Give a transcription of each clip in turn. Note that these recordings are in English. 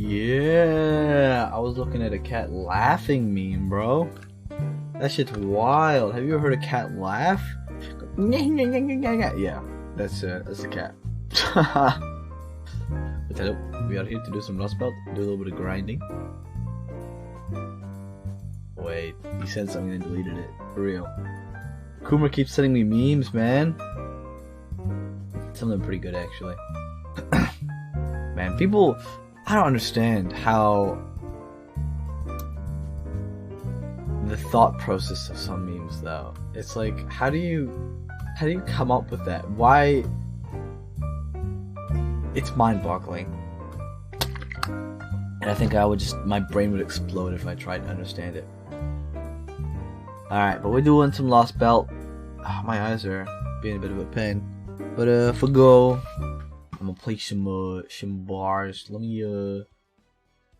Yeah, I was looking at a cat laughing meme, bro. That shit's wild. Have you ever heard a cat laugh? Yeah, that's a cat. But hello, we are here to do some Rust Belt, do a little bit of grinding. Wait, he said something and deleted it. For real. Coomer keeps sending me memes, man. Some of them pretty good, actually. Man, people... I don't understand how... the thought process of some memes, though. It's like, how do you come up with that? Why... It's mind-boggling. And I think my brain would explode if I tried to understand it. Alright, but we're doing some Lost Belt. Oh, my eyes are being a bit of a pain. But if we go, I'm gonna play some bars. Let me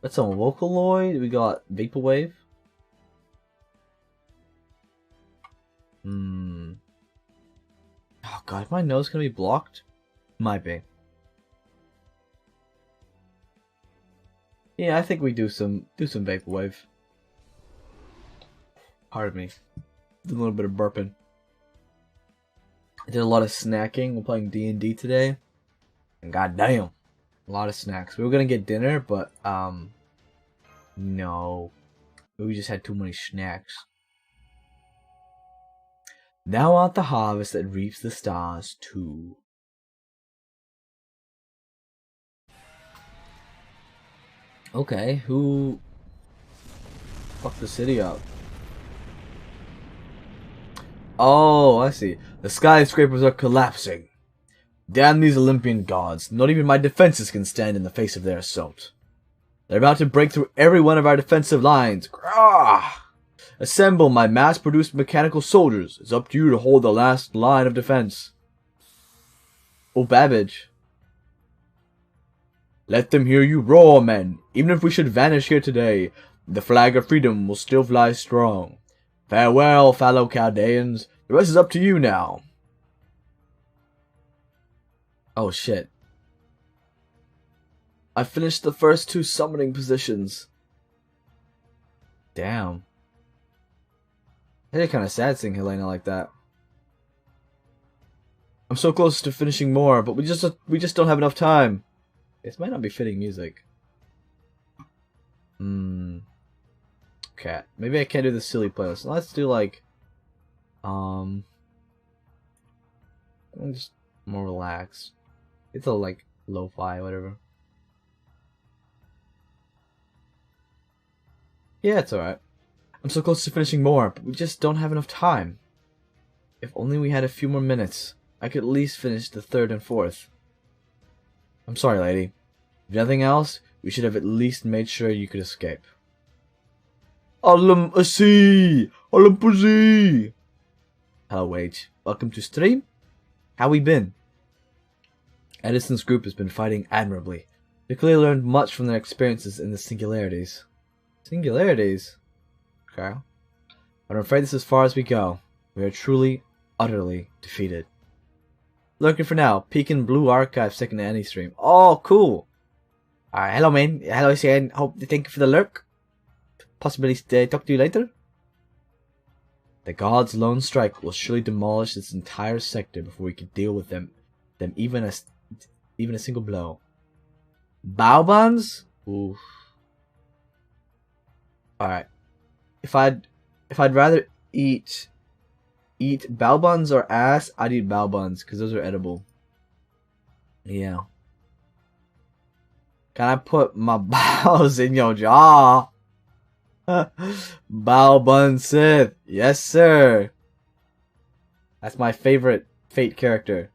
let's on Vocaloid. We got Vaporwave. Oh god, is my nose gonna be blocked? Might be. Yeah, I think we do some Vaporwave. Pardon me. Did a little bit of burping. I did a lot of snacking. We're playing D&D today. And goddamn, a lot of snacks. We were gonna get dinner, but no. We just had too many snacks. Thou art the harvest that reaps the stars too. Okay, who fucked the city up? Oh, I see. The skyscrapers are collapsing. Damn these Olympian gods. Not even my defenses can stand in the face of their assault. They're about to break through every one of our defensive lines. Grah! Assemble my mass-produced mechanical soldiers. It's up to you to hold the last line of defense. Oh, Babbage. Let them hear you roar, men. Even if we should vanish here today, the flag of freedom will still fly strong. Farewell, fellow Chaldeans. The rest is up to you now. Oh shit. I finished the first 2 summoning positions. Damn. It's kind of sad seeing Helena like that. I'm so close to finishing more, but we just don't have enough time. This might not be fitting music. Cat. Maybe I can't do the silly playlist. Let's do like just more relaxed. It's all like lo-fi, whatever. Yeah, it's alright. I'm so close to finishing more, but we just don't have enough time. If only we had a few more minutes, I could at least finish the 3rd and 4th. I'm sorry, lady. If nothing else, we should have at least made sure you could escape. Hello, Wage. Welcome to stream. How we been? Edison's group has been fighting admirably. They clearly learned much from their experiences in the Singularities. Singularities? Okay. But I'm afraid this is as far as we go. We are truly, utterly defeated. Lurking for now. Peeking Blue Archive second to any stream. Oh, cool. Alright, hello, man. Hello, Shane. Thank you for the lurk. Possibly talk to you later. The gods' lone strike will surely demolish this entire sector before we can deal with them even a single blow. Baobans? Oof. Alright. If I'd rather eat Baobans or ass, I'd eat Baobans because those are edible. Yeah. Can I put my bowels in your jaw? Baobun Sith. Yes, sir. That's my favorite Fate character.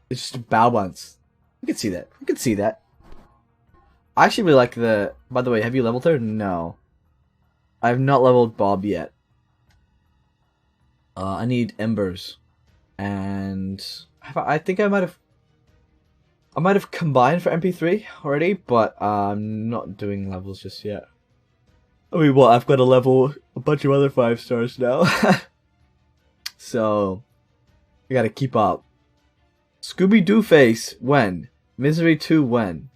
It's just Baobuns. We can see that. We can see that. I actually really like the... By the way, have you leveled her? No. I have not leveled Bob yet. I need embers. And... I think I might have combined for MP3 already, but I'm not doing levels just yet. I mean, what? I've got to level a bunch of other 5 stars now. So, I gotta keep up. Scooby-Doo Face, when? Misery 2, when?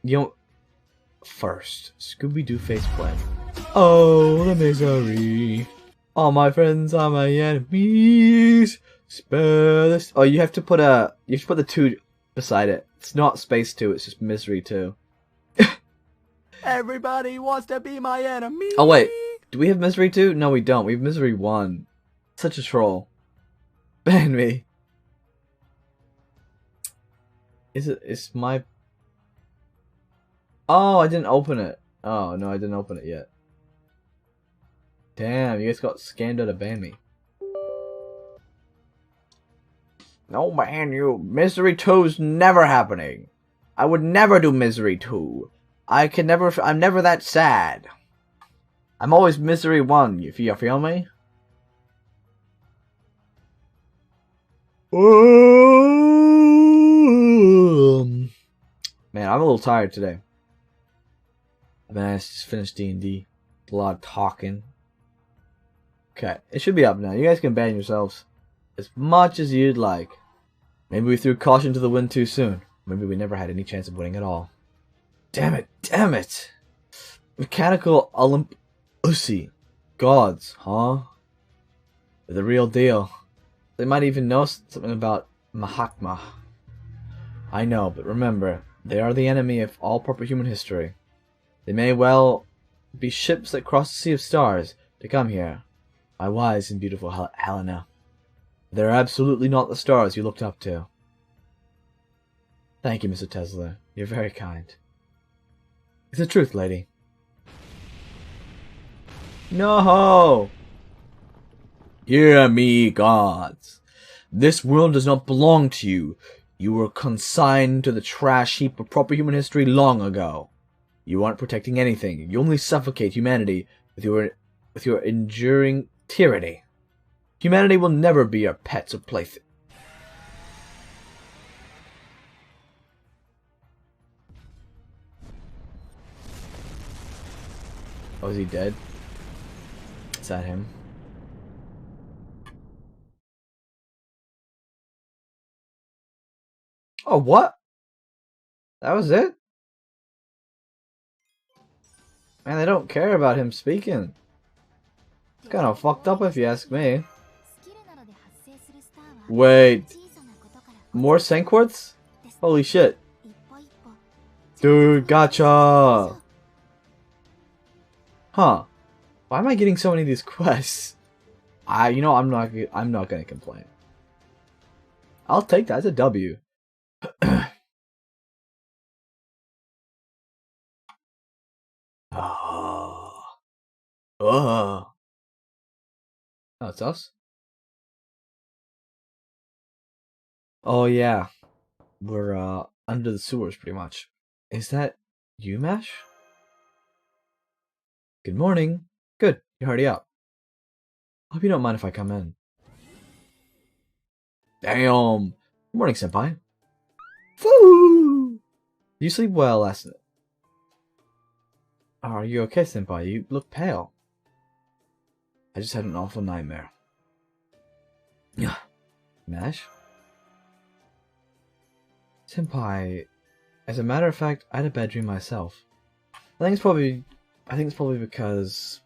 You know, first, Scooby-Doo face plant. Oh, the misery. All my friends are my enemies. Spare this. Oh, you have to put the 2 beside it. It's not space 2, it's just misery 2. Everybody wants to be my enemy. Oh wait, do we have misery 2? No, we don't. We have misery 1. Such a troll. Ban me. It's my... Oh, I didn't open it. Oh, no, I didn't open it yet. Damn, you guys got scammed out of ban me. No, man, you... Misery 2's never happening. I would never do Misery 2. I'm never that sad. I'm always Misery 1, if you feel me? Man, I'm a little tired today. Man, I just finished D&D. A lot of talking. Okay, it should be up now. You guys can ban yourselves as much as you'd like. Maybe we threw caution to the wind too soon. Maybe we never had any chance of winning at all. Damn it, damn it! Mechanical Olympusi. Gods, huh? They're the real deal. They might even know something about Mahatma. I know, but remember, they are the enemy of all proper human history. They may well be ships that cross the Sea of Stars to come here. My wise and beautiful Helena. They're absolutely not the stars you looked up to. Thank you, Mr. Tesla. You're very kind. It's the truth, lady. No! Hear me, gods. This world does not belong to you. You were consigned to the trash heap of proper human history long ago. You aren't protecting anything. You only suffocate humanity with your enduring tyranny. Humanity will never be your pets or playthings. Oh, is he dead? Is that him? Oh, what? That was it? Man, they don't care about him speaking. It's kind of fucked up if you ask me. Wait. More Sanquarts? Holy shit. Dude, gotcha! Huh. Why am I getting so many of these quests? You know, I'm not gonna complain. I'll take that as a W. Oh, it's us? Oh yeah. We're under the sewers pretty much. Is that you, Mash? Good morning. Good, you're already up. Hope you don't mind if I come in. Damn! Good morning, senpai. Foo! Did you sleep well last night? Are you okay, senpai? You look pale. I just had an awful nightmare. Mash? Senpai, as a matter of fact, I had a bad dream myself. I think it's probably because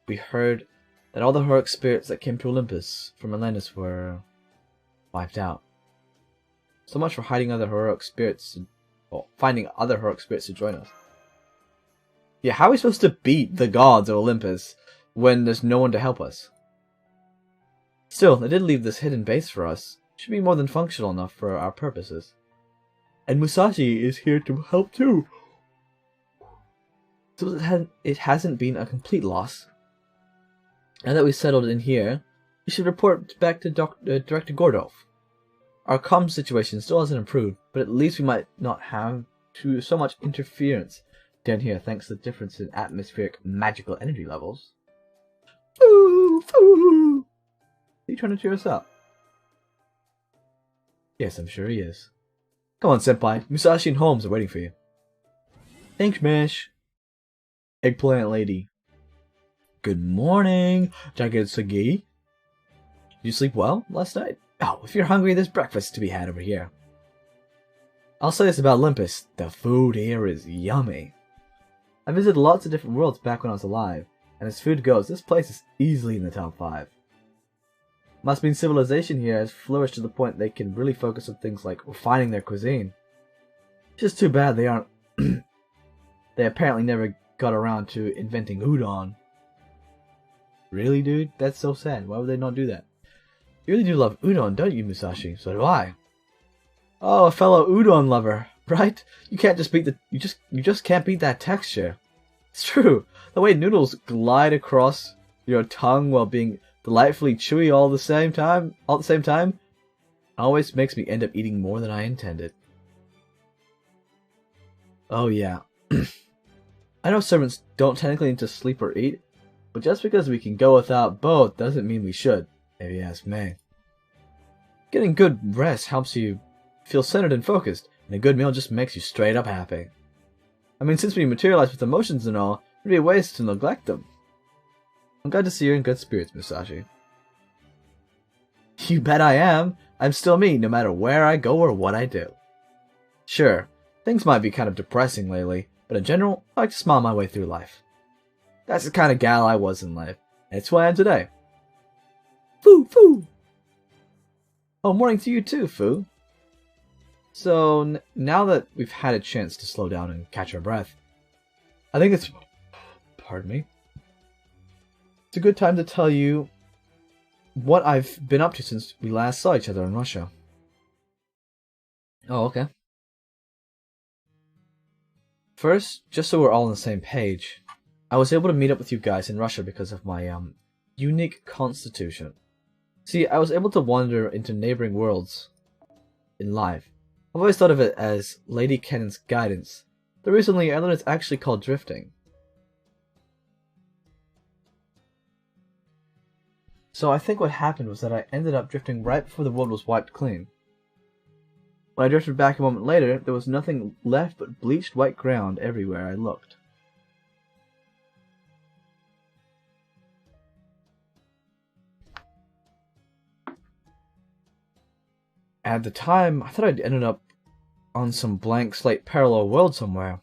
we heard that all the heroic spirits that came to Olympus from Atlantis were wiped out. So much for hiding other heroic spirits, well, finding other heroic spirits to join us. Yeah, how are we supposed to beat the gods of Olympus when there's no one to help us? Still, they did leave this hidden base for us. It should be more than functional enough for our purposes. And Musashi is here to help too. So it hasn't been a complete loss. Now that we've settled in here, we should report back to Director Gordolf. Our comm situation still hasn't improved, but at least we might not have so much interference down here thanks to the difference in atmospheric magical energy levels. Foo! Foo! Are you trying to cheer us up? Yes, I'm sure he is. Come on, senpai. Musashi and Holmes are waiting for you. Thanks, Mash. Eggplant Lady. Good morning, Jagatsugi. Did you sleep well last night? Oh, if you're hungry, there's breakfast to be had over here. I'll say this about Olympus, the food here is yummy. I visited lots of different worlds back when I was alive, and as food goes, this place is easily in the top 5. Must mean civilization here has flourished to the point they can really focus on things like refining their cuisine. It's just too bad they aren't... they apparently never got around to inventing udon. Really, dude? That's so sad. Why would they not do that? You really do love udon, don't you, Musashi? So do I. Oh, a fellow udon lover, right? You can't just beat the... You just can't beat that texture. It's true. The way noodles glide across your tongue while being delightfully chewy all at the same time, always makes me end up eating more than I intended. Oh yeah. I know servants don't technically need to sleep or eat, but just because we can go without both doesn't mean we should, if you ask me. Getting good rest helps you feel centered and focused, and a good meal just makes you straight up happy. I mean, since we materialize with emotions and all, it'd be a waste to neglect them. I'm glad to see you're in good spirits, Musashi. You bet I am. I'm still me, no matter where I go or what I do. Sure, things might be kind of depressing lately, but in general, I like to smile my way through life. That's the kind of gal I was in life, and it's who I am today. Foo, foo! Oh, morning to you too, Foo. So, now that we've had a chance to slow down and catch our breath, I think it's... Pardon me. It's a good time to tell you what I've been up to since we last saw each other in Russia. Oh, okay. First, just so we're all on the same page, I was able to meet up with you guys in Russia because of my, unique constitution. See, I was able to wander into neighboring worlds in life. I've always thought of it as Lady Cannon's guidance, but recently I learned it's actually called drifting. So I think what happened was that I ended up drifting right before the world was wiped clean. When I drifted back a moment later, there was nothing left but bleached white ground everywhere I looked. At the time, I thought I'd ended up on some blank slate parallel world somewhere.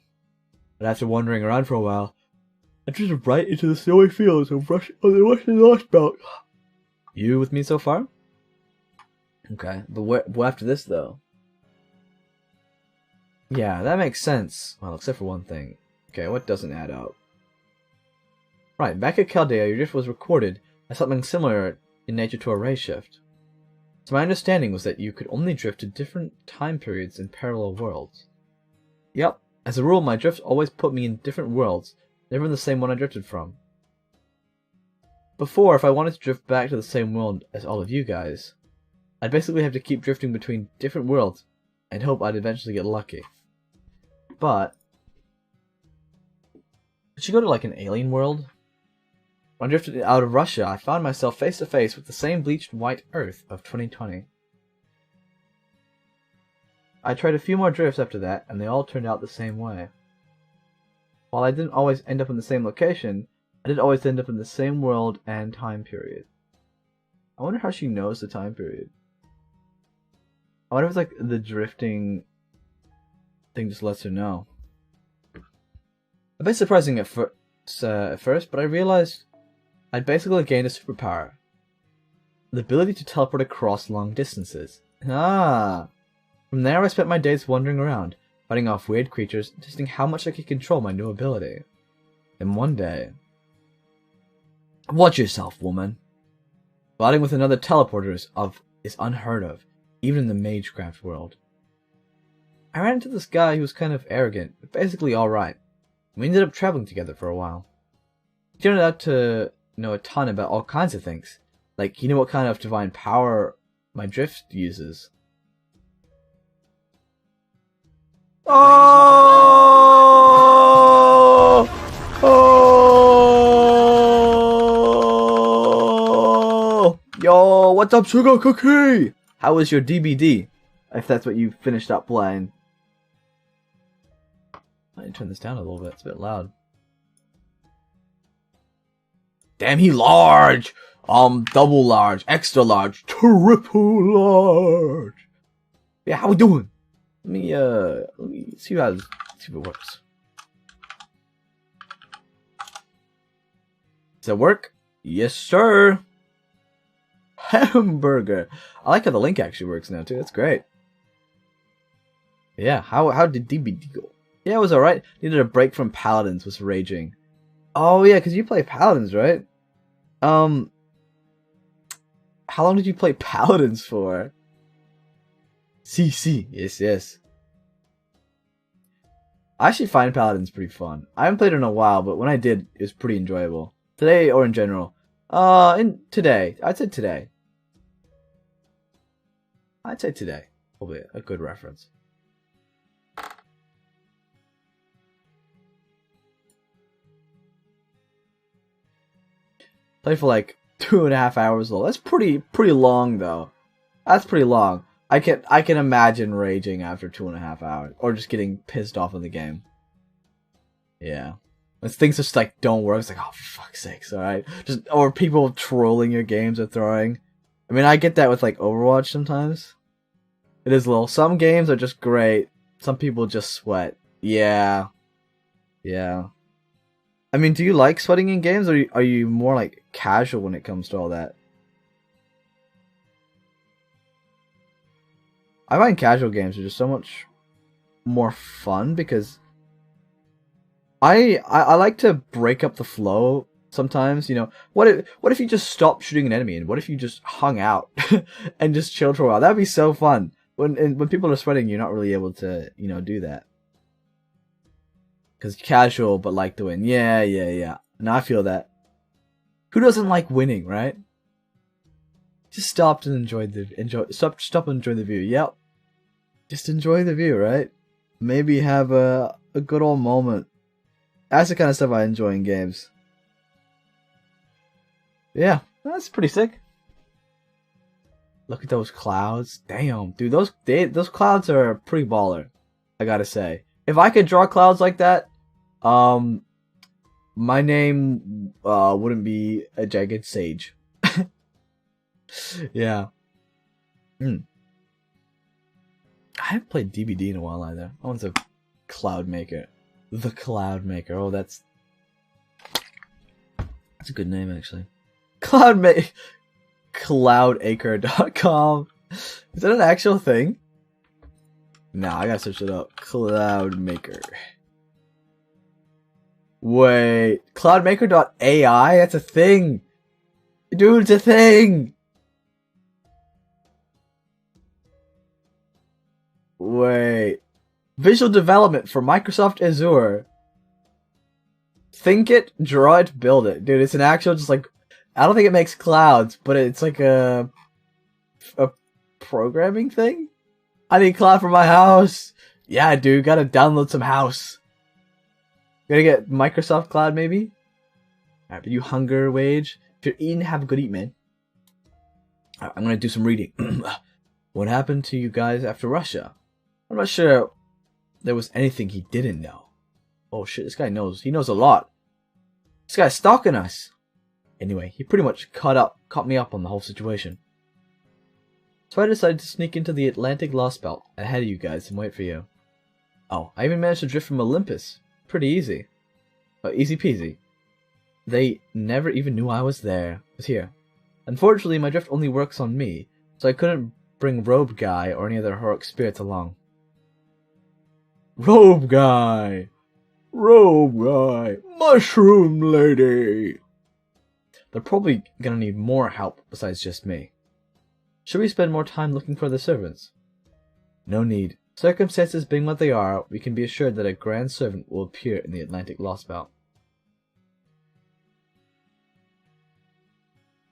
But after wandering around for a while, I drifted right into the snowy fields of the Russian Lost Belt. You with me so far? Okay, but what after this though? Yeah, that makes sense. Well, except for one thing. Okay, what doesn't add up? Right, back at Chaldea, your drift was recorded as something similar in nature to a ray shift. So my understanding was that you could only drift to different time periods in parallel worlds. Yep, as a rule, my drifts always put me in different worlds, never in the same one I drifted from. Before, if I wanted to drift back to the same world as all of you guys, I'd basically have to keep drifting between different worlds and hope I'd eventually get lucky. But, could you go to like an alien world? When I drifted out of Russia, I found myself face to face with the same bleached white Earth of 2020. I tried a few more drifts after that, and they all turned out the same way. While I didn't always end up in the same location, I did always end up in the same world and time period. I wonder how she knows the time period. I wonder if it's like the drifting thing just lets her know. A bit surprising at first, but I realized I'd basically gained a superpower. The ability to teleport across long distances. Ah! From there I spent my days wandering around, fighting off weird creatures, testing how much I could control my new ability. Then one day... Watch yourself, woman! Fighting with another teleporter is unheard of, even in the Magecraft world. I ran into this guy who was kind of arrogant, but basically alright. We ended up traveling together for a while. He turned out to know a ton about all kinds of things. Like, he knew what kind of divine power my drift uses. Oh! Oh! Yo, what's up, Sugar Cookie? How was your DBD? If that's what you finished up playing. I need to turn this down a little bit, it's a bit loud. Damn, he large! Double large, extra large, triple large. Yeah, how we doing? Let me see how see if it works. Does that work? Yes, sir. Hamburger. I like how the link actually works now too. That's great. Yeah. How did DBD go? Yeah, it was alright. Needed a break from Paladins. Was raging. Oh yeah, because you play Paladins, right? How long did you play Paladins for? CC. Yes. I actually find Paladins pretty fun. I haven't played it in a while, but when I did, it was pretty enjoyable. Today or in general. Today. I'd say today. Probably a good reference. Play for like 2.5 hours though. That's pretty long though. That's pretty long. I can imagine raging after 2.5 hours, or just getting pissed off in the game. Yeah, when things just like don't work, it's like, oh, for fuck's sakes, all right. Just or people trolling your games or throwing. I mean, I get that with like Overwatch sometimes. It is a little. Some games are just great. Some people just sweat. Yeah. I mean, do you like sweating in games, or are you more like casual when it comes to all that? I find casual games are just so much more fun because I like to break up the flow sometimes. You know, what if you just stopped shooting an enemy, and what if you just hung out and just chilled for a while? That'd be so fun. When people are sweating, you're not really able to do that. Because casual, but like to win. Yeah. And I feel that. Who doesn't like winning, right? Just stopped and stop and enjoy the view. Yep. Just enjoy the view, right? Maybe have a good old moment. That's the kind of stuff I enjoy in games. Yeah, that's pretty sick. Look at those clouds. Damn, dude, those clouds are pretty baller. I gotta say. If I could draw clouds like that, my name wouldn't be a Jagged Sage. Yeah. I haven't played DBD in a while either. I want a Cloud Maker. The Cloud Maker. Oh, that's a good name actually. Cloudacre.com. Is that an actual thing? Nah, I gotta search it up. Cloud Maker. Wait, cloudmaker.ai? That's a thing. Dude, it's a thing. Wait. Visual development for Microsoft Azure. Think it, draw it, build it. Dude, it's an actual just like, I don't think it makes clouds, but it's like a programming thing? I need cloud for my house. Yeah, dude, gotta download some house. Gotta get Microsoft Cloud, maybe? Alright, but you hunger wage. If you're eating, have a good eat, man. Alright, I'm gonna do some reading. What happened to you guys after Russia? I'm not sure there was anything he didn't know. Oh shit, this guy knows. He knows a lot. This guy's stalking us. Anyway, he pretty much caught me up on the whole situation. So I decided to sneak into the Atlantic Lost Belt ahead of you guys and wait for you. Oh, I even managed to drift from Olympus. Pretty easy. Easy peasy. They never even knew I was here. Unfortunately, my drift only works on me, so I couldn't bring Robe Guy or any other heroic spirits along. Robe Guy! Mushroom Lady! They're probably gonna need more help besides just me. Should we spend more time looking for the servants? No need. Circumstances being what they are, we can be assured that a grand servant will appear in the Atlantic Lost Belt.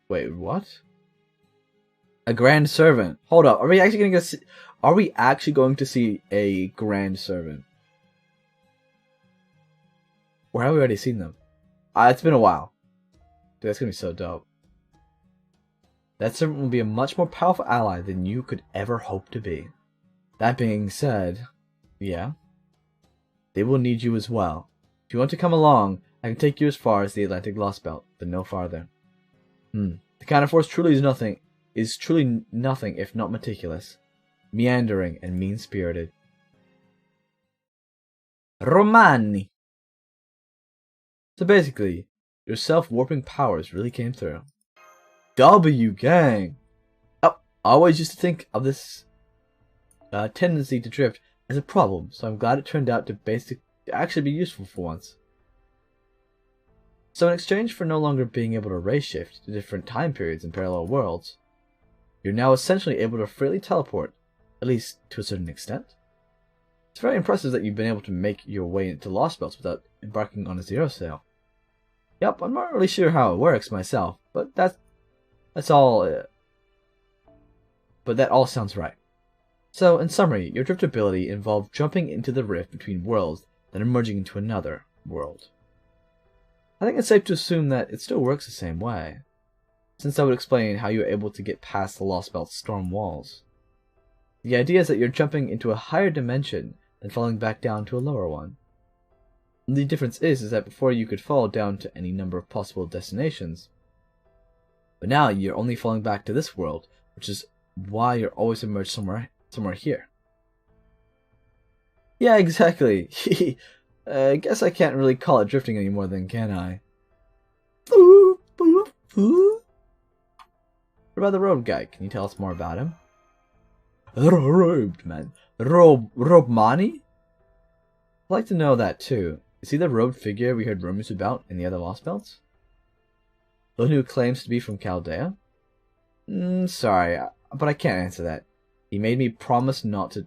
Wait, what? A grand servant? Hold up, are we actually going to see a grand servant? Or have we already seen them? It's been a while. Dude, that's gonna be so dope. That servant will be a much more powerful ally than you could ever hope to be. That being said, yeah, they will need you as well. If you want to come along, I can take you as far as the Atlantic Lost Belt, but no farther. The Counter Force is truly nothing if not meticulous, meandering, and mean-spirited. Romani. So basically, your self-warping powers really came through. W gang. Oh, I always used to think of this tendency to drift as a problem, so I'm glad it turned out to actually be useful for once. So in exchange for no longer being able to ray shift to different time periods in parallel worlds, you're now essentially able to freely teleport, at least to a certain extent. It's very impressive that you've been able to make your way into Lost Belts without embarking on a zero sale. Yep, I'm not really sure how it works myself, but that's all. But that all sounds right. So, in summary, your drift ability involved jumping into the rift between worlds, then emerging into another world. I think it's safe to assume that it still works the same way, since that would explain how you're able to get past the Lost Belt's storm walls. The idea is that you're jumping into a higher dimension than falling back down to a lower one. The difference is that before you could fall down to any number of possible destinations, but now you're only falling back to this world, which is why you're always emerged somewhere here. Yeah, exactly. I guess I can't really call it drifting anymore then, can I? What about the robe guy? Can you tell us more about him? Robed, man. Romani? I'd like to know that too. Is he the robed figure we heard rumors about in the other Lost Belts? The one who claims to be from Chaldea? Sorry, but I can't answer that. He made me promise not to.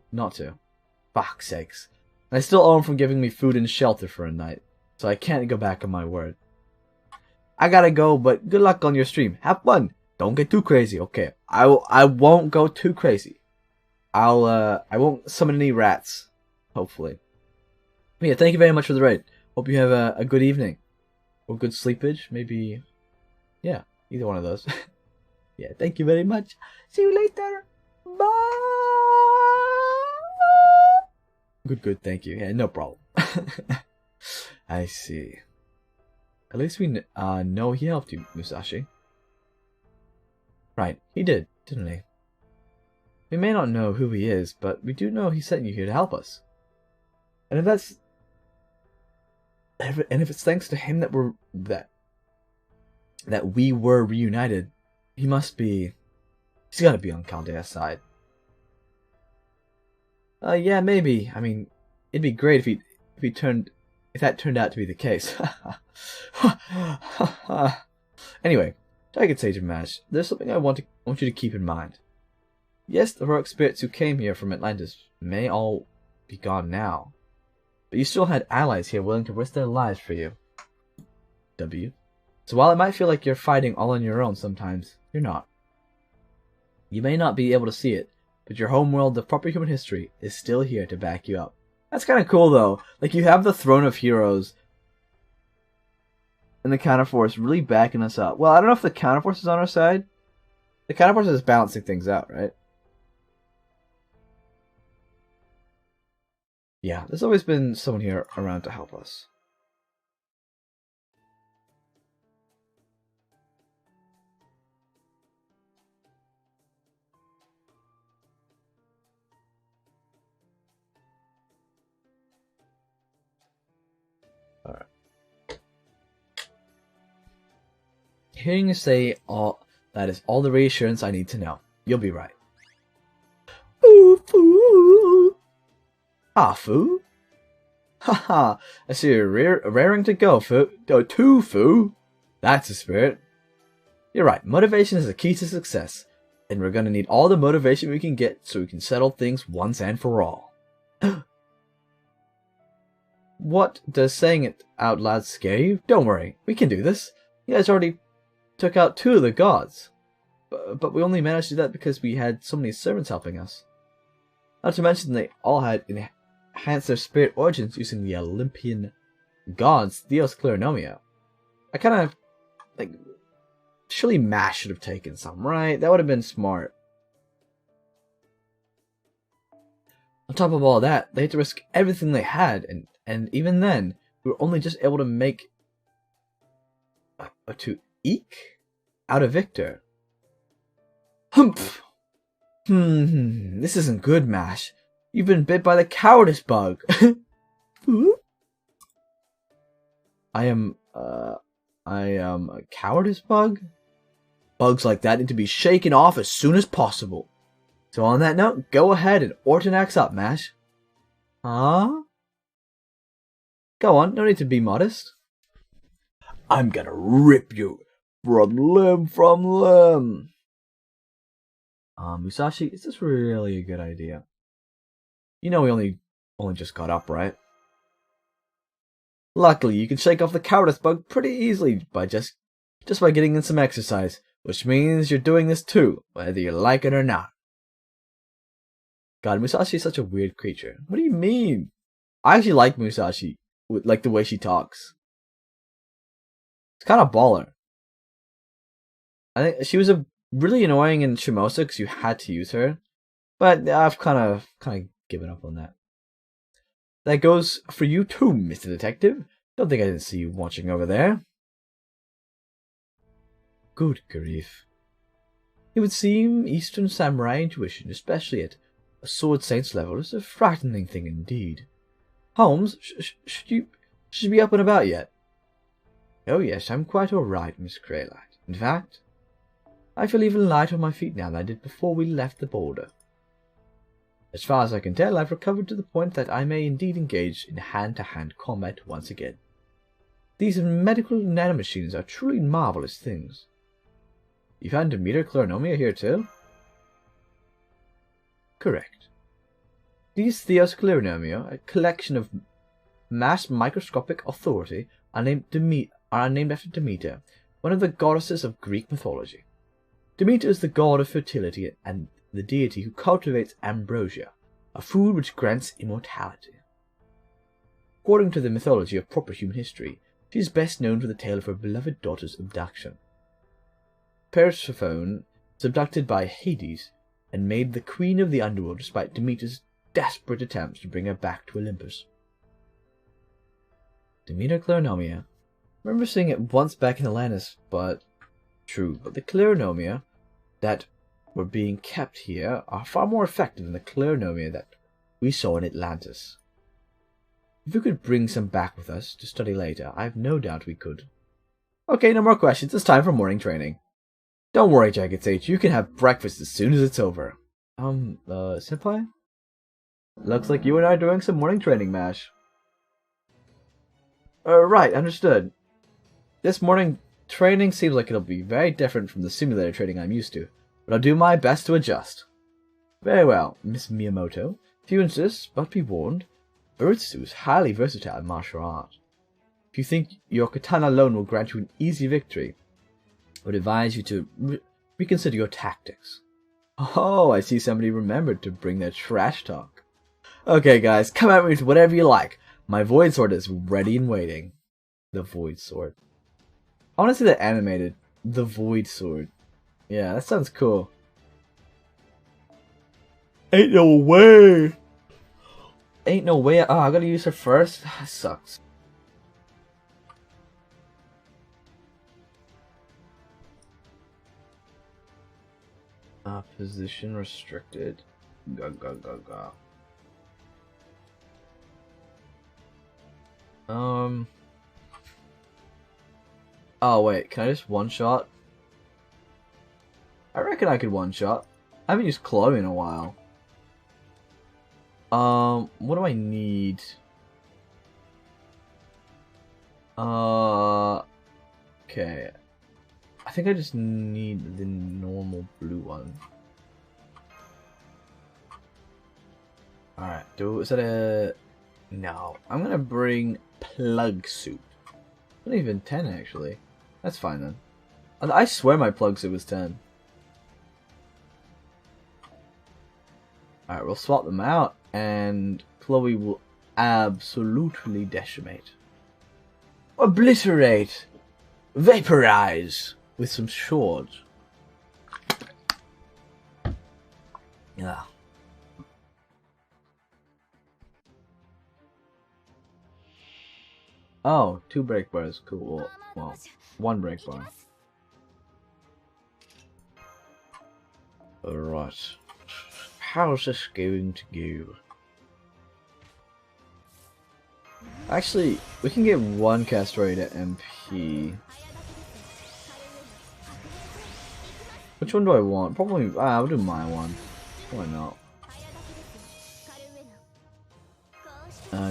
Fuck's sakes. And I still owe him for giving me food and shelter for a night, so I can't go back on my word. I gotta go, but good luck on your stream. Have fun. Don't get too crazy, okay? I won't go too crazy. I won't summon any rats, hopefully. But yeah, thank you very much for the raid. Hope you have a good evening. Or good sleepage, maybe. Yeah, either one of those. Yeah, thank you very much. See you later. Bye. Good, thank you. Yeah, no problem. I see. At least we know he helped you, Musashi. Right, he did, didn't he? We may not know who he is, but we do know he sent you here to help us. And if it's thanks to him that we were reunited, he's gotta be on Chaldea's side. Yeah, maybe. I mean, it'd be great if that turned out to be the case. Anyway, Dragon Sage and Mash, there's something I want you to keep in mind. Yes, the heroic spirits who came here from Atlantis may all be gone now, but you still had allies here willing to risk their lives for you. W. So while it might feel like you're fighting all on your own sometimes, you're not. You may not be able to see it, but your homeworld of proper human history is still here to back you up. That's kind of cool, though. Like, you have the Throne of Heroes and the Counterforce really backing us up. Well, I don't know if the Counterforce is on our side. The Counterforce is balancing things out, right? Yeah, there's always been someone here around to help us. Alright. Hearing you say that is all the reassurance I need to know. You'll be right. Ooh, foo. Ah, Foo? Haha, I see you're raring to go, Foo. Too, Foo. That's the spirit. You're right, motivation is the key to success, and we're gonna need all the motivation we can get so we can settle things once and for all. What, does saying it out loud scare you? Don't worry, we can do this. You guys already took out 2 of the gods. But we only managed to do that because we had so many servants helping us. Not to mention they all had enhanced their spirit origins using the Olympian gods Theos Kleronomia. I kind of, like, surely Mash should have taken some, right? That would have been smart. On top of all that, they had to risk everything they had, and even then, we were only just able to make to eke out of Victor. Humph! This isn't good, Mash. You've been bit by the cowardice bug. I am a cowardice bug? Bugs like that need to be shaken off as soon as possible. So on that note, go ahead and Ortonax up, Mash. Huh? Go on, no need to be modest. I'm gonna rip you from limb. Musashi, is this really a good idea? You know we only just got up, right? Luckily, you can shake off the cowardice bug pretty easily by just by getting in some exercise, which means you're doing this too, whether you like it or not. God, Musashi is such a weird creature. What do you mean? I actually like Musashi, like the way she talks. It's kind of baller. I think she was a really annoying in Shimosa because you had to use her, but I've kind of given up on that. That goes for you too, Mr. Detective. Don't think I didn't see you watching over there. Good grief. It would seem Eastern Samurai intuition, especially at a Sword Saint's level, is a frightening thing indeed. Holmes, should you be up and about yet? Oh yes, I'm quite alright, Miss Craylight. In fact, I feel even lighter on my feet now than I did before we left the border. As far as I can tell, I've recovered to the point that I may indeed engage in hand-to-hand combat once again. These medical nanomachines are truly marvelous things. You found Demeter Clearnomia here too? Correct. These Theos Clearnomia, a collection of mass microscopic authority, are named after Demeter, one of the goddesses of Greek mythology. Demeter is the god of fertility and the deity who cultivates ambrosia, a food which grants immortality. According to the mythology of proper human history, she is best known for the tale of her beloved daughter's abduction. Persephone was abducted by Hades and made the queen of the underworld despite Demeter's desperate attempts to bring her back to Olympus. Demeter Clearnomia. I remember seeing it once back in Atlantis, but the Clearnomia that were being kept here are far more effective than the Clearnomia that we saw in Atlantis. If we could bring some back with us to study later, I have no doubt we could. Okay, no more questions. It's time for morning training. Don't worry, Jagged Sage. You can have breakfast as soon as it's over. Senpai? Looks like you and I are doing some morning training, Mash. Right, understood. This morning training seems like it'll be very different from the simulator training I'm used to, but I'll do my best to adjust. Very well, Miss Miyamoto. If you insist, but be warned, Uritsu is highly versatile in martial art. If you think your katana alone will grant you an easy victory, I would advise you to reconsider your tactics. Oh, I see somebody remembered to bring their trash talk. Okay, guys, come at me with whatever you like. My Void Sword is ready and waiting. The Void Sword. I want to see that animated. The Void Sword. Yeah, that sounds cool. Ain't no way! Ain't no way. Oh, I gotta use her first? That sucks. Position restricted. Go. Oh wait, can I just one shot? I reckon I could one shot. I haven't used Chloe in a while. What do I need? Okay. I think I just need the normal blue one. Alright, is that a... No. I'm gonna bring Plug Suit. Not even 10 actually. That's fine then. I swear my Plug Suit was 10. Alright, we'll swap them out, and Chloe will absolutely decimate. Obliterate! Vaporize! With some swords. Yeah. Oh, 2 break bars. Cool. Well, 1 break bar. Alright. How's this going to go? Actually, we can get one Castoria to MP. Which one do I want? Probably, I'll do my one. Why not?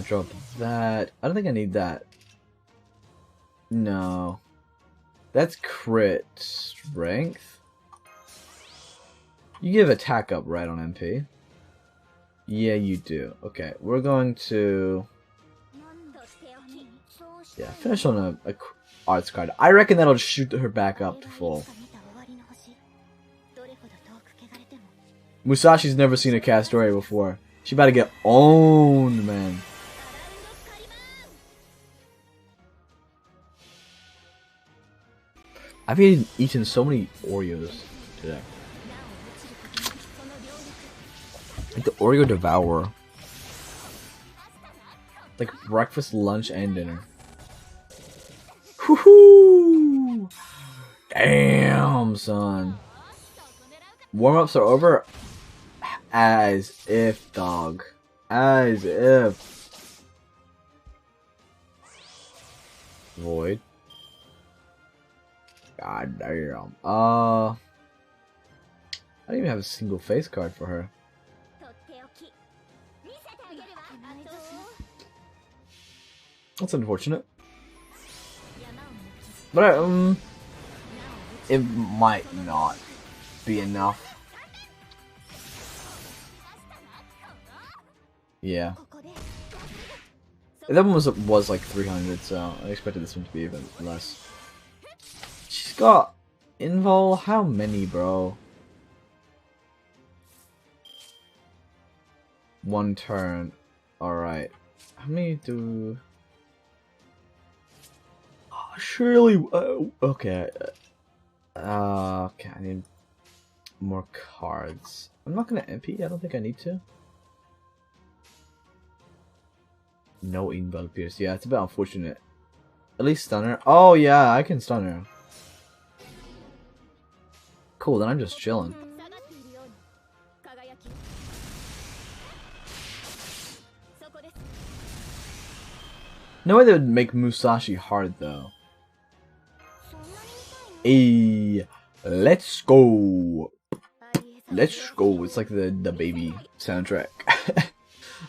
Drop that. I don't think I need that. No. That's crit strength. You give attack up, right, on MP? Yeah, you do. Okay, we're going to... yeah, finish on a arts card. I reckon that'll shoot her back up to full. Musashi's never seen a Castoria before. She about to get owned, man. I've eaten so many Oreos today. Like the Oreo Devourer. Like breakfast, lunch, and dinner. Woohoo! Damn, son. Warm-ups are over. As if, dog. As if. Void. God damn. I don't even have a single face card for her. That's unfortunate. But it might not be enough. Yeah. That one was like 300, so I expected this one to be even less. She's got invul. How many, bro? One turn. Alright. How many do... oh, surely... okay. Okay, I need more cards. I'm not gonna MP. I don't think I need to. No Invul Pierce. Yeah, it's a bit unfortunate. At least stun her. Oh yeah, I can stun her. Cool, then I'm just chilling. No way they would make Musashi hard though. Hey, let's go. Let's go. It's like the baby soundtrack.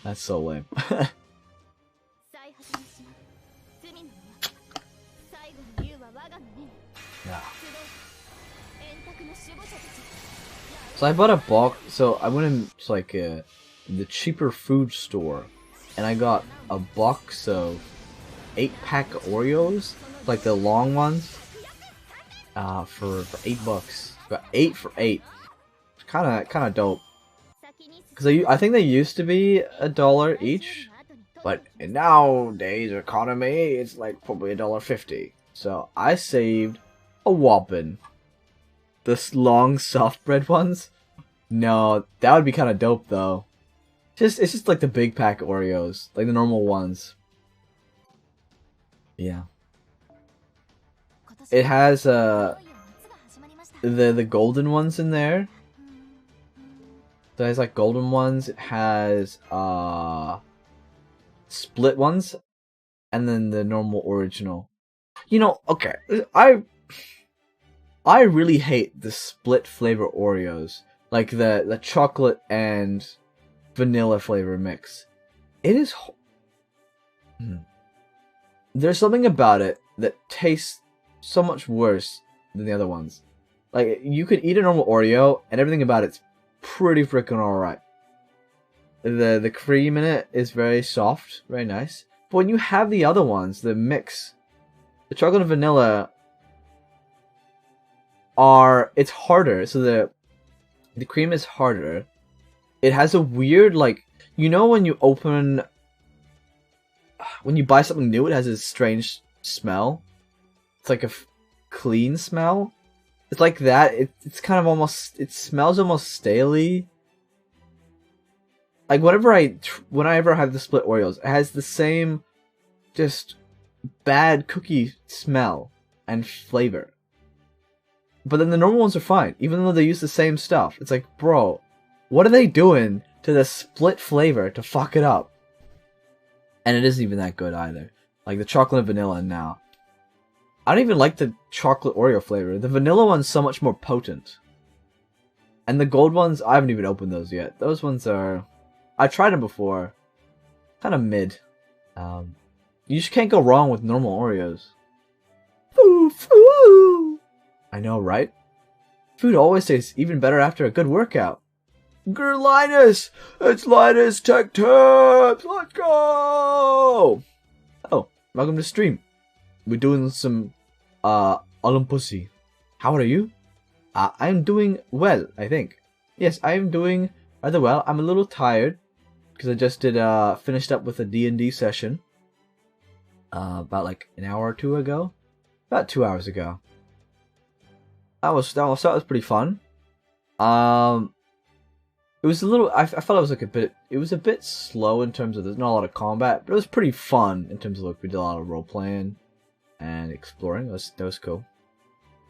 That's so lame. Yeah. So I bought a box. So I went into like the cheaper food store, and I got a box of 8-pack Oreos, like the long ones, for $8. Got 8 for 8. Kind of dope. Cause I think they used to be $1 each, but in nowadays economy, it's like probably $1.50. So I saved a whopping. The long soft bread ones? No, that would be kind of dope though. It's just like the big pack Oreos, like the normal ones. Yeah. It has the golden ones in there. So it has like golden ones. It has split ones, and then the normal original. You know, okay, I really hate the split flavor Oreos, like the chocolate and vanilla flavor mix. It is. There's something about it that tastes so much worse than the other ones. Like, you could eat a normal Oreo, and everything about it's pretty freaking alright. The cream in it is very soft, very nice. But when you have the other ones, the mix, the chocolate and vanilla it's harder. So the cream is harder. It has a weird, like, you know when you buy something new, it has a strange smell. It's like a clean smell. It's like that. It's kind of almost. It smells almost staley. Like whenever I have the split Oreos, it has the same, just bad cookie smell and flavor. But then the normal ones are fine, even though they use the same stuff. It's like, bro, what are they doing to the split flavor to fuck it up? And it isn't even that good either. Like the chocolate and vanilla now. I don't even like the chocolate Oreo flavor. The vanilla one's so much more potent. And the gold ones, I haven't even opened those yet. Those ones are... I tried them before. Kind of mid. You just can't go wrong with normal Oreos. Foo. I know, right? Food always tastes even better after a good workout. Grr, Linus! It's Linus Tech Tips! Let's go! Oh, welcome to stream. We're doing some, Olympusy. How are you? I'm doing well, I think. Yes, I'm doing rather well. I'm a little tired, because I just finished up with a D&D session. About like an hour or two ago. About 2 hours ago. That was pretty fun. It was a little. I felt it was like a bit. It was a bit slow in terms of there's not a lot of combat, but it was pretty fun in terms of like we did a lot of role playing and exploring. That was cool.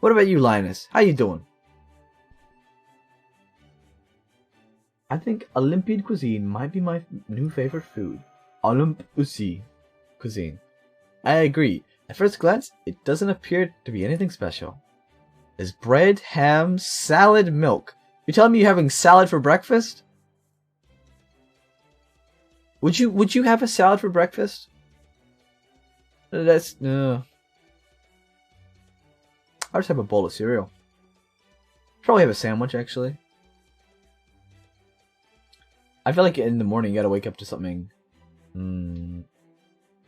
What about you, Linus? How you doing? I think Olympian cuisine might be my new favorite food. Olympusy cuisine. I agree. At first glance, it doesn't appear to be anything special. There's bread, ham, salad, milk. You telling me you're having salad for breakfast? Would you have a salad for breakfast? That's no. I'll just have a bowl of cereal. Probably have a sandwich actually. I feel like in the morning you gotta wake up to something.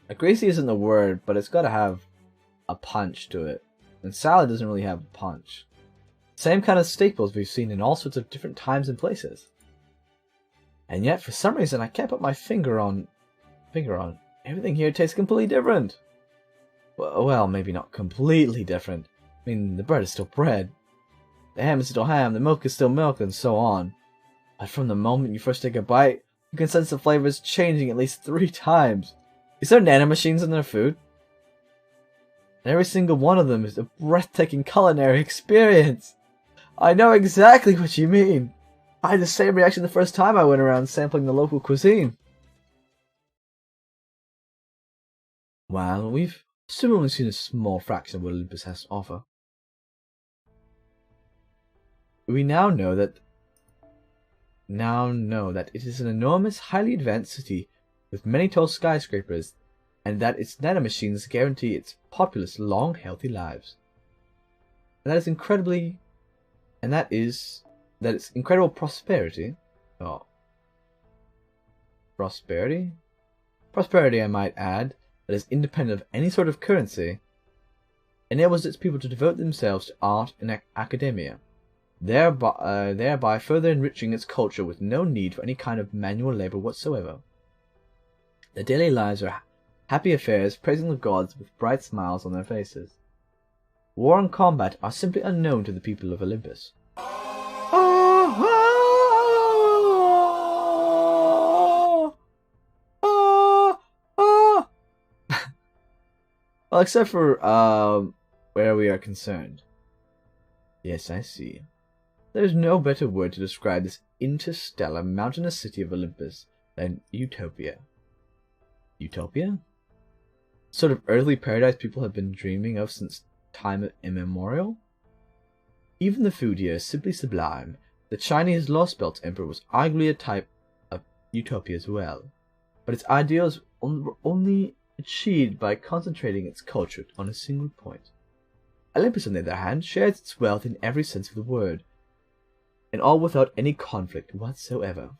Like greasy isn't the word, but it's gotta have a punch to it. And salad doesn't really have a punch. Same kind of staples we've seen in all sorts of different times and places. And yet, for some reason, I can't put my finger on. Everything here tastes completely different. Well, maybe not completely different. I mean, the bread is still bread. The ham is still ham, the milk is still milk, and so on. But from the moment you first take a bite, you can sense the flavors changing at least 3 times. Is there nanomachines in their food? And every single one of them is a breathtaking culinary experience. I know exactly what you mean. I had the same reaction the first time I went around sampling the local cuisine. Well, we've still only seen a small fraction of what Olympus has to offer. We now know that it is an enormous, highly advanced city with many tall skyscrapers, and that its nanomachines guarantee its populace long, healthy lives. And that its incredible prosperity. Prosperity, I might add, that is independent of any sort of currency, enables its people to devote themselves to art and academia, thereby further enriching its culture with no need for any kind of manual labor whatsoever. Their daily lives are happy affairs, praising the gods with bright smiles on their faces. War and combat are simply unknown to the people of Olympus. Well, except for where we are concerned. Yes, I see. There's no better word to describe this interstellar mountainous city of Olympus than utopia. Utopia? Sort of earthly paradise people have been dreaming of since time immemorial? Even the food here is simply sublime. The Chinese Lost Belt Emperor was arguably a type of utopia as well, but its ideals were only achieved by concentrating its culture on a single point. Olympus, on the other hand, shares its wealth in every sense of the word, and all without any conflict whatsoever.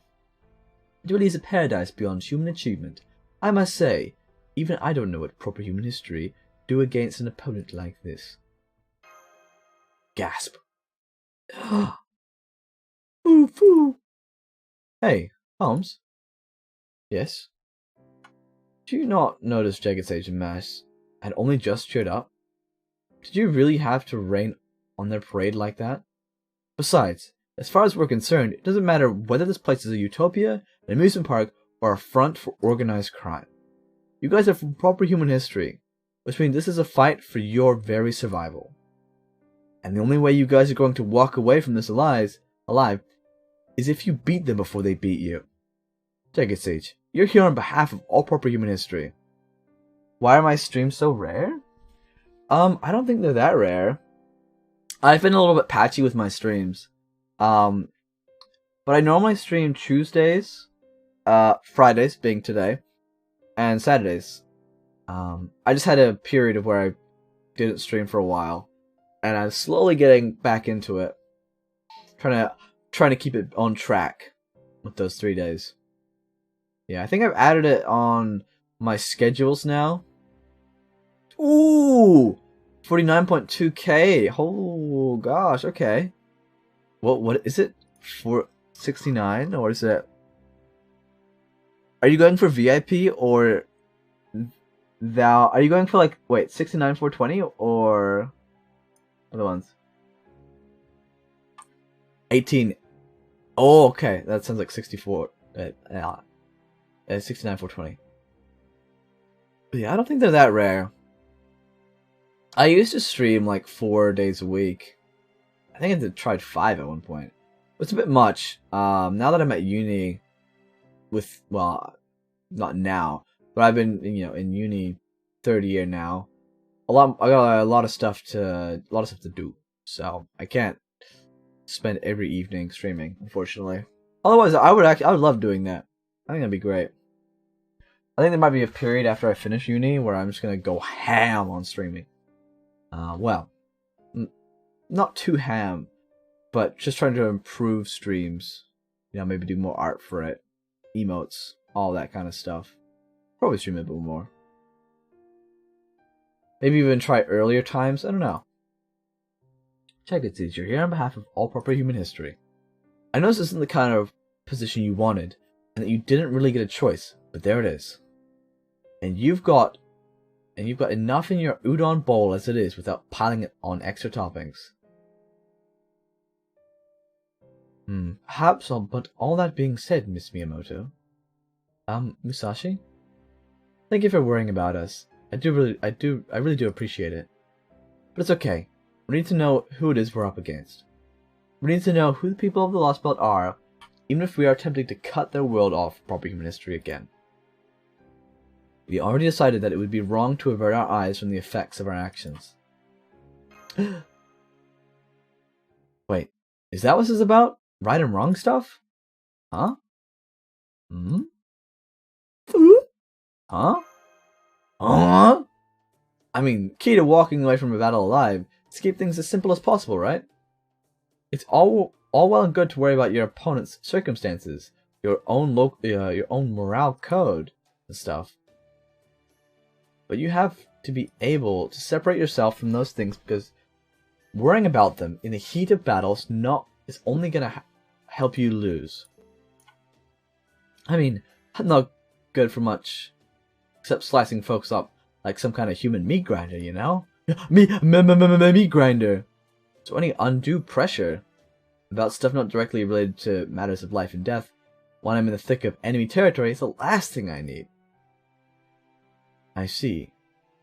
It really is a paradise beyond human achievement. I must say, even I don't know what proper human history do against an opponent like this. Gasp. Ooh. Hey, Holmes. Yes? Do you not notice Jagged Sage and Mass had only just showed up? Did you really have to rain on their parade like that? Besides, as far as we're concerned, it doesn't matter whether this place is a utopia, an amusement park, or a front for organized crime. You guys are from proper human history, which means this is a fight for your very survival. And the only way you guys are going to walk away from this alive is if you beat them before they beat you. Jagged Sage, you're here on behalf of all proper human history. Why are my streams so rare? I don't think they're that rare. I've been a little bit patchy with my streams. But I normally stream Tuesdays, Fridays being today, and Saturdays. I just had a period of where I didn't stream for a while, and I'm slowly getting back into it. Trying to keep it on track with those 3 days. Yeah, I think I've added it on my schedules now. Ooh! 49.2k. Oh gosh, okay. What is it? 469 or is it? Are you going for VIP or thou? Are you going for like 69 420 or other ones? 18. Oh, okay. That sounds like 64. 69 420. Yeah, I don't think they're that rare. I used to stream like 4 days a week. I think I tried 5 at one point. It's a bit much. Now that I'm at uni, well, not now, but I've been in uni 3rd year now. I got a lot of stuff to do, so I can't spend every evening streaming, unfortunately. Otherwise, I would love doing that. I think that'd be great. I think there might be a period after I finish uni where I'm just gonna go ham on streaming. Well, not too ham, but just trying to improve streams. Maybe do more art for it, emotes, all that kind of stuff. Probably stream a bit more. Maybe even try earlier times. I don't know. Check it, teacher. Here on behalf of all proper human history. I know this isn't the kind of position you wanted, and that you didn't really get a choice, but there it is. And you've got enough in your udon bowl as it is without piling it on extra toppings. Perhaps, but all that being said, Miss Miyamoto. Musashi? Thank you for worrying about us. I really do appreciate it. But it's okay. We need to know who it is we're up against. We need to know who the people of the Lost Belt are, even if we are attempting to cut their world off proper human history again. We already decided that it would be wrong to avert our eyes from the effects of our actions. Wait, is that what this is about? Right and wrong stuff? Huh? Huh? I mean, key to walking away from a battle alive is to keep things as simple as possible, right? It's all well and good to worry about your opponent's circumstances, your own morale code and stuff. But you have to be able to separate yourself from those things, because worrying about them in the heat of battle is only gonna help you lose. I mean, not good for much, except slicing folks up like some kind of human meat grinder, you know? Meat grinder. So any undue pressure about stuff not directly related to matters of life and death, when I'm in the thick of enemy territory, is the last thing I need. I see.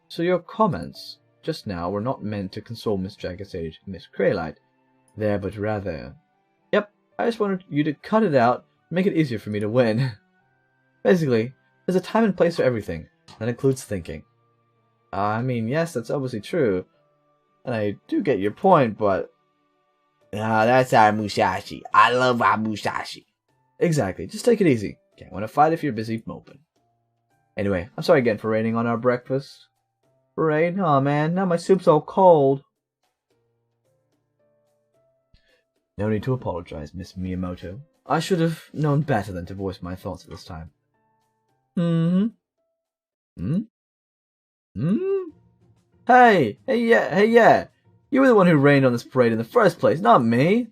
So your comments just now were not meant to console Miss Dragon-Sage and Miss Craylite there, but rather... Yep, I just wanted you to cut it out and make it easier for me to win. Basically, there's a time and place for everything. That includes thinking. I mean, yes, that's obviously true. And I do get your point, but... that's our Musashi. I love our Musashi. Exactly, just take it easy. Can't want to fight if you're busy moping. Anyway, I'm sorry again for raining on our breakfast. Rain? Aw, man, now my soup's all cold. No need to apologize, Miss Miyamoto. I should have known better than to voice my thoughts at this time. Hey, yeah. You were the one who rained on this parade in the first place, not me.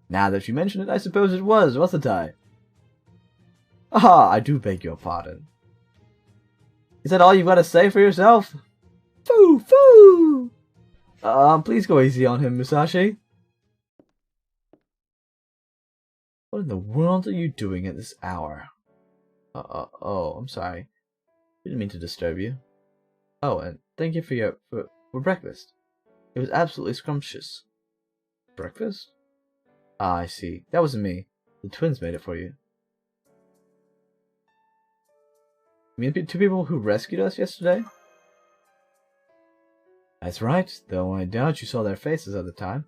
Now that you mention it, I suppose it was, wasn't I? Ah, I do beg your pardon. Is that all you've got to say for yourself? Foo! Please go easy on him, Musashi. What in the world are you doing at this hour? Oh, I'm sorry. Didn't mean to disturb you. Oh, and thank you for breakfast. It was absolutely scrumptious. Breakfast? Ah, I see. That wasn't me. The twins made it for you. mean the two people who rescued us yesterday? That's right, though I doubt you saw their faces at the time.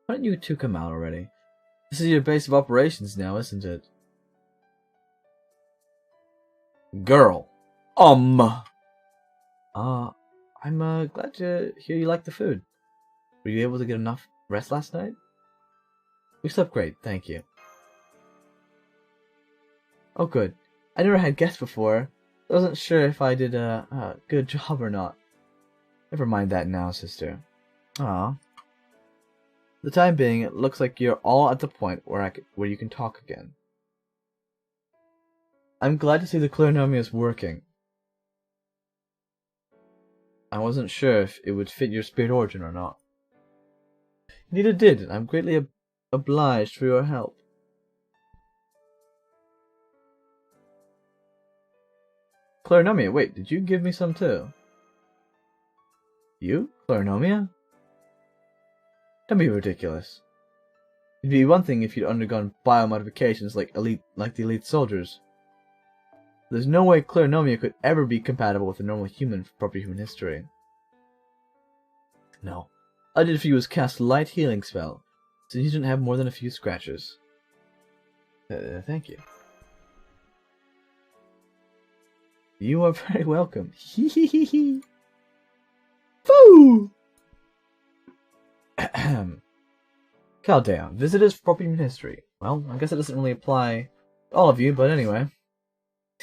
Why don't you two come out already? This is your base of operations now, isn't it? Girl. I'm glad to hear you like the food. Were you able to get enough rest last night? We slept great, thank you. Oh good. I never had guests before. I wasn't sure if I did a good job or not. Never mind that now, sister. Ah. For the time being, it looks like you're all at the point where you can talk again. I'm glad to see the Clarinomia is working. I wasn't sure if it would fit your spirit origin or not. Indeed it did, and I'm greatly obliged for your help. Clarinomia, wait, did you give me some too? You? Clarinomia? Don't be ridiculous. It'd be one thing if you'd undergone biomodifications like the elite soldiers. There's no way Clarinomia could ever be compatible with a normal human for proper human history. No. All I did for you was cast a light healing spell, so you didn't have more than a few scratches. Thank you. You are very welcome. Hee hee hee hee. Foo! Chaldea, visitors for proper human history. Well, I guess it doesn't really apply to all of you, but anyway.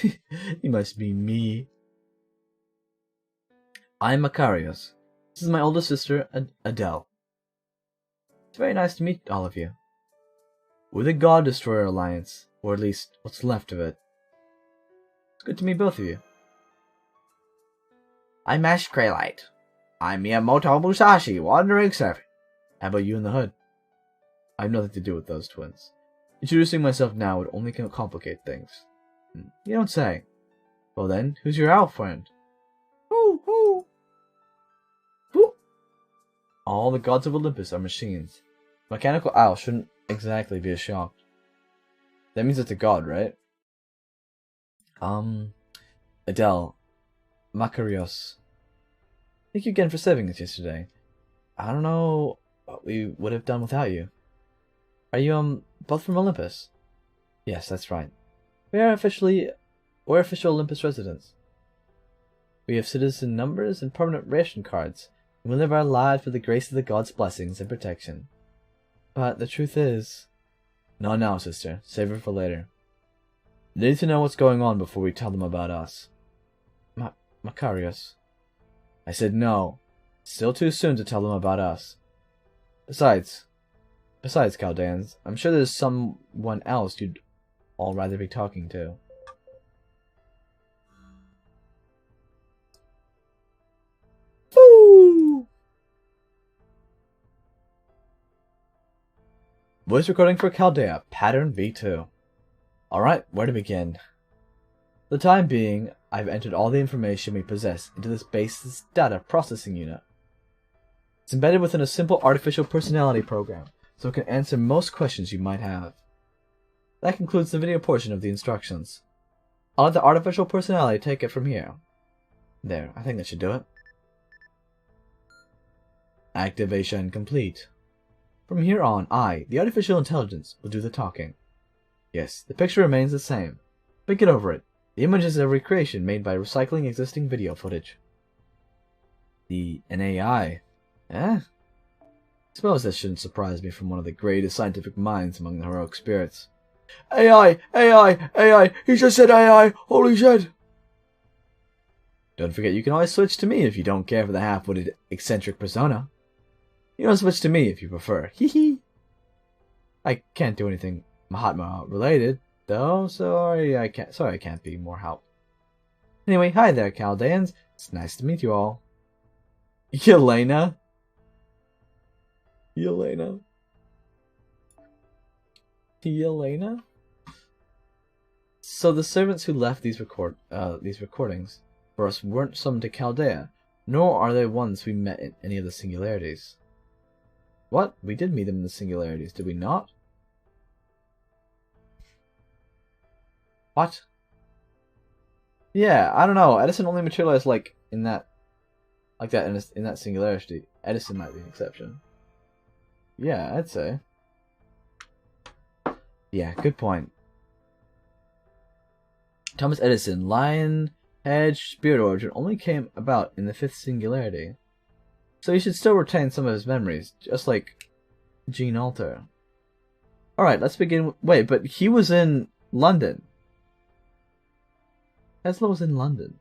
You must be me. I'm Macarius. This is my older sister, Adele. It's very nice to meet all of you. We're the God Destroyer Alliance, or at least what's left of it. It's good to meet both of you. I'm Ash Kraylite. I'm Miyamoto Musashi, Wandering Servant. How about you in the hood? I have nothing to do with those twins. Introducing myself now would only complicate things. You don't say. Well then, who's your owl friend? Hoo hoo! Hoo! All the gods of Olympus are machines. Mechanical owl shouldn't exactly be a shock. That means it's a god, right? Adele. Macarius. Thank you again for saving us yesterday. I don't know what we would have done without you. Are you, both from Olympus? Yes, that's right. We're official Olympus residents. We have citizen numbers and permanent ration cards, and we live our lives with the grace of the gods' blessings and protection. But the truth is... Not now, sister. Save it for later. They need to know what's going on before we tell them about us. Macarius. I said no. Still too soon to tell them about us. Besides, Chaldeans, I'm sure there's someone else you'd all rather be talking to. Woo! Voice recording for Chaldea, Pattern V2. Alright, where to begin? For the time being, I've entered all the information we possess into this base's data processing unit. It's embedded within a simple artificial personality program, so it can answer most questions you might have. That concludes the video portion of the instructions. I'll let the artificial personality take it from here. There, I think that should do it. Activation complete. From here on, I, the artificial intelligence, will do the talking. Yes, the picture remains the same, but get over it. The image is a recreation made by recycling existing video footage. An AI? Eh? Suppose that shouldn't surprise me from one of the greatest scientific minds among the heroic spirits. AI! AI! AI! He just said AI! Holy shit! Don't forget you can always switch to me if you don't care for the half-witted eccentric persona. You can switch to me if you prefer. Hee hee! I can't do anything Mahatma related, though, sorry I can't be more help. Anyway, hi there, Chaldeans. It's nice to meet you all. Yelena? Yelena? So the servants who left these recordings for us weren't summoned to Chaldea, nor are they ones we met in any of the singularities. What? We did meet them in the singularities, did we not? What? Yeah, I don't know. Edison only materialized like in that, in that singularity. Edison might be an exception. Yeah, I'd say. Yeah, good point. Thomas Edison, lion, hedge, spirit origin only came about in the fifth singularity. So he should still retain some of his memories, just like Jean Alter. Alright, let's begin. Wait, but he was in London. Tesla was in London.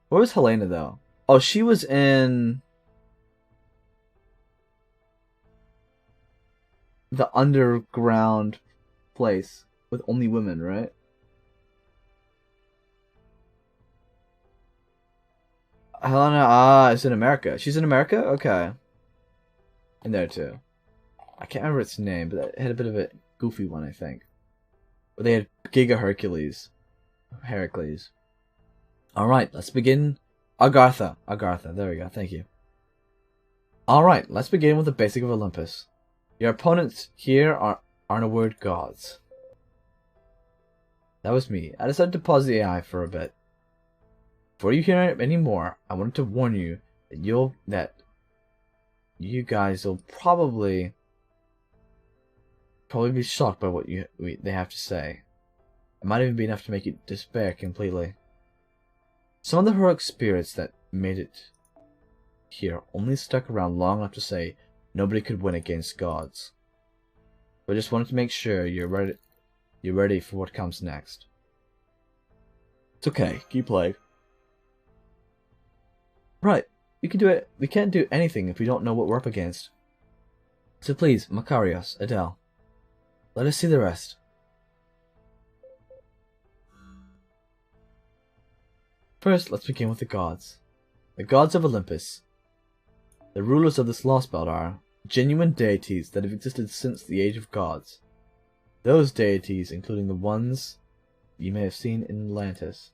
Where was Helena, though? Oh, she was in the underground place with only women, right? Helena, is in America. She's in America? Okay. In there, too. I can't remember its name, but it had a bit of a goofy one, I think. But they had Giga Hercules. Heracles. Alright, let's begin. Agartha. Agartha, there we go, thank you. Alright, let's begin with the basic of Olympus. Your opponents here are in a word gods. That was me. I decided to pause the AI for a bit. Before you hear any more, I wanted to warn you that you guys will probably be shocked by what they have to say. It might even be enough to make you despair completely. Some of the heroic spirits that made it here only stuck around long enough to say nobody could win against gods. But I just wanted to make sure you're ready for what comes next. It's okay, keep playing. Right, we can do it. We can't do anything if we don't know what we're up against. So please, Makarios, Adele, let us see the rest. First, let's begin with the gods. The gods of Olympus. The rulers of this lost belt are genuine deities that have existed since the age of gods. Those deities, including the ones you may have seen in Atlantis,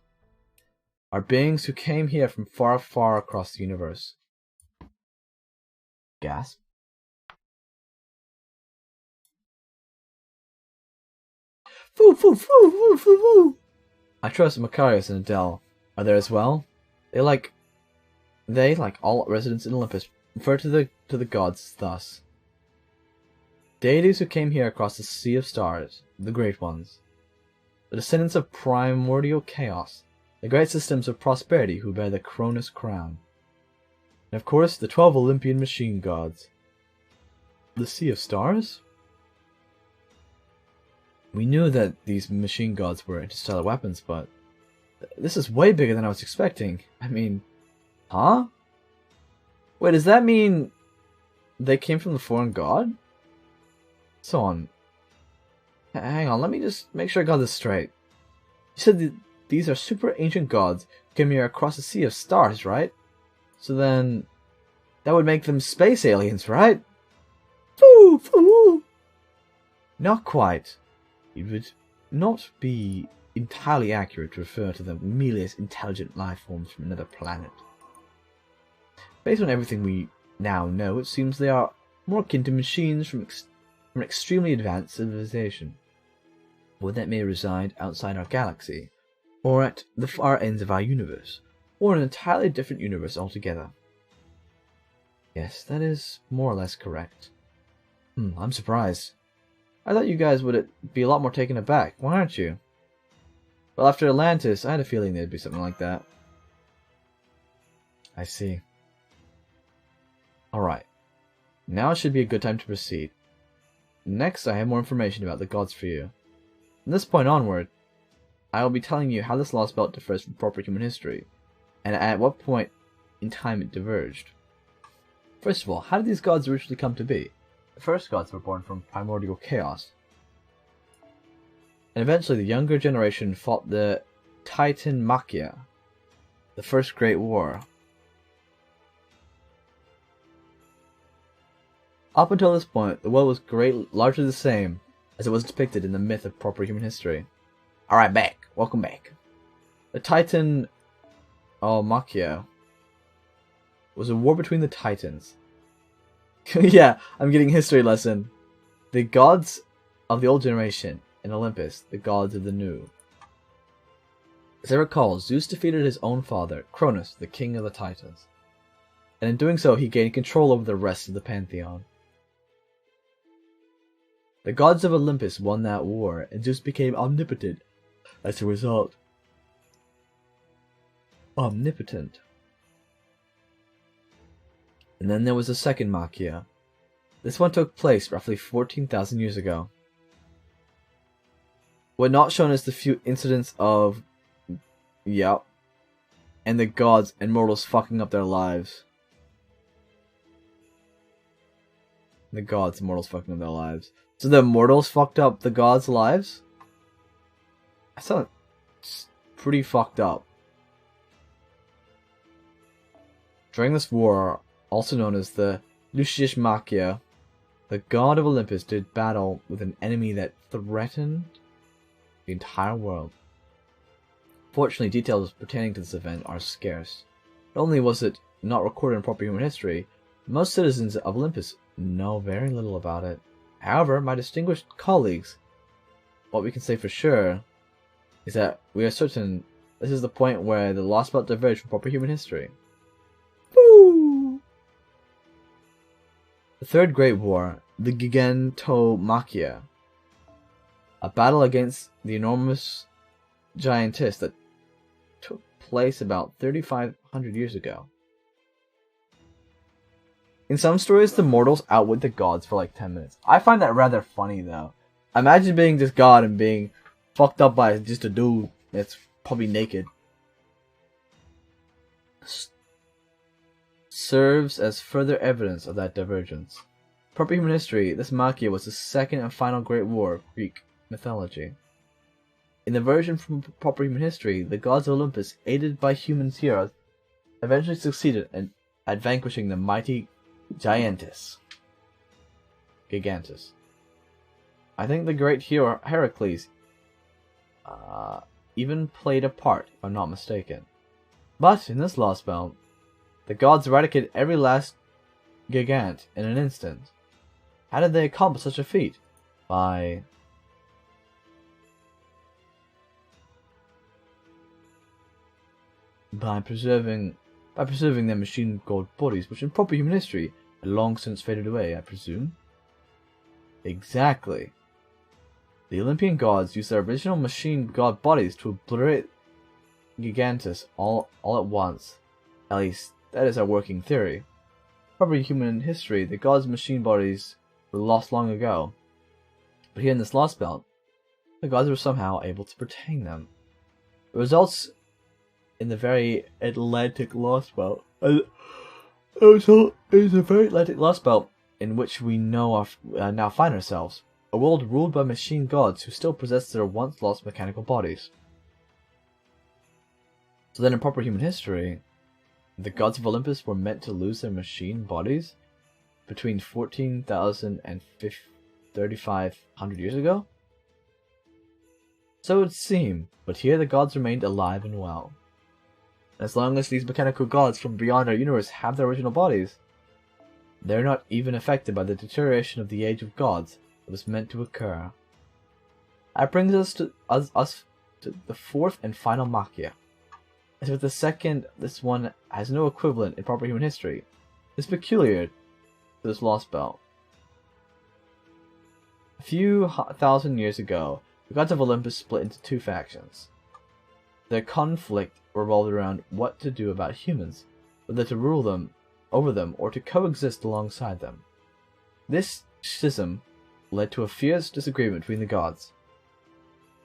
are beings who came here from far, far across the universe. Gasp. Foo, foo, foo, foo, foo, foo. I trust Makarios and Adele are there as well. They, like all residents in Olympus, refer to the gods thus: deities who came here across the sea of stars, the great ones, the descendants of primordial chaos, the great systems of prosperity who bear the Cronus crown, and of course the 12 Olympian machine gods. The sea of stars? We knew that these machine gods were interstellar weapons, but this is way bigger than I was expecting. I mean, huh? Wait, does that mean they came from the foreign god? So on. Hang on, let me just make sure I got this straight. You said these are super ancient gods who came here across the sea of stars, right? So then, that would make them space aliens, right? Foo, foo. Not quite. It would not be entirely accurate to refer to them merely as intelligent life forms from another planet. Based on everything we now know, it seems they are more akin to machines from an extremely advanced civilization, one that may reside outside our galaxy, or at the far ends of our universe, or an entirely different universe altogether. Yes, that is more or less correct. I'm surprised. I thought you guys would be a lot more taken aback. Why aren't you? Well, after Atlantis, I had a feeling there'd be something like that. I see. Alright. Now should be a good time to proceed. Next, I have more information about the gods for you. From this point onward, I will be telling you how this lost belt differs from proper human history, and at what point in time it diverged. First of all, how did these gods originally come to be? The first gods were born from primordial chaos, and eventually the younger generation fought the Titanomachia, the first great war. Up until this point, the world was largely the same as it was depicted in the myth of proper human history. Alright, back. Welcome back. The Titanomachia was a war between the Titans. Yeah, I'm getting a history lesson. The gods of the old generation in Olympus, the gods of the new. As I recall, Zeus defeated his own father, Cronus, the king of the Titans, and in doing so he gained control over the rest of the pantheon. The gods of Olympus won that war, and Zeus became omnipotent as a result. Omnipotent. And then there was the second Machia. This one took place roughly 14,000 years ago. What not shown is the few incidents of, and the gods and mortals fucking up their lives. The gods and mortals fucking up their lives. So the mortals fucked up the gods' lives? That sounds pretty fucked up. During this war, also known as the Lucius Machia, the god of Olympus did battle with an enemy that threatened the entire world. Fortunately, details pertaining to this event are scarce. Not only was it not recorded in proper human history, most citizens of Olympus know very little about it. However, my distinguished colleagues, what we can say for sure is that we are certain this is the point where the Lost Belt diverged from proper human history. Woo! The Third Great War, the Gigantomachia, a battle against the enormous giantess that took place about 3,500 years ago. In some stories, the mortals outwit the gods for like 10 minutes. I find that rather funny, though. Imagine being this god and being fucked up by just a dude that's probably naked. Serves as further evidence of that divergence. Proper human history, this Machia was the second and final great war of Greek mythology. In the version from proper human history, the gods of Olympus, aided by human heroes, eventually succeeded at vanquishing the mighty Gigantus. I think the great hero Heracles even played a part, if I'm not mistaken. But in this Lost Belt, the gods eradicated every last Gigant in an instant. How did they accomplish such a feat? By preserving their machine god bodies, which in proper human history had long since faded away, I presume. Exactly. The Olympian gods used their original machine god bodies to obliterate Gigantus all at once. At least, that is our working theory. Proper human history, the gods' machine bodies were lost long ago. But here in this Lost Belt, the gods were somehow able to retain them. It results in the very Atlantic Lost Belt. It's a very Atlantic Lost Belt in which we now find ourselves. A world ruled by machine gods who still possess their once lost mechanical bodies. So then in proper human history, the gods of Olympus were meant to lose their machine bodies between 14,000 and 3,500 years ago? So it would seem, but here the gods remained alive and well. As long as these mechanical gods from beyond our universe have their original bodies, they're not even affected by the deterioration of the age of gods that was meant to occur. That brings us to the fourth and final Machia. As with the second, this one has no equivalent in proper human history. It's peculiar to this Lost Belt. A few thousand years ago, the gods of Olympus split into two factions. Their conflict revolved around what to do about humans, whether to rule over them or to coexist alongside them. This schism led to a fierce disagreement between the gods.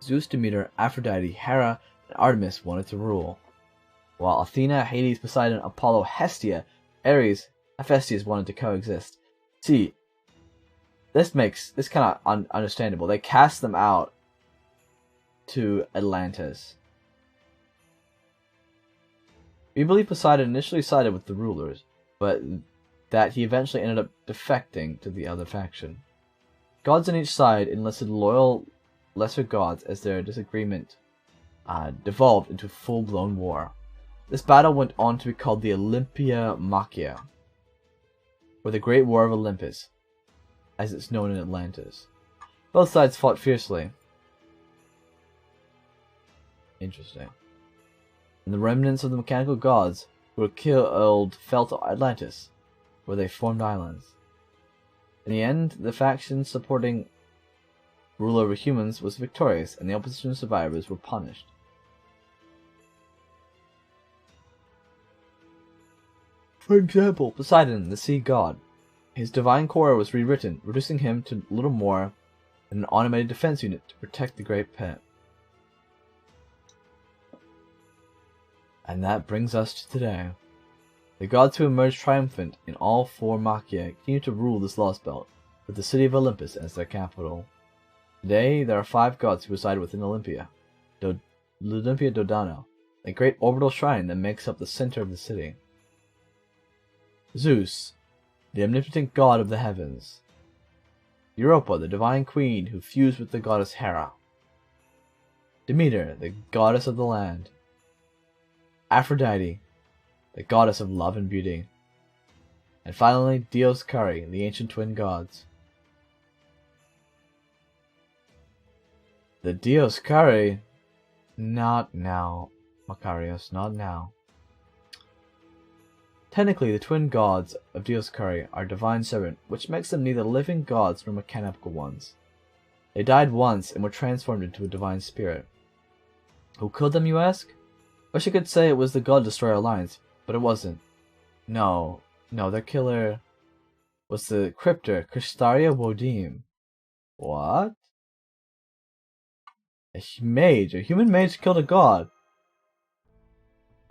Zeus, Demeter, Aphrodite, Hera, and Artemis wanted to rule, while Athena, Hades, Poseidon, Apollo, Hestia, Ares, Hephaestus wanted to coexist. See, this makes this kind of understandable. They cast them out to Atlantis. We believe Poseidon initially sided with the rulers, but that he eventually ended up defecting to the other faction. Gods on each side enlisted loyal lesser gods as their disagreement devolved into full-blown war. This battle went on to be called the Olympia Machia, or the Great War of Olympus, as it's known in Atlantis. Both sides fought fiercely. Interesting. and the remnants of the mechanical gods who were killed fell to Atlantis, where they formed islands. In the end, the faction supporting rule over humans was victorious, and the opposition survivors were punished. For example, Poseidon, the sea god. His divine core was rewritten, reducing him to little more than an automated defense unit to protect the Great Pit. And that brings us to today. The gods who emerged triumphant in all four Machia continue to rule this lost belt, with the city of Olympus as their capital. Today, there are 5 gods who reside within Olympia. Olympia Dodano, a great orbital shrine that makes up the center of the city. Zeus, the omnipotent god of the heavens. Europa, the divine queen who fused with the goddess Hera. Demeter, the goddess of the land. Aphrodite, the goddess of love and beauty. And finally, Dioscuri, the ancient twin gods. The Dioscuri? Not now, Macarius, not now. Technically, the twin gods of Dioscuri are divine servant, which makes them neither living gods nor mechanical ones. They died once and were transformed into a divine spirit. Who killed them, you ask? Wish I could say it was the God Destroyer Alliance, but it wasn't. No, their killer was the Cryptor Kristaria Wodim. What? A human mage killed a god.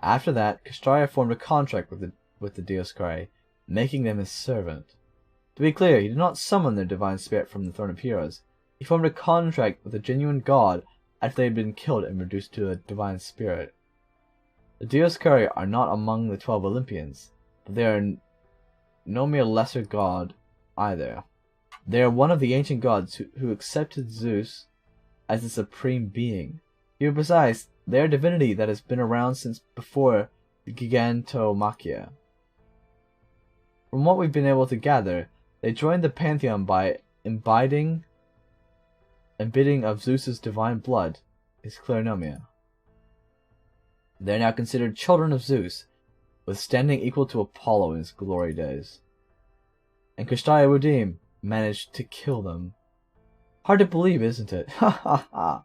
After that, Kristaria formed a contract with the Dioscuri, making them his servant. To be clear, he did not summon their divine spirit from the Throne of Heroes. He formed a contract with a genuine god after they had been killed and reduced to a divine spirit. The Dioscuri are not among the 12 Olympians, but they are no mere lesser god either. They are one of the ancient gods who accepted Zeus as the supreme being. To be precise, they are a divinity that has been around since before the Gigantomachia. From what we've been able to gather, they joined the pantheon by imbibing of Zeus's divine blood, his Kleronomia. They are now considered children of Zeus, with standing equal to Apollo in his glory days. And Kristaria Wodim managed to kill them. Hard to believe, isn't it? Ha ha ha!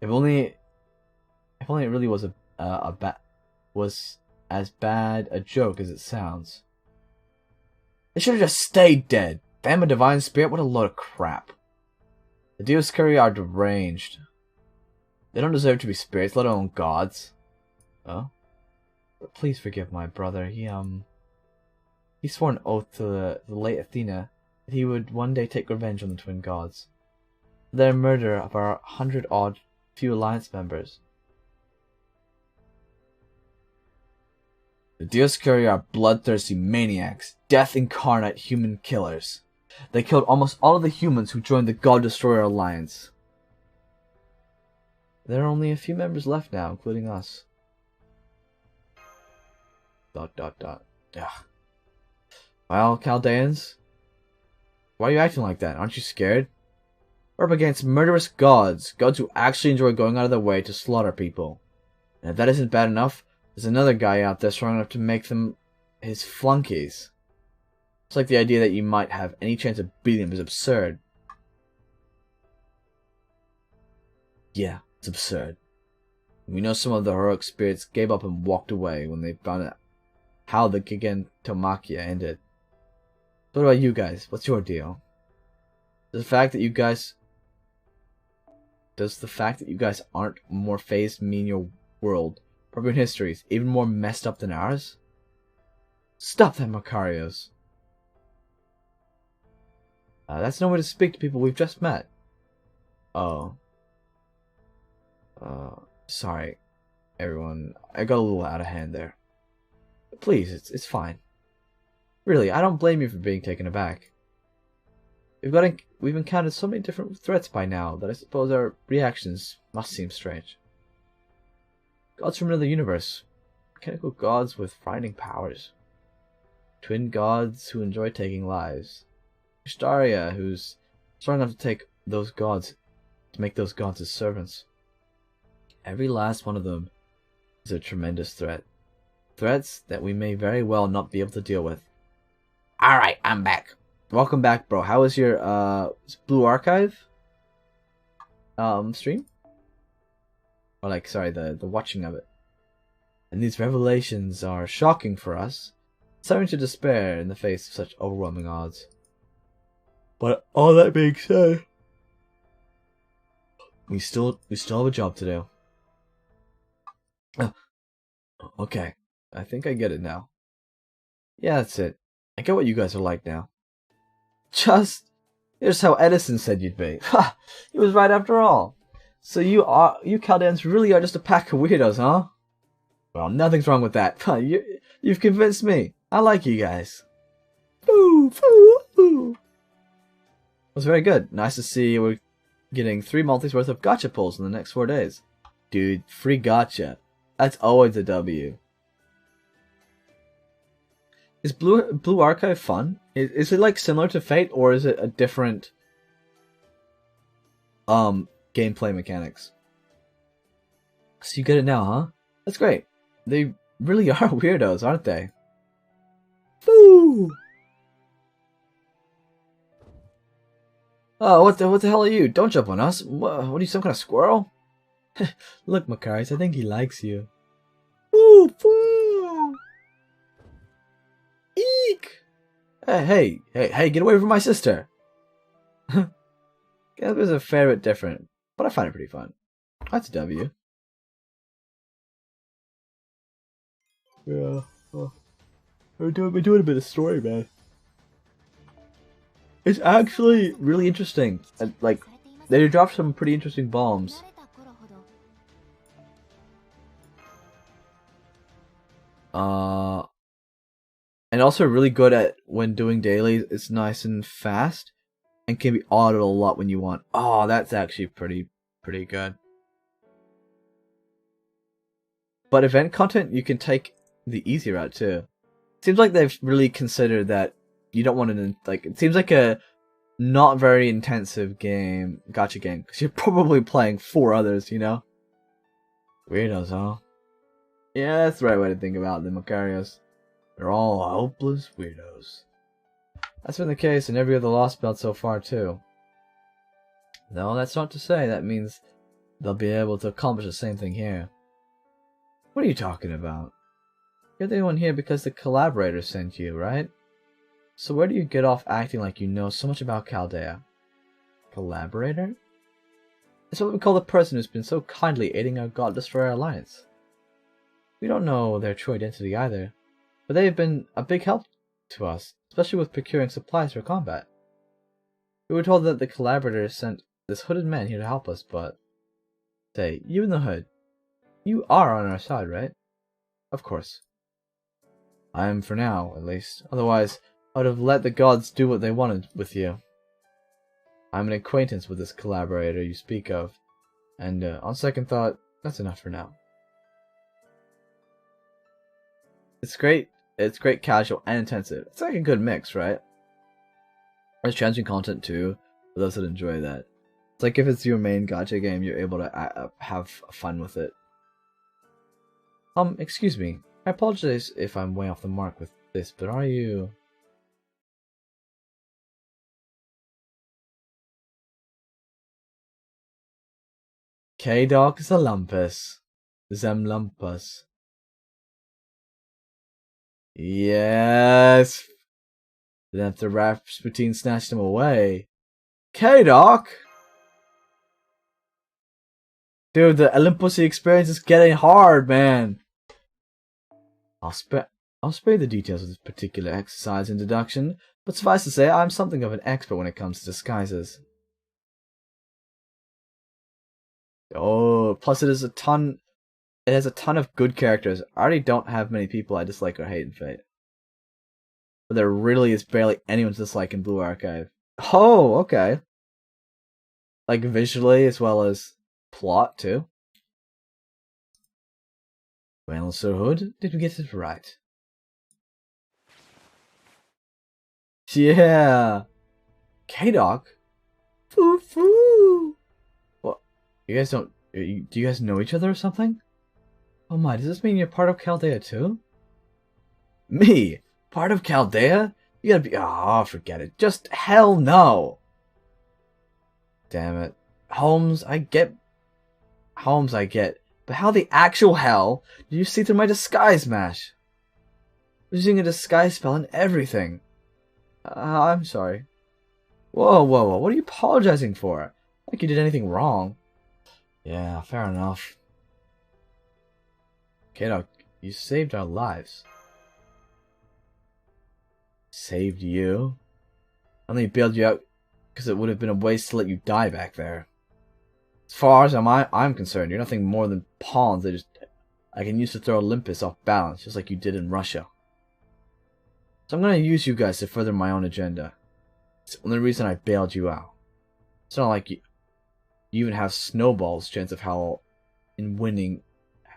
If only it really was was as bad a joke as it sounds. They should have just stayed dead. Damn a divine spirit, what a load of crap. The Dioscuri are deranged. They don't deserve to be spirits, let alone gods. Oh? But please forgive my brother. He swore an oath to the late Athena that he would one day take revenge on the twin gods for their murder of our 100-odd few alliance members. The Dioscuri are bloodthirsty maniacs, death incarnate human killers. They killed almost all of the humans who joined the God Destroyer Alliance. There are only a few members left now, including us. ... Ugh. Well, Chaldeans, why are you acting like that? Aren't you scared? We're up against murderous gods who actually enjoy going out of their way to slaughter people. And if that isn't bad enough, there's another guy out there strong enough to make them his flunkies. It's like the idea that you might have any chance of beating him is absurd. Yeah, it's absurd. We know some of the heroic spirits gave up and walked away when they found out how the Gigantomachia ended. What about you guys? What's your deal? Does the fact that you guys aren't more phased mean your world, probably in history, is even more messed up than ours? Stop that, Macarius. That's no way to speak to people we've just met. Oh. Sorry, everyone. I got a little out of hand there. But please, it's fine. Really, I don't blame you for being taken aback. We've encountered so many different threats by now that I suppose our reactions must seem strange. Gods from another universe. Mechanical gods with frightening powers. Twin gods who enjoy taking lives. Kristaria, who's strong enough to make those gods his servants. Every last one of them is a tremendous threat. Threats that we may very well not be able to deal with. Alright, I'm back. Welcome back, bro. How was your Blue Archive stream? Or like, sorry, the watching of it. And these revelations are shocking for us, starting to despair in the face of such overwhelming odds. But all that being said, we still have a job to do. Okay, I think I get it now. Yeah, that's it. I get what you guys are like now. Here's how Edison said you'd be. Ha! He was right after all. So you Chaldeans really are just a pack of weirdos, huh? Well, nothing's wrong with that. You've convinced me. I like you guys. Foo, foo, foo. It was very good. Nice to see we're getting 3 multis worth of gacha pulls in the next 4 days. Dude, free gacha. That's always a W. Is Blue Archive fun? Is it like similar to Fate, or is it a different gameplay mechanics? So you get it now, huh? That's great. They really are weirdos, aren't they? Foo! Oh, what the hell are you? Don't jump on us. What are you, some kind of squirrel? Look, Macarius, I think he likes you. Foo! Foo! Eek! Hey, get away from my sister! It was a fair bit different, but I find it pretty fun. That's a W. Yeah. We're doing a bit of story, man. It's actually really interesting. Like, they dropped some pretty interesting bombs. And also really good at when doing dailies. It's nice and fast, and can be autoed a lot when you want. Oh, that's actually pretty good. But event content, you can take the easy route too. Seems like they've really considered that you don't want to, like, it seems like a not very intensive game, gacha game, because you're probably playing 4 others, you know? Weirdos, huh? Yeah, that's the right way to think about them, Macarius. They're all hopeless weirdos. That's been the case in every other Lost Belt so far, too. No, that's not to say that means they'll be able to accomplish the same thing here. What are you talking about? You're the one here because the collaborator sent you, right? So where do you get off acting like you know so much about Chaldea? Collaborator? It's what we call the person who's been so kindly aiding our God Destroyer alliance. We don't know their true identity either, but they've been a big help to us, especially with procuring supplies for combat. We were told that the collaborator sent this hooded man here to help us, but... Say, you in the hood, you are on our side, right? Of course. I am for now, at least. Otherwise, I would have let the gods do what they wanted with you. I'm an acquaintance with this collaborator you speak of, and on second thought, that's enough for now. It's great casual and intensive. It's like a good mix, right? There's challenging content too, for those that enjoy that. It's like if it's your main gacha game, you're able to have fun with it. Excuse me. I apologize if I'm way off the mark with this, but are you... K-Dog Zalumpus. Zemlumpus. Yes! Then after Rasputin snatched him away. K-Dog! Dude, the Olympusy experience is getting hard, man! I'll spare the details of this particular exercise in deduction, but suffice to say, I'm something of an expert when it comes to disguises. Oh, plus it has a ton of good characters. I already don't have many people I dislike or hate in Fate. But there really is barely anyone to dislike in Blue Archive. Oh, okay. Like visually as well as plot too. Well, Sir Hood, did we get it right? Yeah! K-Dog? Foo foo! What? You guys don't... Do you guys know each other or something? Oh my, does this mean you're part of Chaldea too? Me? Part of Chaldea? You gotta be... Oh, forget it. Just hell no! Damn it. Holmes, I get... But how the actual hell did you see through my disguise mash? Using a disguise spell and everything. I'm sorry. Whoa, whoa, whoa. What are you apologizing for? Like you did anything wrong. Yeah, fair enough. Kiddo, you saved our lives. Saved you? I only bailed you out because it would have been a waste to let you die back there. As far as I'm concerned, you're nothing more than pawns I can use to throw Olympus off balance, just like you did in Russia. So I'm going to use you guys to further my own agenda. It's the only reason I bailed you out. It's not like you even have Snowball's chance of hell in winning,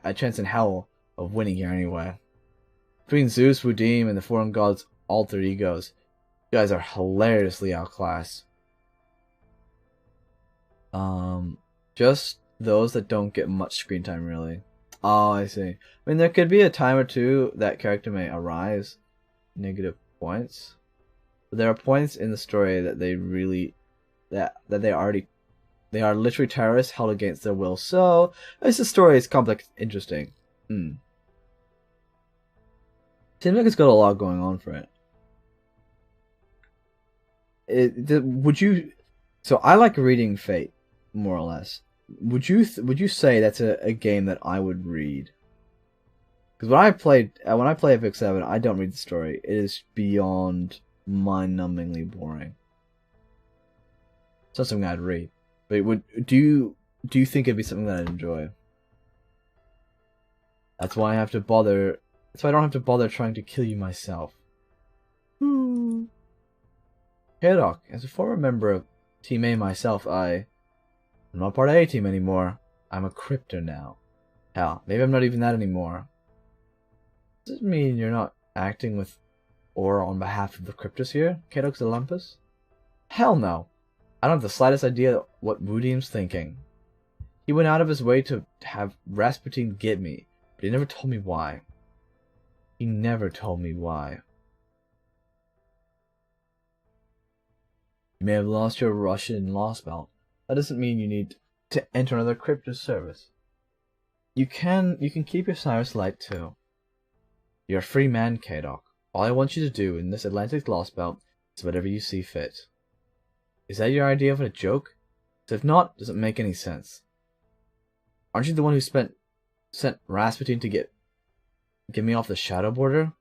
a chance in hell of winning here anyway. Between Zeus, Wudim, and the foreign gods' alter egos, you guys are hilariously outclassed. Just those that don't get much screen time, really. Oh, I see. I mean, there could be a time or two that character may arise negative points, but there are points in the story that they really they are literally terrorists held against their will. So at the story is complex, interesting. Seems like it's got a lot going on for it. Would you? So I like reading Fate, more or less. Would you say that's a game that I would read? Because when I play Epic 7, I don't read the story. It is beyond mind-numbingly boring. It's not something I'd read. But do you think it'd be something that I'd enjoy? That's why I have to bother. That's why I don't have to bother trying to kill you myself. Haydock, as a former member of Team A myself, I'm not part of A-Team anymore. I'm a Cryptor now. Hell, maybe I'm not even that anymore. Does it mean you're not acting with or on behalf of the Cryptors here, Kadox Olympus? Hell no. I don't have the slightest idea what Wudim's thinking. He went out of his way to have Rasputin get me, but he never told me why. He never told me why. You may have lost your Russian law spell. That doesn't mean you need to enter another Cryptor service. You can keep your Cyrus Light too. You're a free man, Kadok. All I want you to do in this Atlantic Lost Belt is whatever you see fit. Is that your idea of a joke? Because if not, it doesn't make any sense. Aren't you the one who sent Rasputin to get me off the shadow border?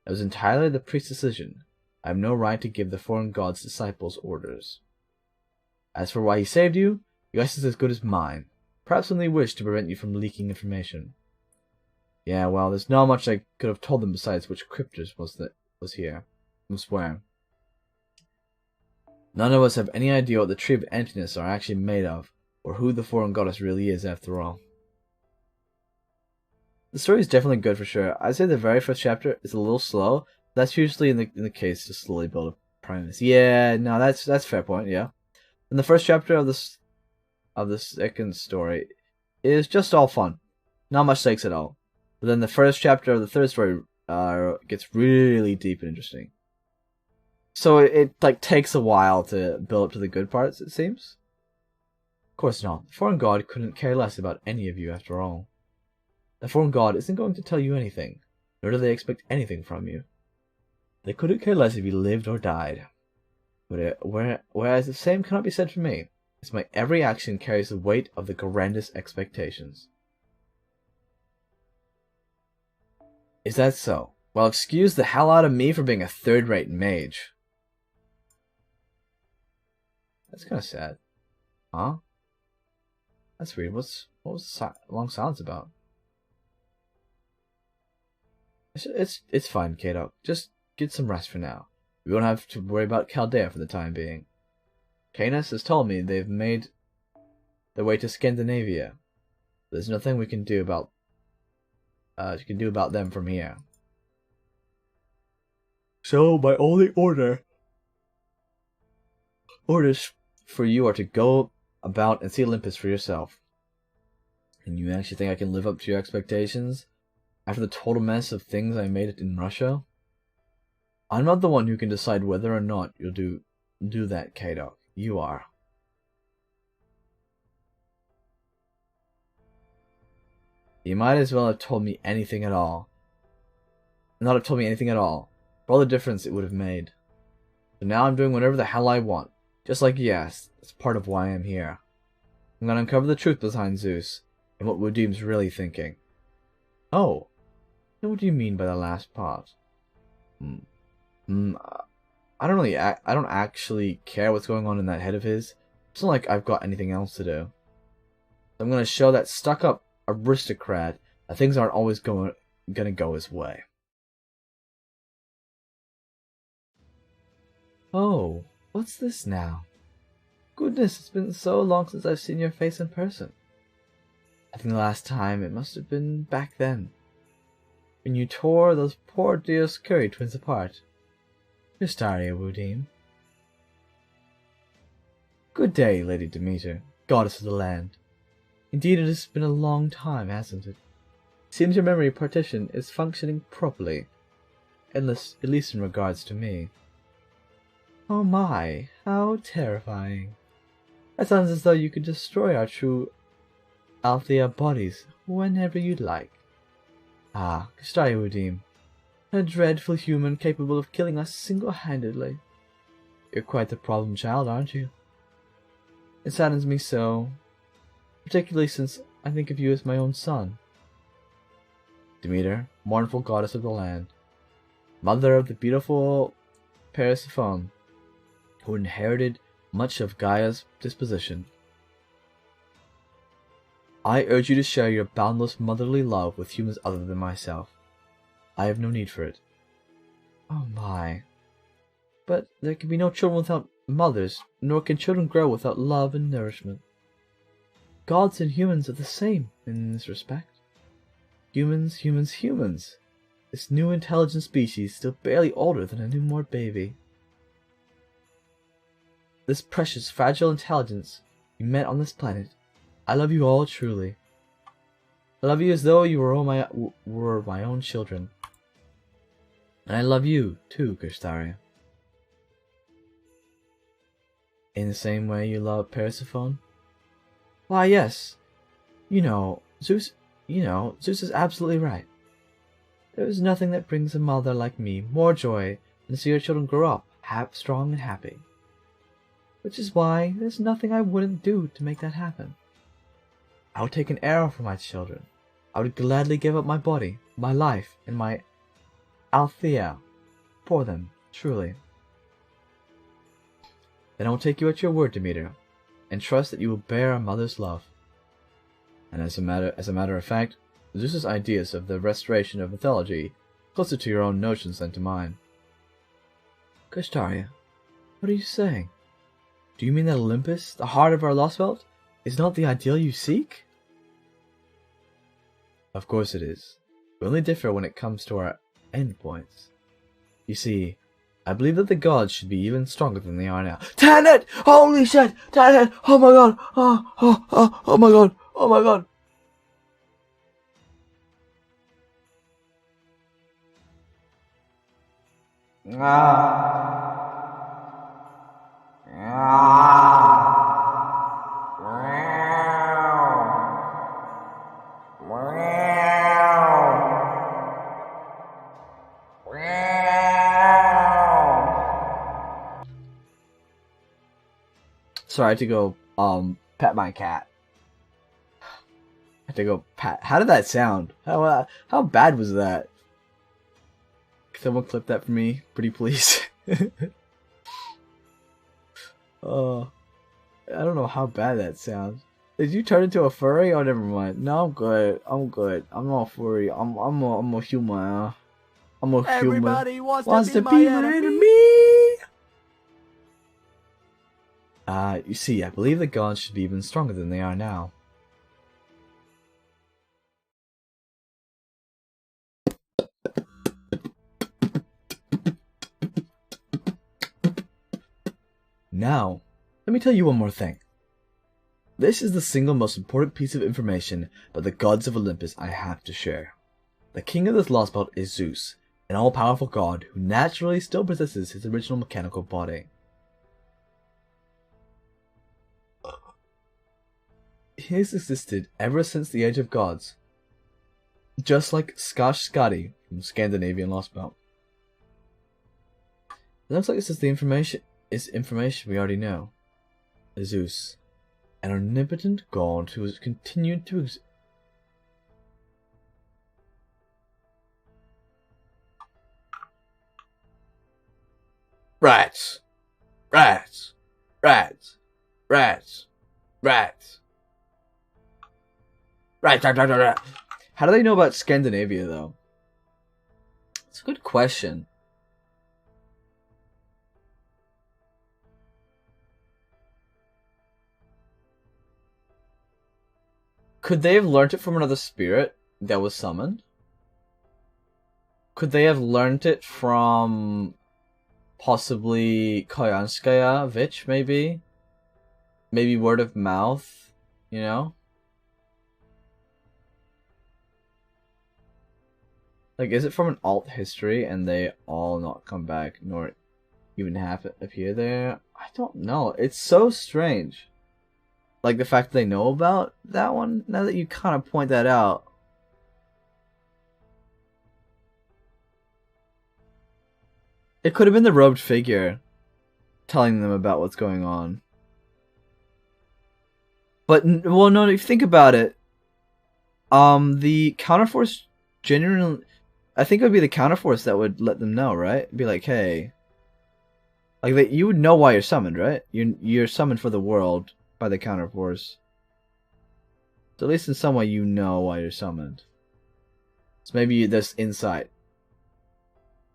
It was entirely the priest's decision. I have no right to give the foreign god's disciples orders. As for why he saved you, your guess is as good as mine. Perhaps when they wished to prevent you from leaking information. Yeah, well, there's not much I could have told them besides which Cryptors was here. I'm swearing. None of us have any idea what the Tree of Emptiness are actually made of, or who the foreign goddess really is after all. The story is definitely good for sure. I'd say the very first chapter is a little slow. That's usually in the case to slowly build a premise. Yeah, no, that's a fair point. Yeah, and the first chapter of the second story is just all fun, not much stakes at all. But then the first chapter of the third story gets really deep and interesting. So it like takes a while to build up to the good parts, it seems. Of course not. The foreign god couldn't care less about any of you after all. The foreign god isn't going to tell you anything, nor do they expect anything from you. They couldn't care less if you lived or died. But whereas the same cannot be said for me, as my every action carries the weight of the grandest expectations. Is that so? Well, excuse the hell out of me for being a third-rate mage. That's kind of sad. Huh? That's weird. What was the long silence about? It's fine, Kato. Just get some rest for now. We won't have to worry about Chaldea for the time being. Canis has told me they've made their way to Scandinavia. There's nothing we can do about them from here. So my only orders for you are to go about and see Olympus for yourself. And you actually think I can live up to your expectations? After the total mess of things I made in Russia? I'm not the one who can decide whether or not you'll do that, K-Dog. You are. You might as well have told me anything at all. Not have told me anything at all, for all the difference it would have made. So now I'm doing whatever the hell I want, just like you asked. That's part of why I'm here. I'm gonna uncover the truth behind Zeus, and what Wudim's really thinking. Oh, and what do you mean by the last part? I don't actually care what's going on in that head of his. It's not like I've got anything else to do. I'm gonna show that stuck-up aristocrat that things aren't always gonna go his way. Oh, what's this now? Goodness, it's been so long since I've seen your face in person. I think the last time it must have been back then, when you tore those poor Dioscuri twins apart. Castaria, Wudim. Good day, Lady Demeter, goddess of the land. Indeed, it has been a long time, hasn't it? Seems your memory partition is functioning properly, at least in regards to me. Oh my, how terrifying. That sounds as though you could destroy our true Althea bodies whenever you'd like. Ah, Castaria Wudim, a dreadful human capable of killing us single-handedly. You're quite the problem child, aren't you? It saddens me so, particularly since I think of you as my own son. Demeter, mournful goddess of the land, mother of the beautiful Persephone, who inherited much of Gaia's disposition. I urge you to share your boundless motherly love with humans other than myself. I have no need for it. Oh my. But there can be no children without mothers, nor can children grow without love and nourishment. Gods and humans are the same in this respect. Humans. This new intelligent species still barely older than a newborn baby. This precious, fragile intelligence you met on this planet. I love you all truly. I love you as though you were my own children. And I love you, too, Castaria. In the same way you love Persephone? Why, yes. Zeus is absolutely right. There is nothing that brings a mother like me more joy than to see her children grow up strong and happy. Which is why there's nothing I wouldn't do to make that happen. I would take an arrow for my children. I would gladly give up my body, my life, and my Althea for them, truly. Then I will take you at your word, Demeter, and trust that you will bear a mother's love. And as a matter of fact, Zeus's ideas of the restoration of mythology closer to your own notions than to mine. Castaria, what are you saying? Do you mean that Olympus, the heart of our lost belt, is not the ideal you seek? Of course it is. We only differ when it comes to our endpoints. You see, I believe that the gods should be even stronger than they are now. Tanit! Holy shit! Tanit! Oh my god! Oh my god! Oh my god! Sorry, I had to go, pet my cat. I had to go pat. How did that sound? How bad was that? Can someone clip that for me, pretty please? I don't know how bad that sounds. Did you turn into a furry? Oh, never mind. No, I'm good. I'm not furry. I'm a human. I'm a human. Everybody wants to be my enemy. You see, I believe the gods should be even stronger than they are now. Now, let me tell you one more thing. This is the single most important piece of information about the gods of Olympus I have to share. The king of this lost belt is Zeus, an all-powerful god who naturally still possesses his original mechanical body. He has existed ever since the Age of Gods, just like Skadi from Scandinavian Lost Belt. It looks like this is information we already know. Zeus, an omnipotent god who has continued to exist. Rats! Rats! Rats! Rats! Rats! Rats! How do they know about Scandinavia, though? It's a good question. Could they have learnt it from another spirit that was summoned? Could they have learnt it from possibly Koyanskaya Vich, maybe? Maybe word of mouth, you know? Like, is it from an alt history and they all not come back, nor even half appear there? I don't know. It's so strange. Like, the fact that they know about that one, now that you kind of point that out. It could have been the robed figure telling them about what's going on. But, well, no, if you think about it, the counterforce genuinely... I think it would be the counterforce that would let them know, right? Be like, hey... Like, you would know why you're summoned, right? You're summoned for the world by the counterforce. So at least in some way you know why you're summoned. So maybe there's insight.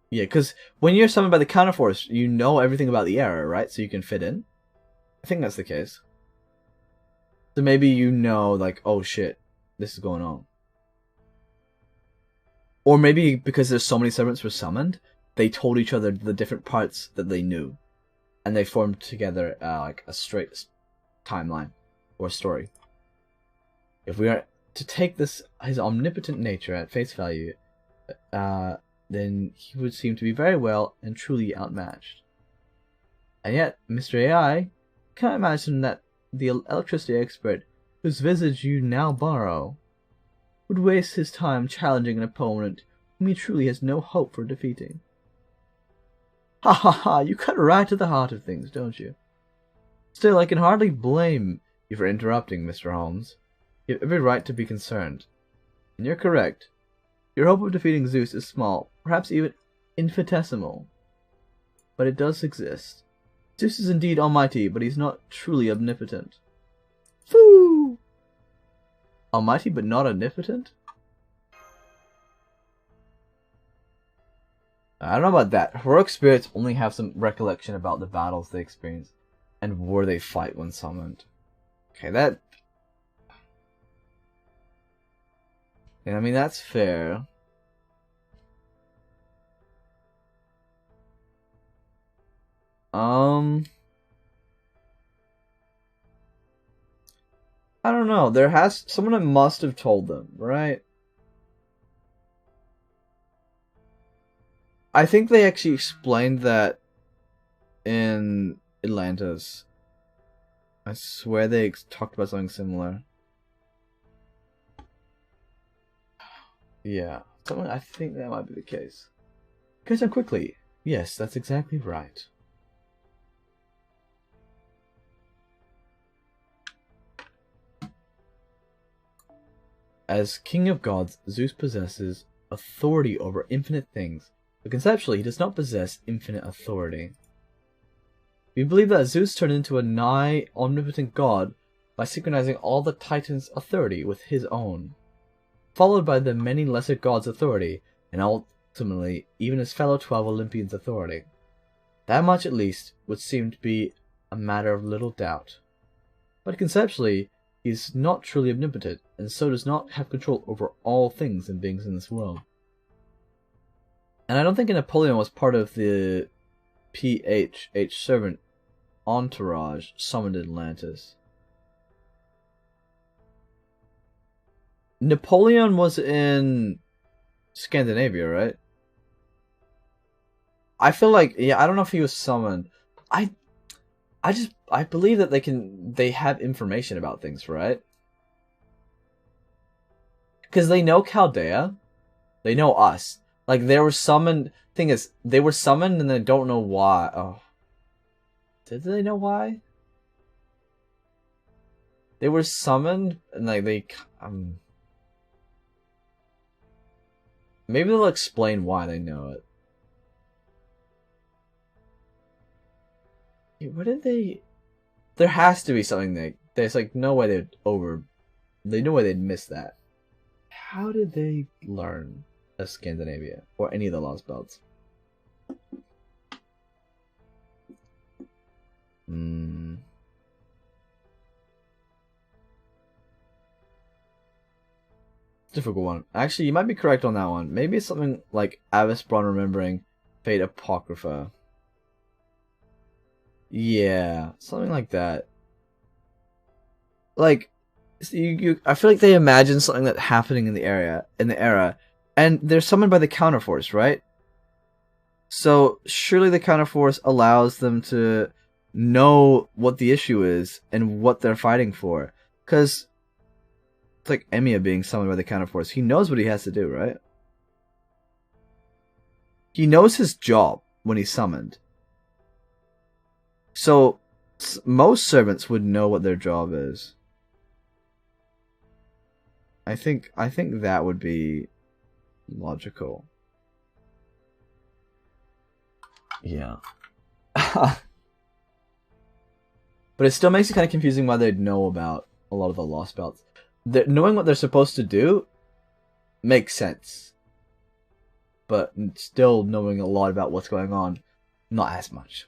Yeah, because when you're summoned by the counterforce, you know everything about the era, right? So you can fit in. I think that's the case. So maybe you know, like, oh shit, this is going on. Or maybe because there's so many servants were summoned, they told each other the different parts that they knew. And they formed together like a straight timeline or story. If we are to take his omnipotent nature at face value, then he would seem to be very well and truly outmatched. And yet, Mr. AI can't imagine that the electricity expert whose visage you now borrow would waste his time challenging an opponent whom he truly has no hope for defeating. Ha ha ha, you cut right to the heart of things, don't you? Still, I can hardly blame you for interrupting, Mr. Holmes. You have every right to be concerned. And you're correct. Your hope of defeating Zeus is small, perhaps even infinitesimal. But it does exist. Zeus is indeed almighty, but he's not truly omnipotent. Foo! Almighty but not omnipotent? I don't know about that. Heroic spirits only have some recollection about the battles they experience and where they fight when summoned. Okay, that... Yeah, I mean, that's fair. I don't know. Someone that must have told them, right? I think they actually explained that in Atlantis. I swear they talked about something similar. Yeah, I think that might be the case. Catch on quickly. Yes, that's exactly right. As king of gods, Zeus possesses authority over infinite things, but conceptually he does not possess infinite authority. We believe that Zeus turned into a nigh omnipotent god by synchronizing all the Titans' authority with his own, followed by the many lesser gods' authority, and ultimately even his fellow 12 Olympians' authority. That much at least would seem to be a matter of little doubt. But conceptually, he is not truly omnipotent, and so does not have control over all things and beings in this world. And I don't think Napoleon was part of the PHH servant entourage summoned in Atlantis. Napoleon was in Scandinavia, right? I feel like, yeah, I don't know if he was summoned. I believe that they have information about things, right? Because they know Chaldea, they know us. Like, they were summoned. Thing is, they were summoned and they don't know why. Oh, did they know why? They were summoned and like maybe they'll explain why they know it. What did they? There has to be something there's like no way they know why they'd miss that. How did they learn of Scandinavia or any of the Lost Belts? Difficult one. Actually, you might be correct on that one. Maybe it's something like Avisbron remembering Fate Apocrypha. Yeah, something like that. Like, I feel like they imagine something that's happening in the era, and they're summoned by the Counterforce, right? So surely the Counterforce allows them to know what the issue is and what they're fighting for. Because it's like Emiya being summoned by the Counterforce. He knows what he has to do, right? He knows his job when he's summoned. So most servants would know what their job is. I think that would be logical. Yeah. But it still makes it kind of confusing why they'd know about a lot of the Lost Belts. Knowing what they're supposed to do makes sense. But still knowing a lot about what's going on, not as much.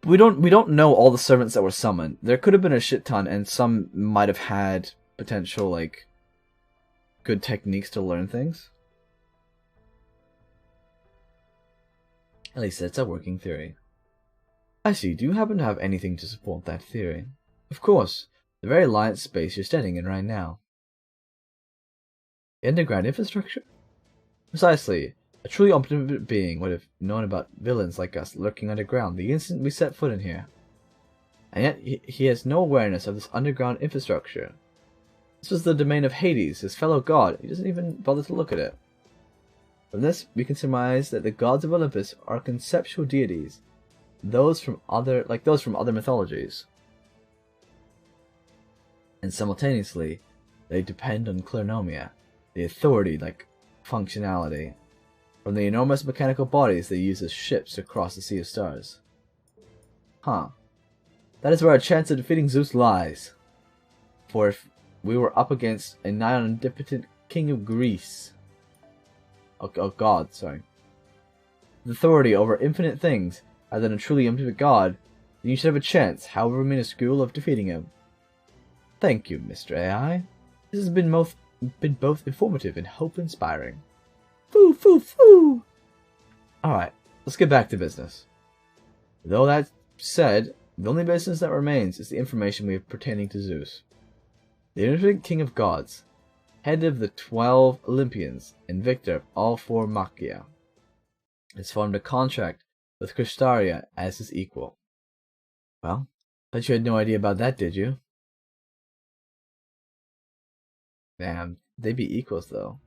We don't know all the servants that were summoned. There could have been a shit ton, and some might have had potential, like, good techniques to learn things. At least that's a working theory. I see. Do you happen to have anything to support that theory? Of course. The very alliance space you're standing in right now. Underground infrastructure? Precisely. A truly omnipotent being would have known about villains like us lurking underground the instant we set foot in here. And yet he has no awareness of this underground infrastructure. This was the domain of Hades, his fellow god. He doesn't even bother to look at it. From this, we can surmise that the gods of Olympus are conceptual deities, those from other mythologies. And simultaneously, they depend on Clernomia, the authority like functionality, from the enormous mechanical bodies they use as ships to cross the Sea of Stars. Huh. That is where our chance of defeating Zeus lies. For if we were up against a nigh omnipotent king of Greece, god, sorry, with authority over infinite things, rather than a truly omnipotent god, then you should have a chance, however minuscule, of defeating him. Thank you, Mr. AI. This has been both informative and hope-inspiring. Foo, foo, foo! Alright, let's get back to business. Though that said, the only business that remains is the information we have pertaining to Zeus. The infinite king of gods, head of the 12 Olympians, and victor of all 4 Machia, has formed a contract with Cristaria as his equal. Well, bet you had no idea about that, did you? Damn, they'd be equals though.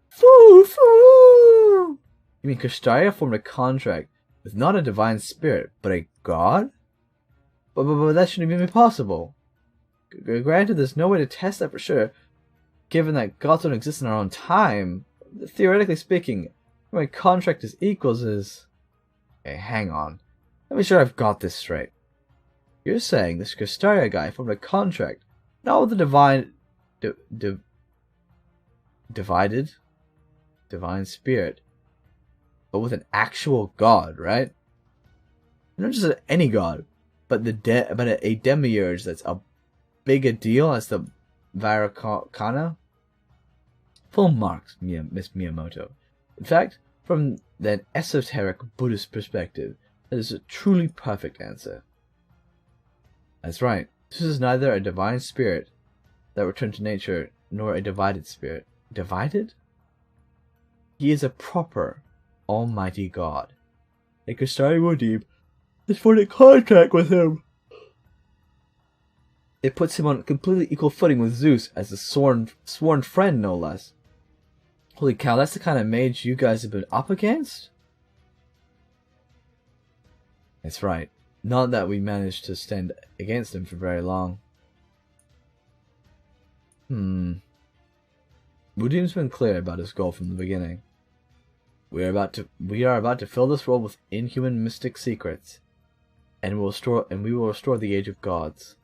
Foo, foo! You mean Cristaria formed a contract with not a divine spirit, but a god? But that shouldn't even be possible. Granted, there's no way to test that for sure, given that gods don't exist in our own time. Theoretically speaking, my contract as equals is... Okay, hang on. Let me sure I've got this straight. You're saying this Cristaria guy formed a contract, not with the divine... divine spirit, but with an actual god, right? Not just any god, but a demiurge that's a bigger deal as the Vairocana? Full marks, Miss Miyamoto. In fact, from an esoteric Buddhist perspective, that is a truly perfect answer. That's right. This is neither a divine spirit that return to nature, nor a divided spirit. Divided? He is a proper, almighty God. A Kistari Muad'Dib has formed a contract with him. It puts him on completely equal footing with Zeus as a sworn friend, no less. Holy cow, that's the kind of mage you guys have been up against? That's right. Not that we managed to stand against him for very long. Muad'Dib's been clear about his goal from the beginning. We are about to fill this world with inhuman mystic secrets, and we will restore the Age of Gods.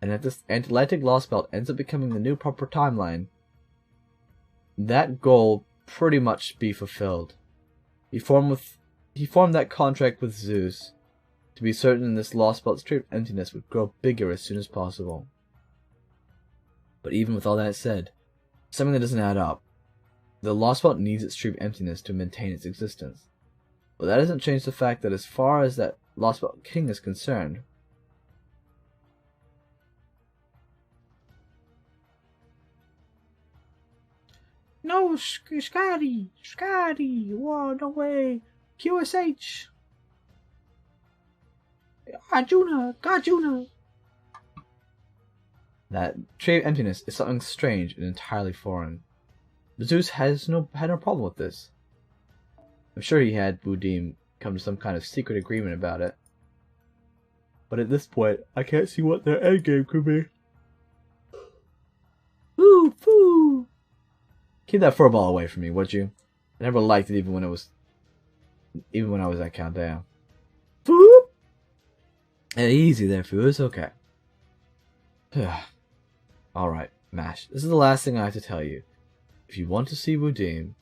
And if this Atlantic Lost Belt ends up becoming the new proper timeline, that goal pretty much be fulfilled. He formed that contract with Zeus to be certain this Lost Belt's tree of emptiness would grow bigger as soon as possible. But even with all that said, something that doesn't add up. The Lost Belt needs its tree of emptiness to maintain its existence. But that doesn't change the fact that as far as that Lost Belt King is concerned, No, Scotty, whoa, no way, QSH, Arjuna, Garjuna. that tree of emptiness is something strange and entirely foreign. But Zeus had no problem with this. I'm sure he had Muad'Dib come to some kind of secret agreement about it. But at this point, I can't see what their endgame could be. Ooh, foo. Keep that furball away from me, would you? I never liked it even when I was at Chaldea. Foo. Hey, easy there, Foo. It's okay. Alright, Mash. This is the last thing I have to tell you. If you want to see Muad'Dib,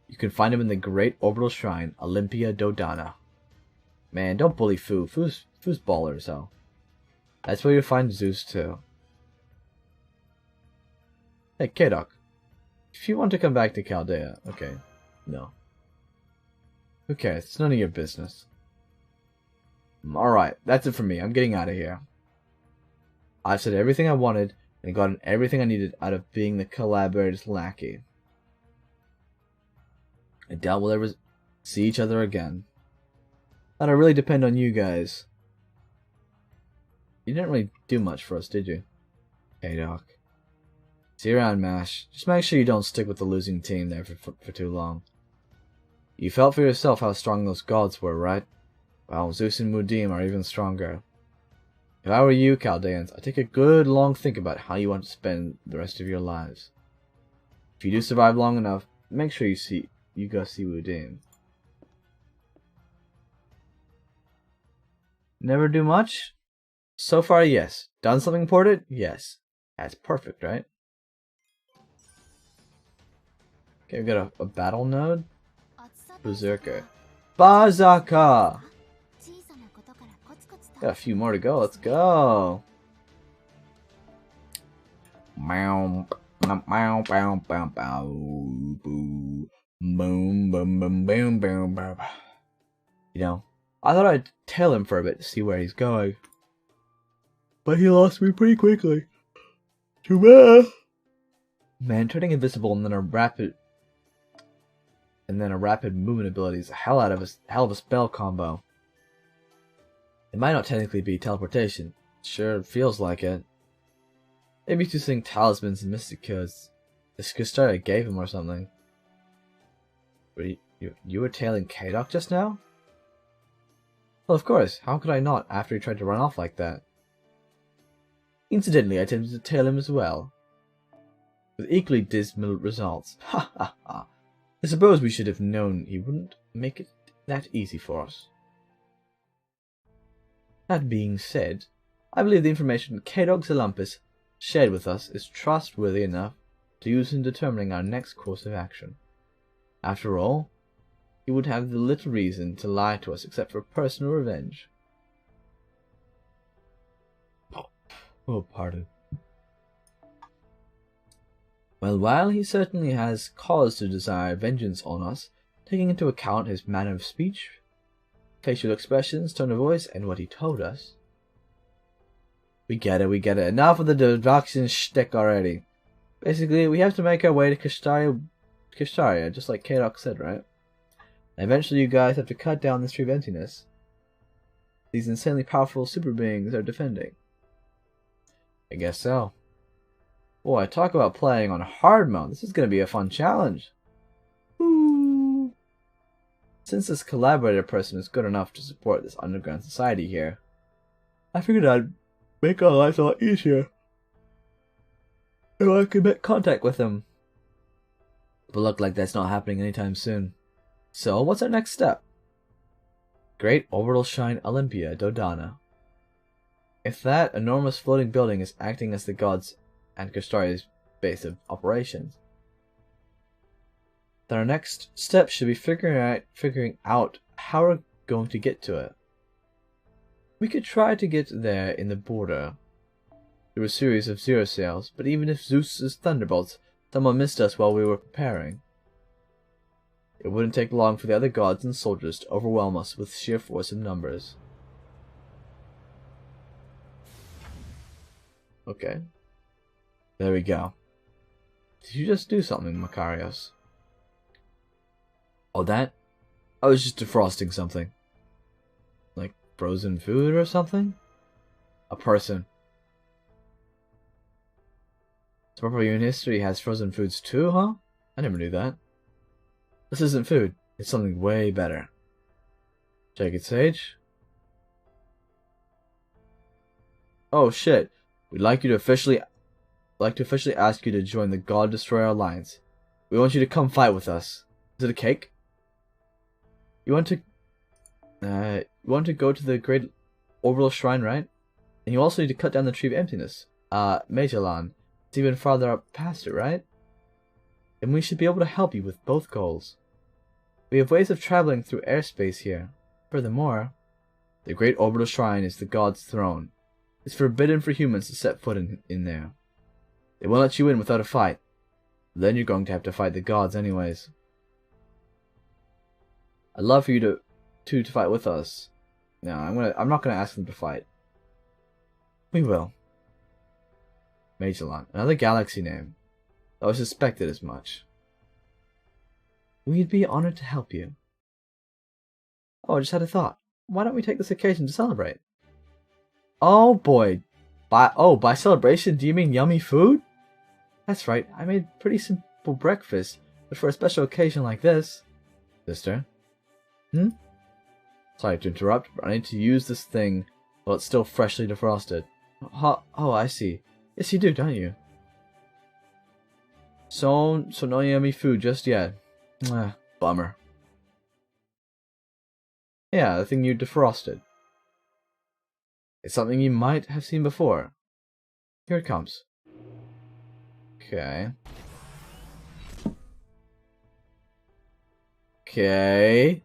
you can find him in the Great Orbital Shrine, Olympia Dodana. Man, don't bully Foo. Foo's baller as hell. That's where you'll find Zeus too. Hey, Kadok. If you want to come back to Chaldea, okay. No. Who cares? It's none of your business. Alright, that's it for me. I'm getting out of here. I've said everything I wanted and gotten everything I needed out of being the collaborator's lackey. I doubt we'll ever see each other again. And I really depend on you guys. You didn't really do much for us, did you? Hey, Doc. See you around, Mash. Just make sure you don't stick with the losing team there for too long. You felt for yourself how strong those gods were, right? Well, Zeus and Muad'Dib are even stronger. If I were you, Chaldeans, I'd take a good long think about how you want to spend the rest of your lives. If you do survive long enough, make sure you go see Muad'Dib. Never do much? So far, yes. Done something important? Yes. That's perfect, right? Okay, we've got a battle node. Berserker. Bazaka! Got a few more to go. Let's go. Boom, boom, boom, boom, boom. You know, I thought I'd tail him for a bit to see where he's going, but he lost me pretty quickly. Too bad. Man, turning invisible and then a rapid movement ability is a hell of a spell combo. It might not technically be teleportation. Sure, feels like it. Maybe he's using talismans and mystic codes. This Kistari gave him or something. You were tailing Kadok just now? Well, of course. How could I not after he tried to run off like that? Incidentally, I attempted to tail him as well. With equally dismal results. Ha ha ha. I suppose we should have known he wouldn't make it that easy for us. That being said, I believe the information Kadok Olympus shared with us is trustworthy enough to use in determining our next course of action. After all, he would have little reason to lie to us except for personal revenge. Oh, pardon. Well, while he certainly has cause to desire vengeance on us, taking into account his manner of speech, facial expressions, tone of voice, and what he told us, We get it, we get it. Enough of the deduction shtick already. Basically, we have to make our way to Kishtaria, just like Kadok said, right? And eventually you guys have to cut down this tree of emptiness these insanely powerful super beings are defending. I guess so. Boy, talk about playing on hard mode. This is going to be a fun challenge. Ooh. Since this collaborator person is good enough to support this underground society here, I figured I'd make our lives a lot easier if I could make contact with him. But look like that's not happening anytime soon. So, what's our next step? Great Orbital Shrine Olympia, Dodana. If that enormous floating building is acting as the gods and Kistaria's base of operations, then our next step should be figuring out how we're going to get to it. We could try to get there in the border through a series of zero sails, but even if Zeus's thunderbolts someone missed us while we were preparing, it wouldn't take long for the other gods and soldiers to overwhelm us with sheer force of numbers. Okay. There we go. Did you just do something, Makarios? Oh, that? I was just defrosting something. Like frozen food or something? A person. So Purple Union history has frozen foods too, huh? I never knew that. This isn't food. It's something way better. Check it, Sage. Oh shit. We'd like to officially ask you to join the God Destroyer Alliance. We want you to come fight with us. Is it a cake? You want to go to the Great Orbital Shrine, right? And you also need to cut down the Tree of Emptiness. Magellan. It's even farther up past it, right? And we should be able to help you with both goals. We have ways of traveling through airspace here. Furthermore, the Great Orbital Shrine is the God's throne. It's forbidden for humans to set foot in there. They won't let you in without a fight. Then you're going to have to fight the gods anyways. I'd love for you to fight with us. No, I'm not gonna ask them to fight. We will. Magellan, another galaxy name. I suspected as much. We'd be honored to help you. Oh, I just had a thought. Why don't we take this occasion to celebrate? Oh boy. By celebration, do you mean yummy food? That's right, I made pretty simple breakfast, but for a special occasion like this... Sister? Sorry to interrupt, but I need to use this thing while it's still freshly defrosted. Oh, I see. Yes, you do, don't you? So no yummy food just yet. Bummer. Yeah, the thing you defrosted. It's something you might have seen before. Here it comes. Okay. Okay.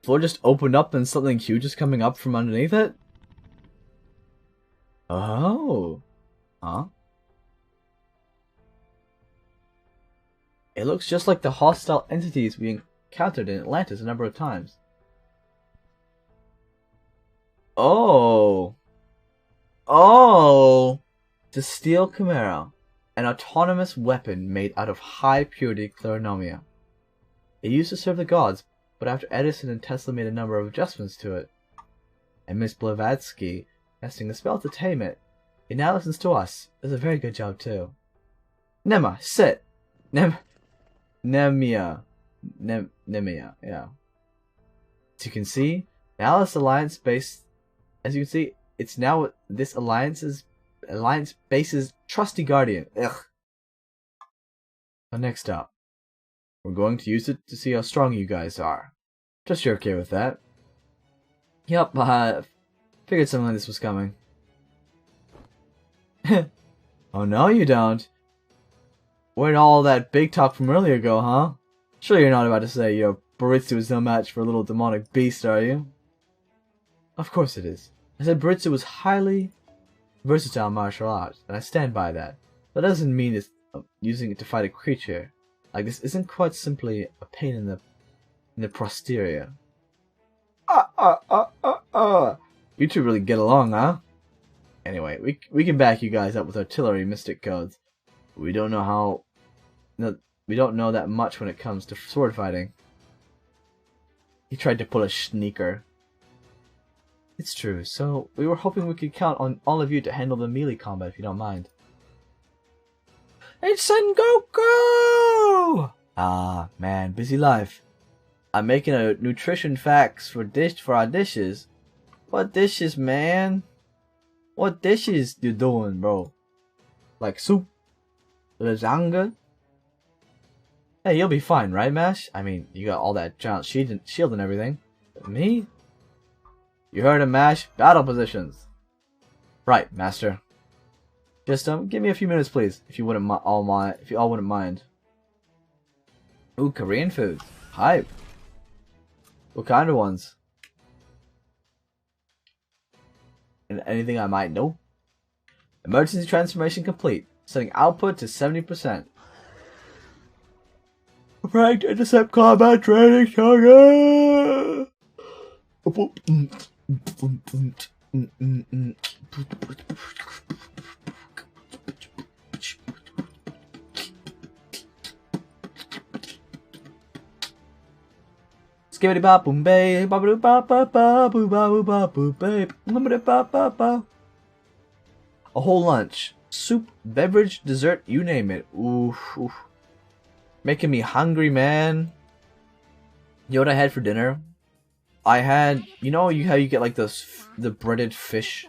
Floor just opened up and something huge is coming up from underneath it? Oh. Huh? It looks just like the hostile entities we encountered in Atlantis a number of times. Oh. Oh. The Steel Chimera, an autonomous weapon made out of high-purity Clarinomia. It used to serve the gods, but after Edison and Tesla made a number of adjustments to it, and Miss Blavatsky casting a spell to tame it, it now listens to us. Does a very good job too. Nema, sit! Nemia, yeah. As you can see, now this alliance base, it's now this alliance base's trusty guardian. Ugh. Now next up, we're going to use it to see how strong you guys are. Trust you're okay with that. Yup, figured something like this was coming. Oh no, you don't. Where'd all that big talk from earlier go, huh? Sure you're not about to say your Baritsu is no match for a little demonic beast, are you? Of course it is. I said Baritsu was highly versatile martial arts, and I stand by that. That doesn't mean it's using it to fight a creature like this isn't quite simply a pain in the posterior. You two really get along, huh? Anyway, we can back you guys up with artillery mystic codes. We don't know how. No, we don't know that much when it comes to sword fighting. He tried to pull a sneaker. It's true. So we were hoping we could count on all of you to handle the melee combat, if you don't mind. It's Sengoku! Ah, man, busy life. I'm making a nutrition facts for our dishes. What dishes, man? What dishes you doing, bro? Like soup? Lasagna? Hey, you'll be fine, right, Mash? I mean, you got all that giant shield and everything. But me? You heard him, Mash. Battle positions. Right, Master. Just give me a few minutes, please, if you wouldn't if you all wouldn't mind. Ooh, Korean food. Hype. What kind of ones? And anything I might know? Emergency transformation complete. Setting output to 70%. Preparing to intercept combat training target. Skibbity bop boom bay, ba ba ba ba ba boo ba boo ba boo bay, ba ba ba. A whole lunch, soup, beverage, dessert, you name it. Oof, oof. Making me hungry, man. You know what I had for dinner? I had, you know, how you get like the breaded fish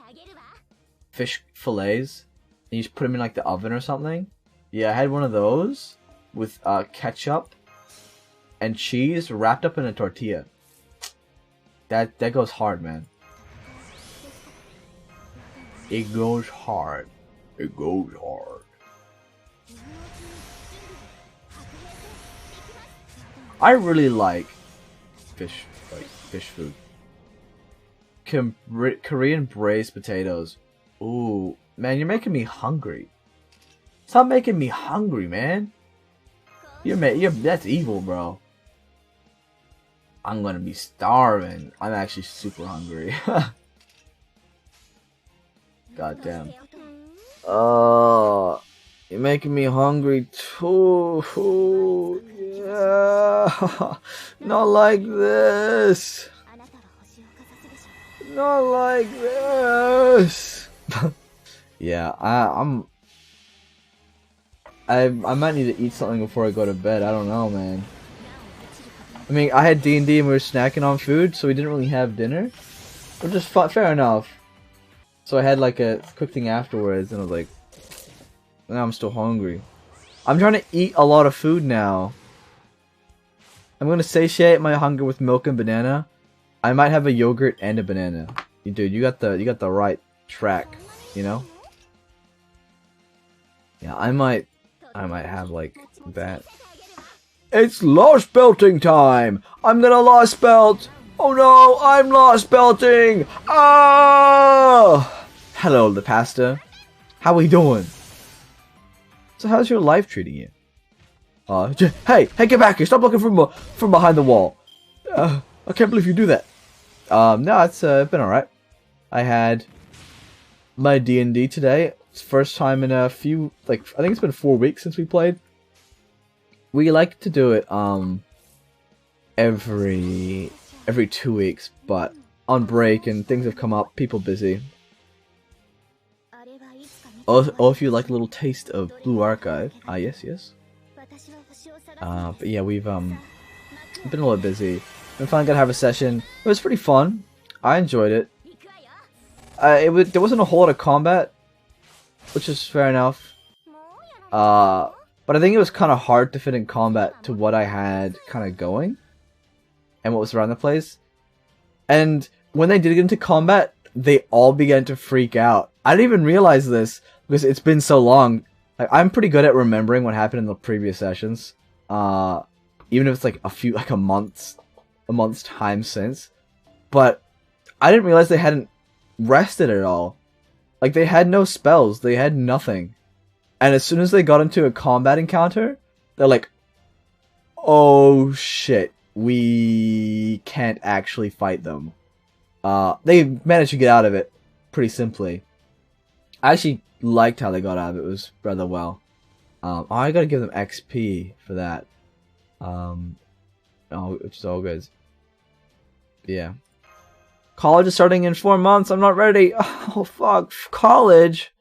fillets, and you just put them in like the oven or something. Yeah, I had one of those with ketchup and cheese wrapped up in a tortilla. That goes hard, man. It goes hard. It goes hard. I really like fish food. Korean braised potatoes. Ooh, man, you're making me hungry. Stop making me hungry, man. That's evil, bro. I'm gonna be starving. I'm actually super hungry. God damn. Oh, you're making me hungry too. Yeah. Not like this. Not like this. Yeah, I might need to eat something before I go to bed. I don't know, man. I mean, I had D&D and we were snacking on food, so we didn't really have dinner. Which is fair enough. So I had like a quick thing afterwards, and I was like, now I'm still hungry. I'm trying to eat a lot of food now. I'm gonna satiate my hunger with milk and banana. I might have a yogurt and a banana. Dude, you got the right track, you know? Yeah, I might have like that. It's lost belting time! I'm gonna lost belt! Oh no, I'm lost belting! Ah! Hello, the pasta. How we doing? So how's your life treating you? Hey, get back here! Stop looking from behind the wall. I can't believe you do that. No, it's been alright. I had my D&D today. It's first time in a few, I think it's been 4 weeks since we played. We like to do it every 2 weeks, but on break and things have come up, people busy. Oh, if you like a little taste of Blue Archive, yes. But yeah, we've been a little busy. We finally got to have a session. It was pretty fun. I enjoyed it. There wasn't a whole lot of combat, which is fair enough. But I think it was kind of hard to fit in combat to what I had kind of going and what was around the place. And when they did get into combat, they all began to freak out. I didn't even realize this because it's been so long. I'm pretty good at remembering what happened in the previous sessions, even if it's like a month's time since. But I didn't realize they hadn't rested at all. Like, they had no spells, they had nothing. And as soon as they got into a combat encounter, they're like, oh shit, we can't actually fight them. They managed to get out of it pretty simply. I actually liked how they got out of it. It was rather well. Oh, I gotta give them XP for that. Which is all good. Yeah. College is starting in 4 months. I'm not ready. Oh, fuck. College.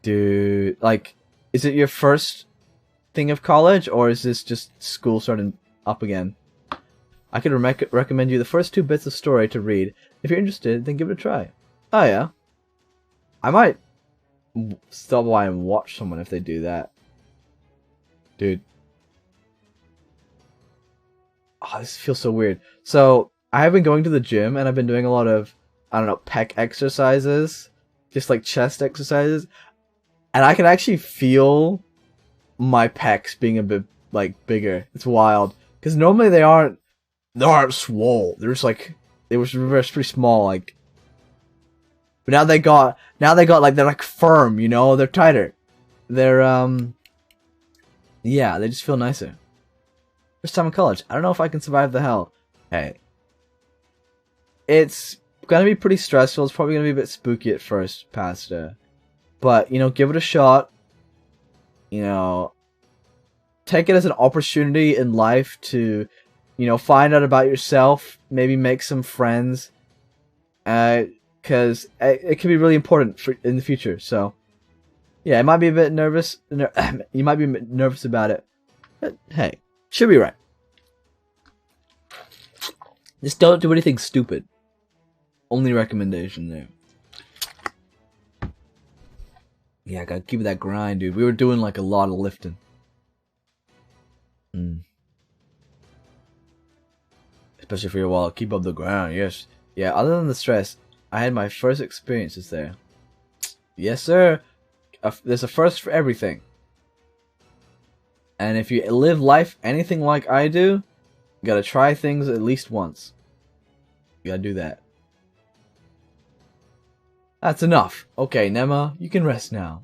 Dude, like, is it your first thing of college, or is this just school starting up again? I could recommend you the first 2 bits of story to read. If you're interested, then give it a try. Oh, yeah. I might stop by and watch someone if they do that. Dude. Oh, this feels so weird. So, I have been going to the gym, and I've been doing a lot of, I don't know, pec exercises. Just like chest exercises. And I can actually feel my pecs being a bit, like, bigger. It's wild. Because normally they aren't swole. They're just like, they were pretty small, like. But now they got, like, they're like firm, you know? They're tighter. They're, yeah, they just feel nicer. First time in college. I don't know if I can survive the hell. Hey. It's gonna be pretty stressful. It's probably gonna be a bit spooky at first, Pasta. But, you know, give it a shot. You know, take it as an opportunity in life to, you know, find out about yourself. Maybe make some friends. Because it can be really important in the future. So, yeah, it might be a bit nervous. You might be nervous about it. But, hey, should be right. Just don't do anything stupid. Only recommendation there. Yeah, I gotta keep that grind, dude. We were doing like a lot of lifting. Especially for your wallet. Keep up the grind, yes. Yeah, other than the stress, I had my first experiences there. Yes, sir. There's a first for everything. And if you live life anything like I do, you gotta try things at least once. You gotta do that. That's enough. Okay, Nema, you can rest now.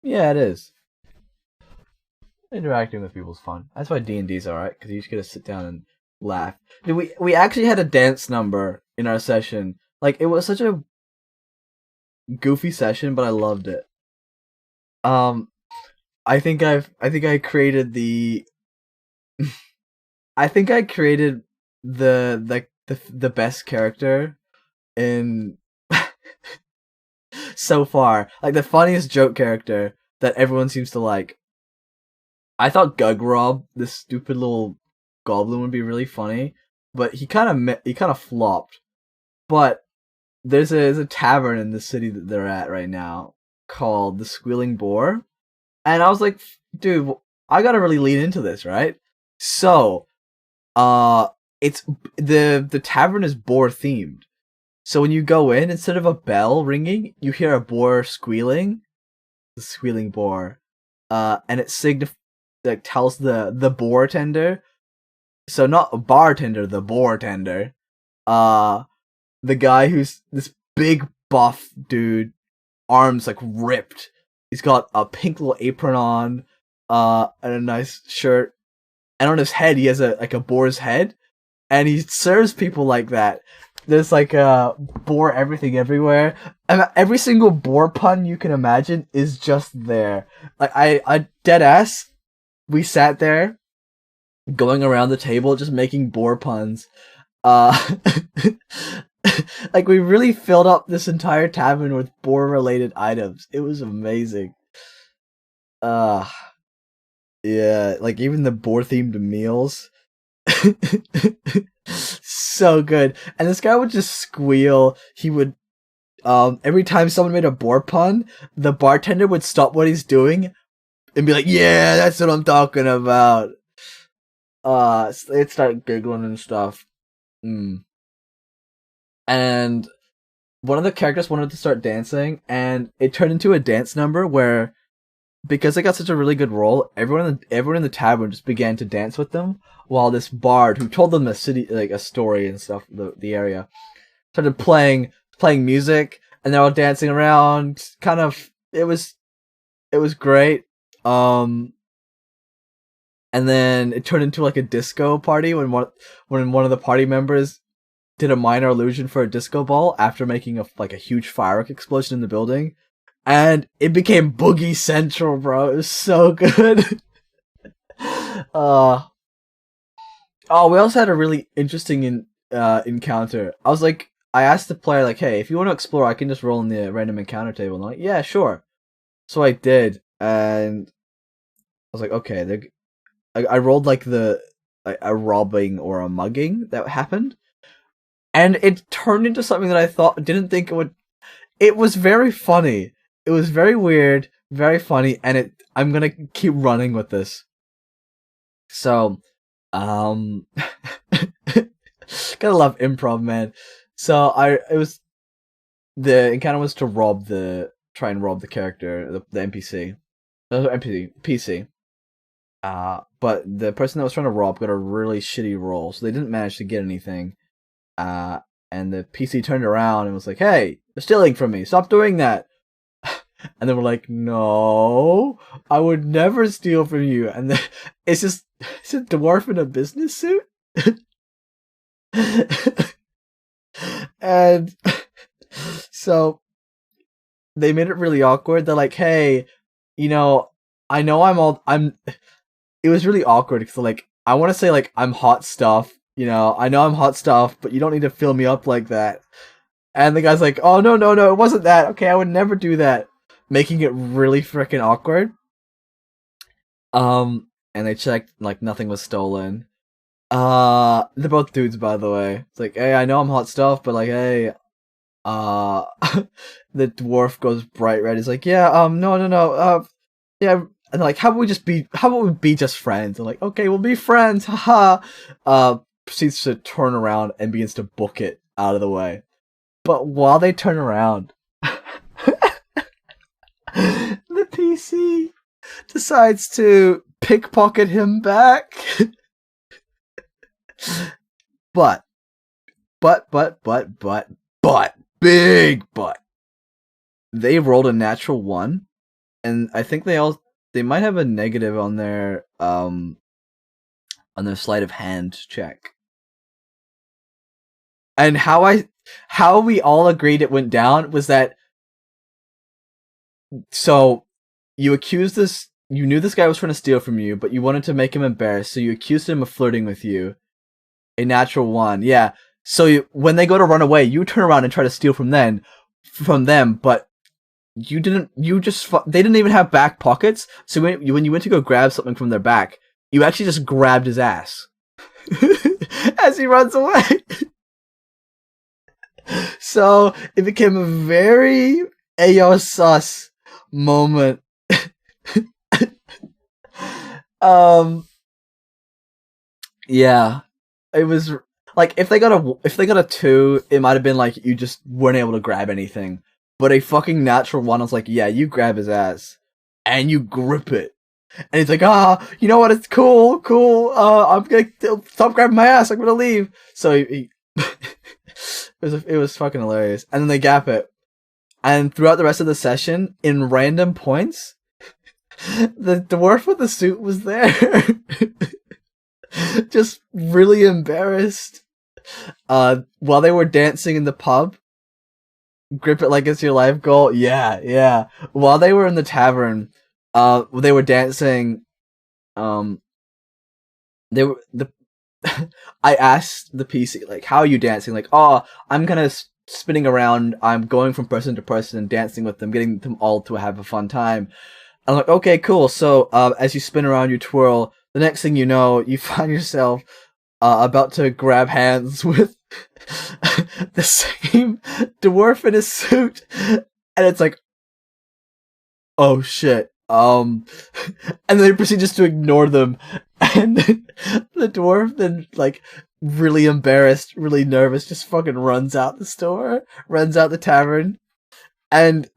Yeah, it is. Interacting with people is fun. That's why D&D's alright, because you just gotta sit down and laugh. Dude, we actually had a dance number in our session. Like, it was such a goofy session, but I loved it. I think I created the I think I created the best character in so far. Like the funniest joke character that everyone seems to like. I thought Gugrob, this stupid little goblin, would be really funny, but he kind of flopped. But there's a tavern in the city that they're at right now called the Squealing Boar, and I was like, dude, I gotta really lean into this, right? So, it's the tavern is boar themed. So when you go in, instead of a bell ringing, you hear a boar squealing, the Squealing Boar, and it tells the boar tender. So not a bartender, the boar tender. The guy who's this big buff dude, arms like ripped. He's got a pink little apron on, and a nice shirt. And on his head, he has a boar's head, and he serves people like that. There's like a boar everything everywhere, and every single boar pun you can imagine is just there. Like I dead ass. We sat there, going around the table, just making boar puns. Like we really filled up this entire tavern with boar related items. It was amazing. Yeah, like even the boar themed meals. So good. And this guy would just squeal. He would every time someone made a boar pun, the bartender would stop what he's doing and be like, "Yeah, that's what I'm talking about." They'd start giggling and stuff. And one of the characters wanted to start dancing, and it turned into a dance number where, because they got such a really good role, everyone in the tavern just began to dance with them, while this bard who told them a story and stuff, the area, started playing music, and they're all dancing around. Kind of, it was great. And and then it turned into like a disco party when one of the party members did a minor illusion for a disco ball after making a huge firework explosion in the building, and it became Boogie Central, bro. It was so good. We also had a really interesting encounter. I asked the player, like, hey, if you want to explore, I can just roll in the random encounter table. And they're like, yeah, sure. So I did, and I was like, okay. I rolled like a robbing or a mugging that happened, and it turned into something that I didn't think it would. It was very funny. It was very weird, very funny, and I'm gonna keep running with this. So, gotta love improv, man. So the encounter was to try and rob the character, the NPC, PC. But the person that was trying to rob got a really shitty roll, so they didn't manage to get anything. And the PC turned around and was like, "Hey, you're stealing from me! Stop doing that!" And then we're like, "No, I would never steal from you." And then it's a dwarf in a business suit. And so they made it really awkward. They're like, "Hey, I know it was really awkward because like I want to say like I'm hot stuff, I know I'm hot stuff, but you don't need to fill me up like that." And the guy's like, "Oh no, it wasn't that. Okay, I would never do that," making it really freaking awkward. And they checked, like nothing was stolen. They're both dudes, by the way. It's like, "Hey, I know I'm hot stuff, but like, hey, the dwarf goes bright red. He's like, "Yeah, no, yeah." And like, how about we be just friends? And like, "Okay, we'll be friends, haha." Proceeds to turn around and begins to book it out of the way. But while they turn around, the PC decides to pickpocket him back. But, big but. They rolled a natural 1, and I think they might have a negative on their sleight of hand check. And how we all agreed it went down was that, so you knew this guy was trying to steal from you, but you wanted to make him embarrassed, so you accused him of flirting with you. A natural 1, yeah. So when they go to run away, you turn around and try to steal from them, but you didn't. They didn't even have back pockets. So when you went to go grab something from their back, you actually just grabbed his ass as he runs away. So it became a very Ayo sus moment. Yeah. It was like if they got a 2, it might have been like you just weren't able to grab anything. But a fucking natural 1, I was like, yeah, you grab his ass and you grip it, and he's like, you know what? It's cool. I'm gonna stop grabbing my ass. I'm gonna leave. So it was fucking hilarious. And then they gap it, and throughout the rest of the session, in random points, the dwarf with the suit was there. Just really embarrassed. While they were dancing in the pub, grip it like it's your life goal. Yeah. While they were in the tavern, they were dancing. I asked the PC, like, "How are you dancing?" Like, "Oh, I'm kind of spinning around. I'm going from person to person and dancing with them, getting them all to have a fun time." I'm like, "Okay, cool." So, as you spin around, you twirl. The next thing you know, you find yourself about to grab hands with the same dwarf in his suit, and it's like, oh shit. And then they proceed just to ignore them, and the dwarf then, like, really embarrassed, really nervous, just fucking runs out the tavern, and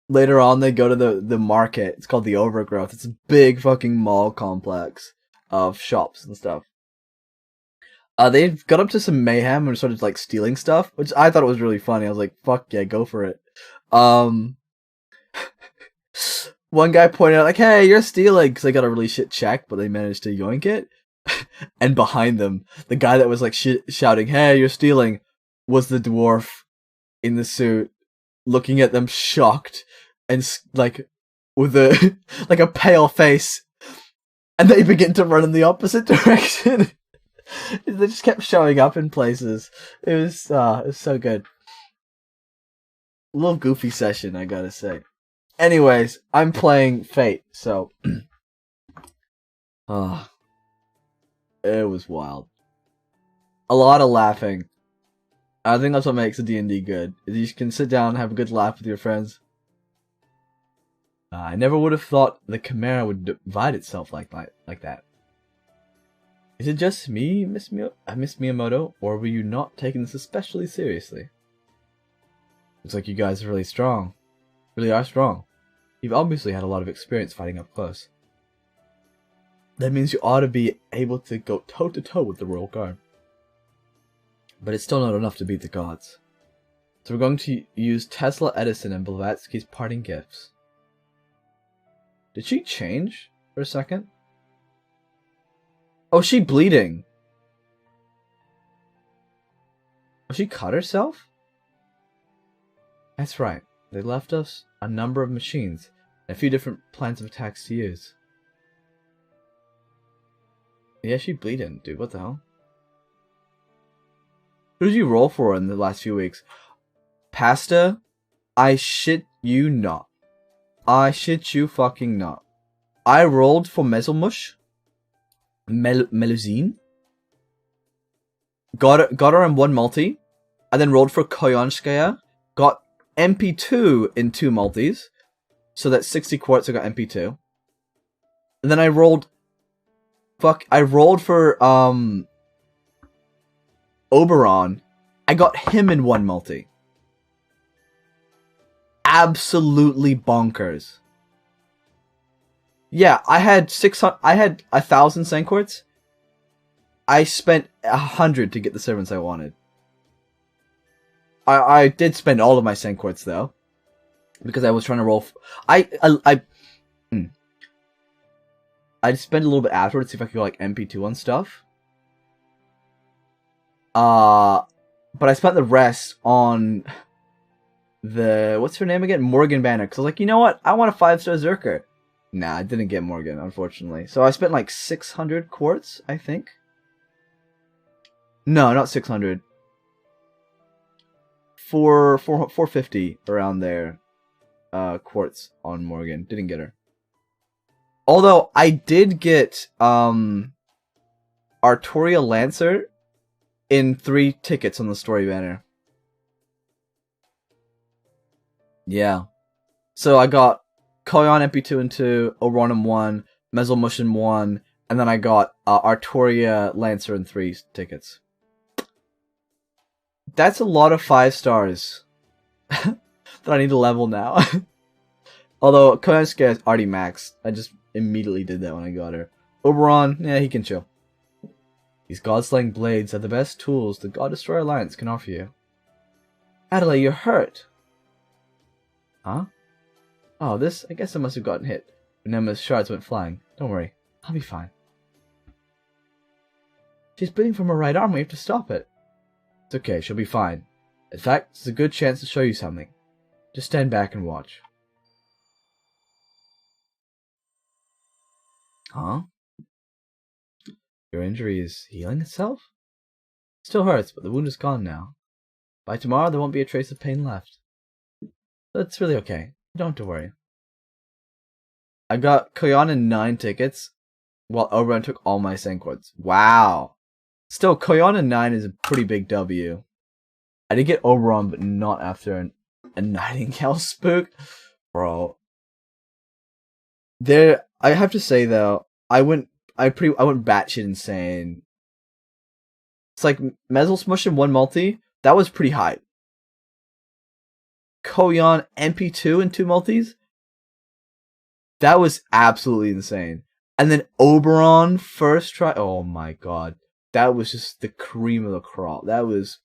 later on, they go to the market. It's called the Overgrowth. It's a big fucking mall complex of shops and stuff. They got up to some mayhem and started like stealing stuff, which I thought was really funny. I was like, "Fuck yeah, go for it." While one guy pointed out, like, hey, you're stealing, because they got a really shit check, but they managed to yoink it. And behind them, the guy that was like shouting, hey, you're stealing, was the dwarf in the suit, looking at them shocked, and like, with a, like a pale face. And they begin to run in the opposite direction. They just kept showing up in places. It was so good. A little goofy session, I gotta say. Anyways, I'm playing Fate, so it was wild. A lot of laughing. I think that's what makes a D&D good. Is you can sit down and have a good laugh with your friends. I never would have thought the Chimera would divide itself like that. Is it just me, Miss Miyamoto, or were you not taking this especially seriously? Looks like you guys are really strong. Really are strong. You've obviously had a lot of experience fighting up close. That means you ought to be able to go toe-to-toe with the Royal Guard. But it's still not enough to beat the gods. So we're going to use Tesla, Edison, and Blavatsky's parting gifts. Did she change for a second? Oh, she bleeding. Oh, she cut herself? That's right. They left us a number of machines and a few different plans of attacks to use. Yeah, she bleeding, dude. What the hell? Who did you roll for in the last few weeks? Pasta? I shit you not. I shit you fucking not. I rolled for Mezelmush. Melusine. Got her in one multi. I then rolled for Koyanskaya. Got MP2 in 2 multis. So that's 60 quartz, I got MP2. And then I rolled... I rolled for, Oberon. I got him in 1 multi. Absolutely bonkers. Yeah, I had 1,000 Senquarts. I spent 100 to get the servants I wanted. I did spend all of my Senquarts though, because I was trying to roll. I spent a little bit afterwards to see if I could go like MP2 on stuff. But I spent the rest on the what's her name again, Morgan Banner. Because I was like, you know what, I want a 5-star Zerker. Nah, I didn't get Morgan, unfortunately. So I spent like 600 quartz, I think. No, not 600. 450 around there. Quartz on Morgan. Didn't get her. Although I did get Artoria Lancer in 3 tickets on the story banner. Yeah. So I got Koyon MP2 and 2, Oron 1, Mezelmush 1, and then I got Artoria Lancer in 3 tickets. That's a lot of 5 stars that I need to level now. Although Koyanska is already maxed. I just immediately did that when I got her. Oberon, yeah, he can chill. These God-slaying blades are the best tools the God Destroyer Alliance can offer you. Adelaide, you're hurt. Huh? Oh, I guess I must have gotten hit when Emma's shards went flying. Don't worry, I'll be fine. She's bleeding from her right arm, we have to stop it. It's okay, she'll be fine. In fact, it's a good chance to show you something. Just stand back and watch. Huh? Your injury is healing itself? Still hurts, but the wound is gone now. By tomorrow, there won't be a trace of pain left. That's really okay. Don't have to worry. I got Koyon in 9 tickets, while Oberon took all my Senquarts. Wow. Still, Koyon in 9 is a pretty big W. I did get Oberon, but not after a Nightingale spook. Bro. I have to say though, I went batshit insane. It's like Mezelmush in 1 multi, that was pretty hype. Koyon MP2 in 2 multis, that was absolutely insane. And then Oberon first try, oh my god. That was just the cream of the crop. That was...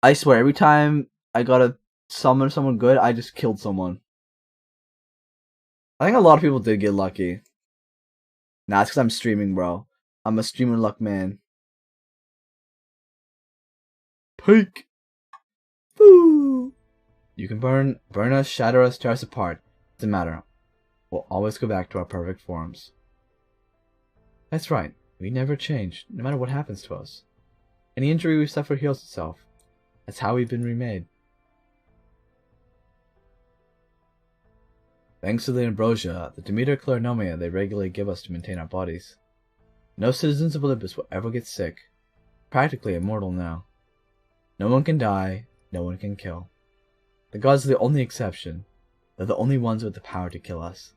I swear, every time I got to summon someone good, I just killed someone. I think a lot of people did get lucky. Nah, it's because I'm streaming, bro. I'm a streamer luck man. Peak. Woo. You can burn us, shatter us, tear us apart. Doesn't matter. We'll always go back to our perfect forms. That's right. We never change, no matter what happens to us. Any injury we suffer heals itself. That's how we've been remade. Thanks to the ambrosia, the Demeter Clarinomia they regularly give us to maintain our bodies. No citizens of Olympus will ever get sick. Practically immortal now. No one can die, no one can kill. The gods are the only exception. They're the only ones with the power to kill us.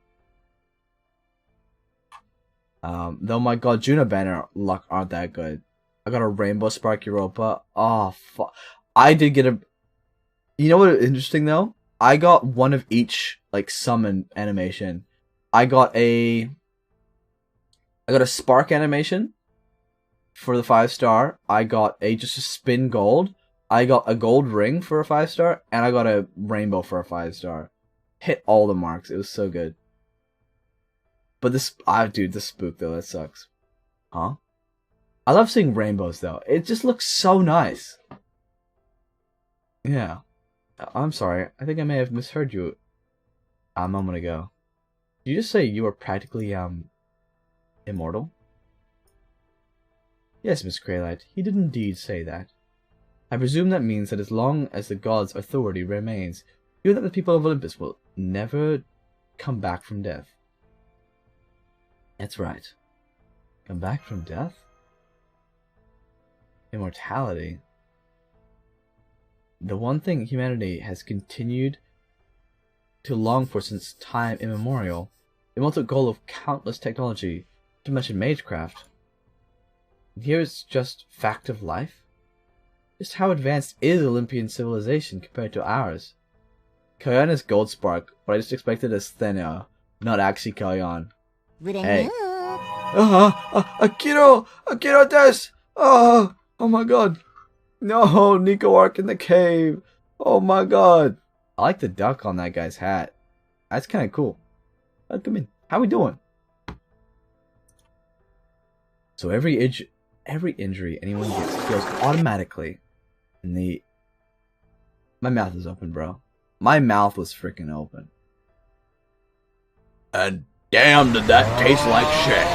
Though my god Juno banner luck aren't that good. I got a Rainbow Spark Europa. Oh, fuck. I did get a... You know what is interesting, though? I got one of each, like, summon animation. I got a Spark animation for the 5-star. I got just a Spin Gold. I got a Gold Ring for a 5-star. And I got a Rainbow for a 5-star. Hit all the marks. It was so good. But this... dude, the spook, though. That sucks. Huh? I love seeing rainbows, though. It just looks so nice. Yeah. I'm sorry. I think I may have misheard you a moment ago. Did you just say you were practically, immortal? Yes, Miss Craylite. He did indeed say that. I presume that means that as long as the god's authority remains, you know that the people of Olympus will never come back from death. That's right. Come back from death? Immortality. The one thing humanity has continued to long for since time immemorial, the ultimate goal of countless technology, to mention magecraft. And here's just fact of life. Just how advanced is Olympian civilization compared to ours? Kalyan is Goldspark, but I just expected Asthenia, not actually Kalyan. Hey. Akiro des! Oh my god. No, Nico Ark in the cave. Oh my god. I like the duck on that guy's hat. That's kind of cool. Come in. How we doing? So every injury anyone gets heals automatically. And my mouth is open, bro. My mouth was freaking open. And damn, did that taste like shit.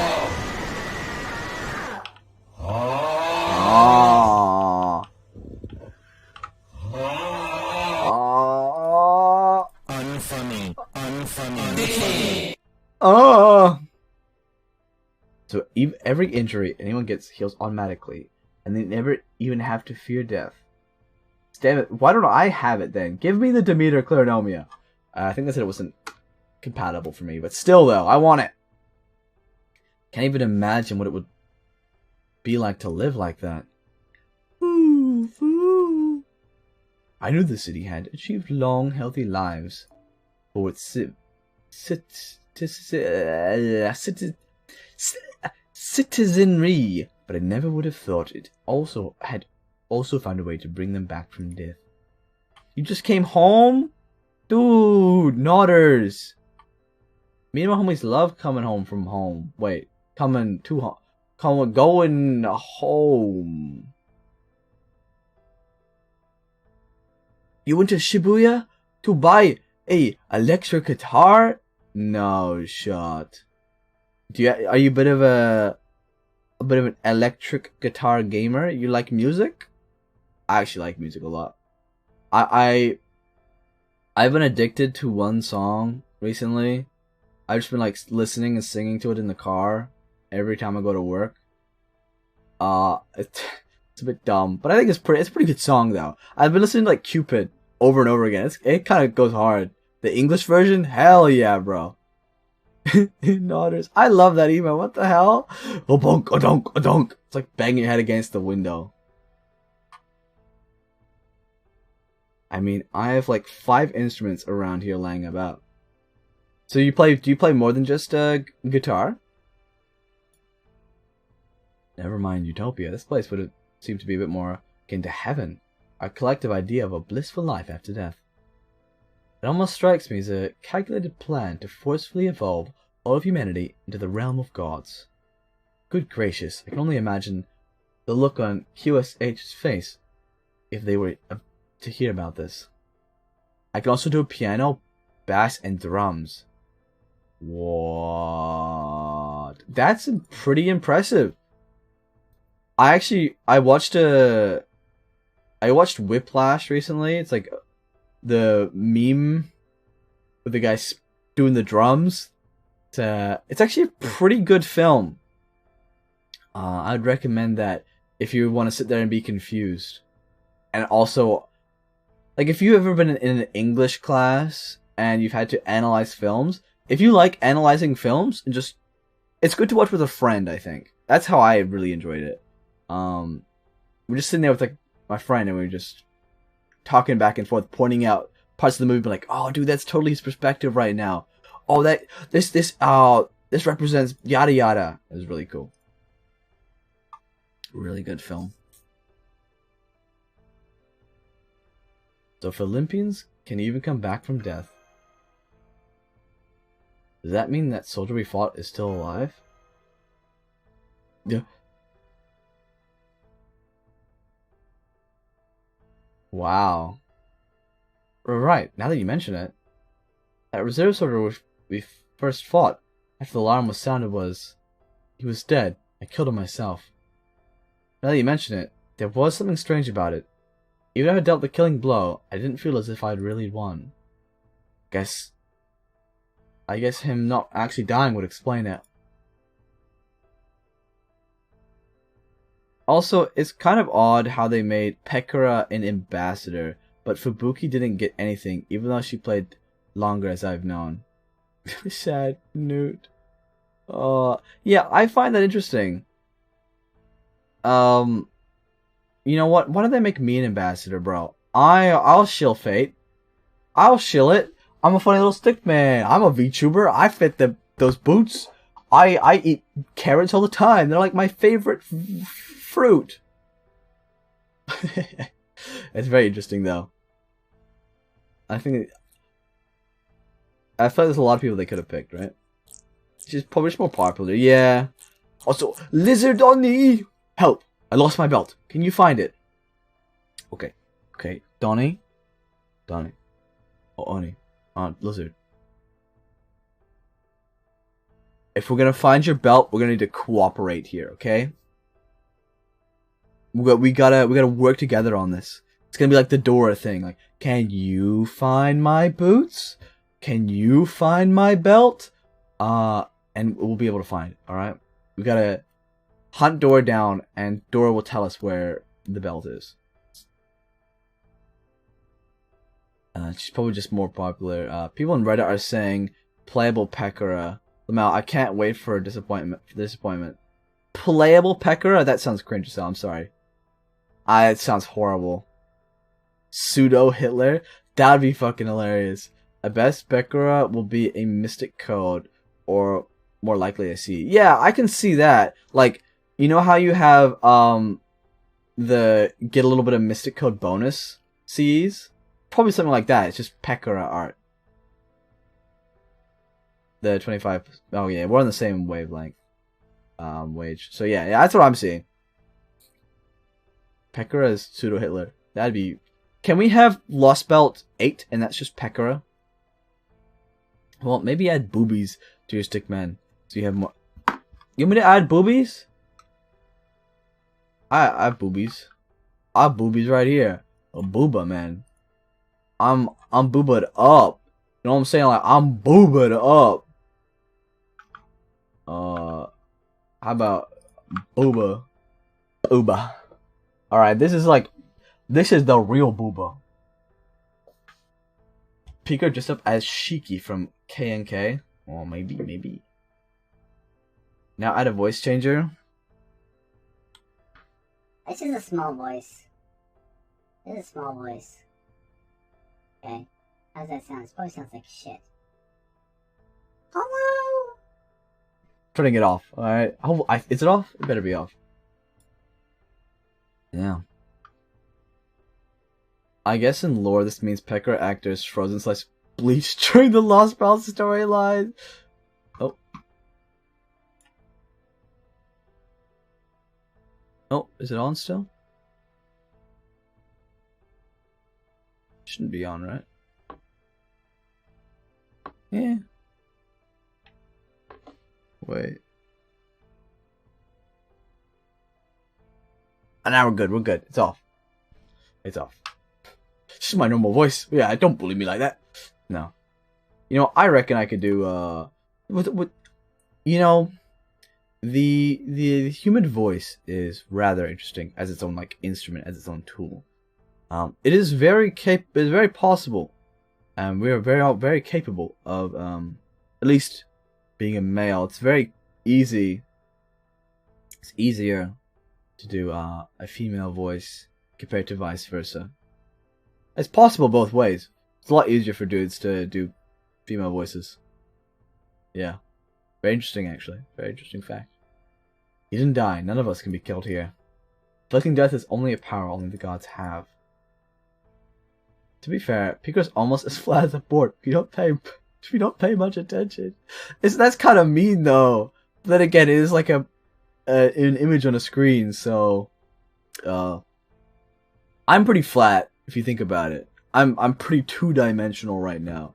So every injury anyone gets heals automatically, and they never even have to fear death. Damn it! Why don't I have it then? Give me the Demeter Clarinomia. I think they said it wasn't compatible for me, but still though, I want it. Can't even imagine what it would be like to live like that. I knew the city had achieved long, healthy lives for its citizenry, but I never would have thought it had also found a way to bring them back from death. You just came home? Dude, Nodders. Me and my homies love coming home from home. Wait, coming to home. Going home. You went to Shibuya to buy a electric guitar? No shot. Are you a bit of an electric guitar gamer? You like music? I actually like music a lot. I've been addicted to one song recently. I've just been like listening and singing to it in the car every time I go to work. It's a bit dumb, but I think it's a pretty good song though. I've been listening to like Cupid over and over again. It kind of goes hard. The English version, hell yeah, bro. Nodders. I love that email. What the hell? Oh, bonk, a donk, a donk. It's like banging your head against the window. I mean, I have like 5 instruments around here laying about. So do you play more than just guitar? Never mind Utopia. This place would have seemed to be a bit more akin to heaven. Our collective idea of a blissful life after death. It almost strikes me as a calculated plan to forcefully evolve all of humanity into the realm of gods. Good gracious, I can only imagine the look on QSH's face if they were to hear about this. I can also do piano, bass, and drums. What? That's pretty impressive. I watched Whiplash recently. It's like the meme with the guy doing the drums. It's actually a pretty good film. I'd recommend that if you want to sit there and be confused. And also, like, if you've ever been in an English class and you've had to analyze films, if you like analyzing films, it's good to watch with a friend, I think. That's how I really enjoyed it. We're just sitting there with, like, my friend, and we were just talking back and forth, pointing out parts of the movie, like, oh, dude, that's totally his perspective right now. Oh, this represents yada yada. It was really cool. Really good film. So if Olympians can even come back from death, does that mean that soldier we fought is still alive? Yeah. Wow. Right, now that you mention it, that reserve soldier we first fought after the alarm was sounded he was dead. I killed him myself. Now that you mention it, there was something strange about it. Even if I dealt the killing blow, I didn't feel as if I'd really won. I guess him not actually dying would explain it. Also, it's kind of odd how they made Pekora an ambassador, but Fubuki didn't get anything, even though she played longer as I've known. Sad Newt. Yeah, I find that interesting. You know what? Why don't they make me an ambassador, bro? I'll shill fate. I'll shill it. I'm a funny little stick man. I'm a VTuber. I fit those boots. I eat carrots all the time. They're like my favorite fruit. It's very interesting, though. I feel like there's a lot of people they could have picked, right? She's probably more popular, yeah. Also, Lizard Oni! Help! I lost my belt. Can you find it? Okay. Donnie? Oh, Oni. Lizard. If we're gonna find your belt, we're gonna need to cooperate here, okay? We gotta work together on this. It's gonna be like the Dora thing. Like, can you find my boots? Can you find my belt? And we'll be able to find it, alright? We gotta hunt Dora down, and Dora will tell us where the belt is. She's probably just more popular. People in Reddit are saying playable Pekora. Lamau, I can't wait for disappointment. Playable Pekora? That sounds cringe, so I'm sorry. It sounds horrible. Pseudo Hitler? That would be fucking hilarious. A best Pekora will be a mystic code, or more likely a C. Yeah, I can see that. Like, you know how you have the get a little bit of mystic code bonus Cs? Probably something like that. It's just Pekora art. The 25. Oh yeah, we're on the same wavelength. Wage. So yeah, that's what I'm seeing. Pekora is pseudo Hitler. That'd be. Can we have Lost Belt 8 and that's just Pekora? Well, maybe add boobies to your stickman so you have more. You want me to add boobies? I have boobies. I have boobies right here. A booba, man. I'm booba'd up. You know what I'm saying? Like, I'm booba'd up. How about booba? Uba. Alright, this is the real booba. Pika dressed up as Shiki from KNK. Oh, maybe. Now add a voice changer. This is a small voice. This is a small voice. Okay. How's that sound? It probably sounds like shit. Hello? Turning it off. Alright. Is it off? It better be off. Yeah. I guess in lore this means Pekora actors Frozen Slice Bleach during the Lost Palace storyline. Oh. Oh, is it on still? Shouldn't be on, right? Yeah. Wait. And now we're good. We're good. It's off. It's off. This is my normal voice. Yeah, don't bully me like that. No. You know, I reckon I could do with you know, the human voice is rather interesting as its own like instrument, as its own tool. It is it's very possible, and we are very capable of at least being a male. It's very easy. It's easier to do a female voice compared to vice versa. It's possible both ways. It's a lot easier for dudes to do female voices. Yeah. Very interesting, actually. Very interesting fact. He didn't die. None of us can be killed here. Inflicting death is only a power only the gods have. To be fair, Pico's almost as flat as a board if you don't pay much attention. That's kind of mean, though. But then again, it is like an image on a screen, so I'm pretty flat if you think about it. I'm pretty two-dimensional right now.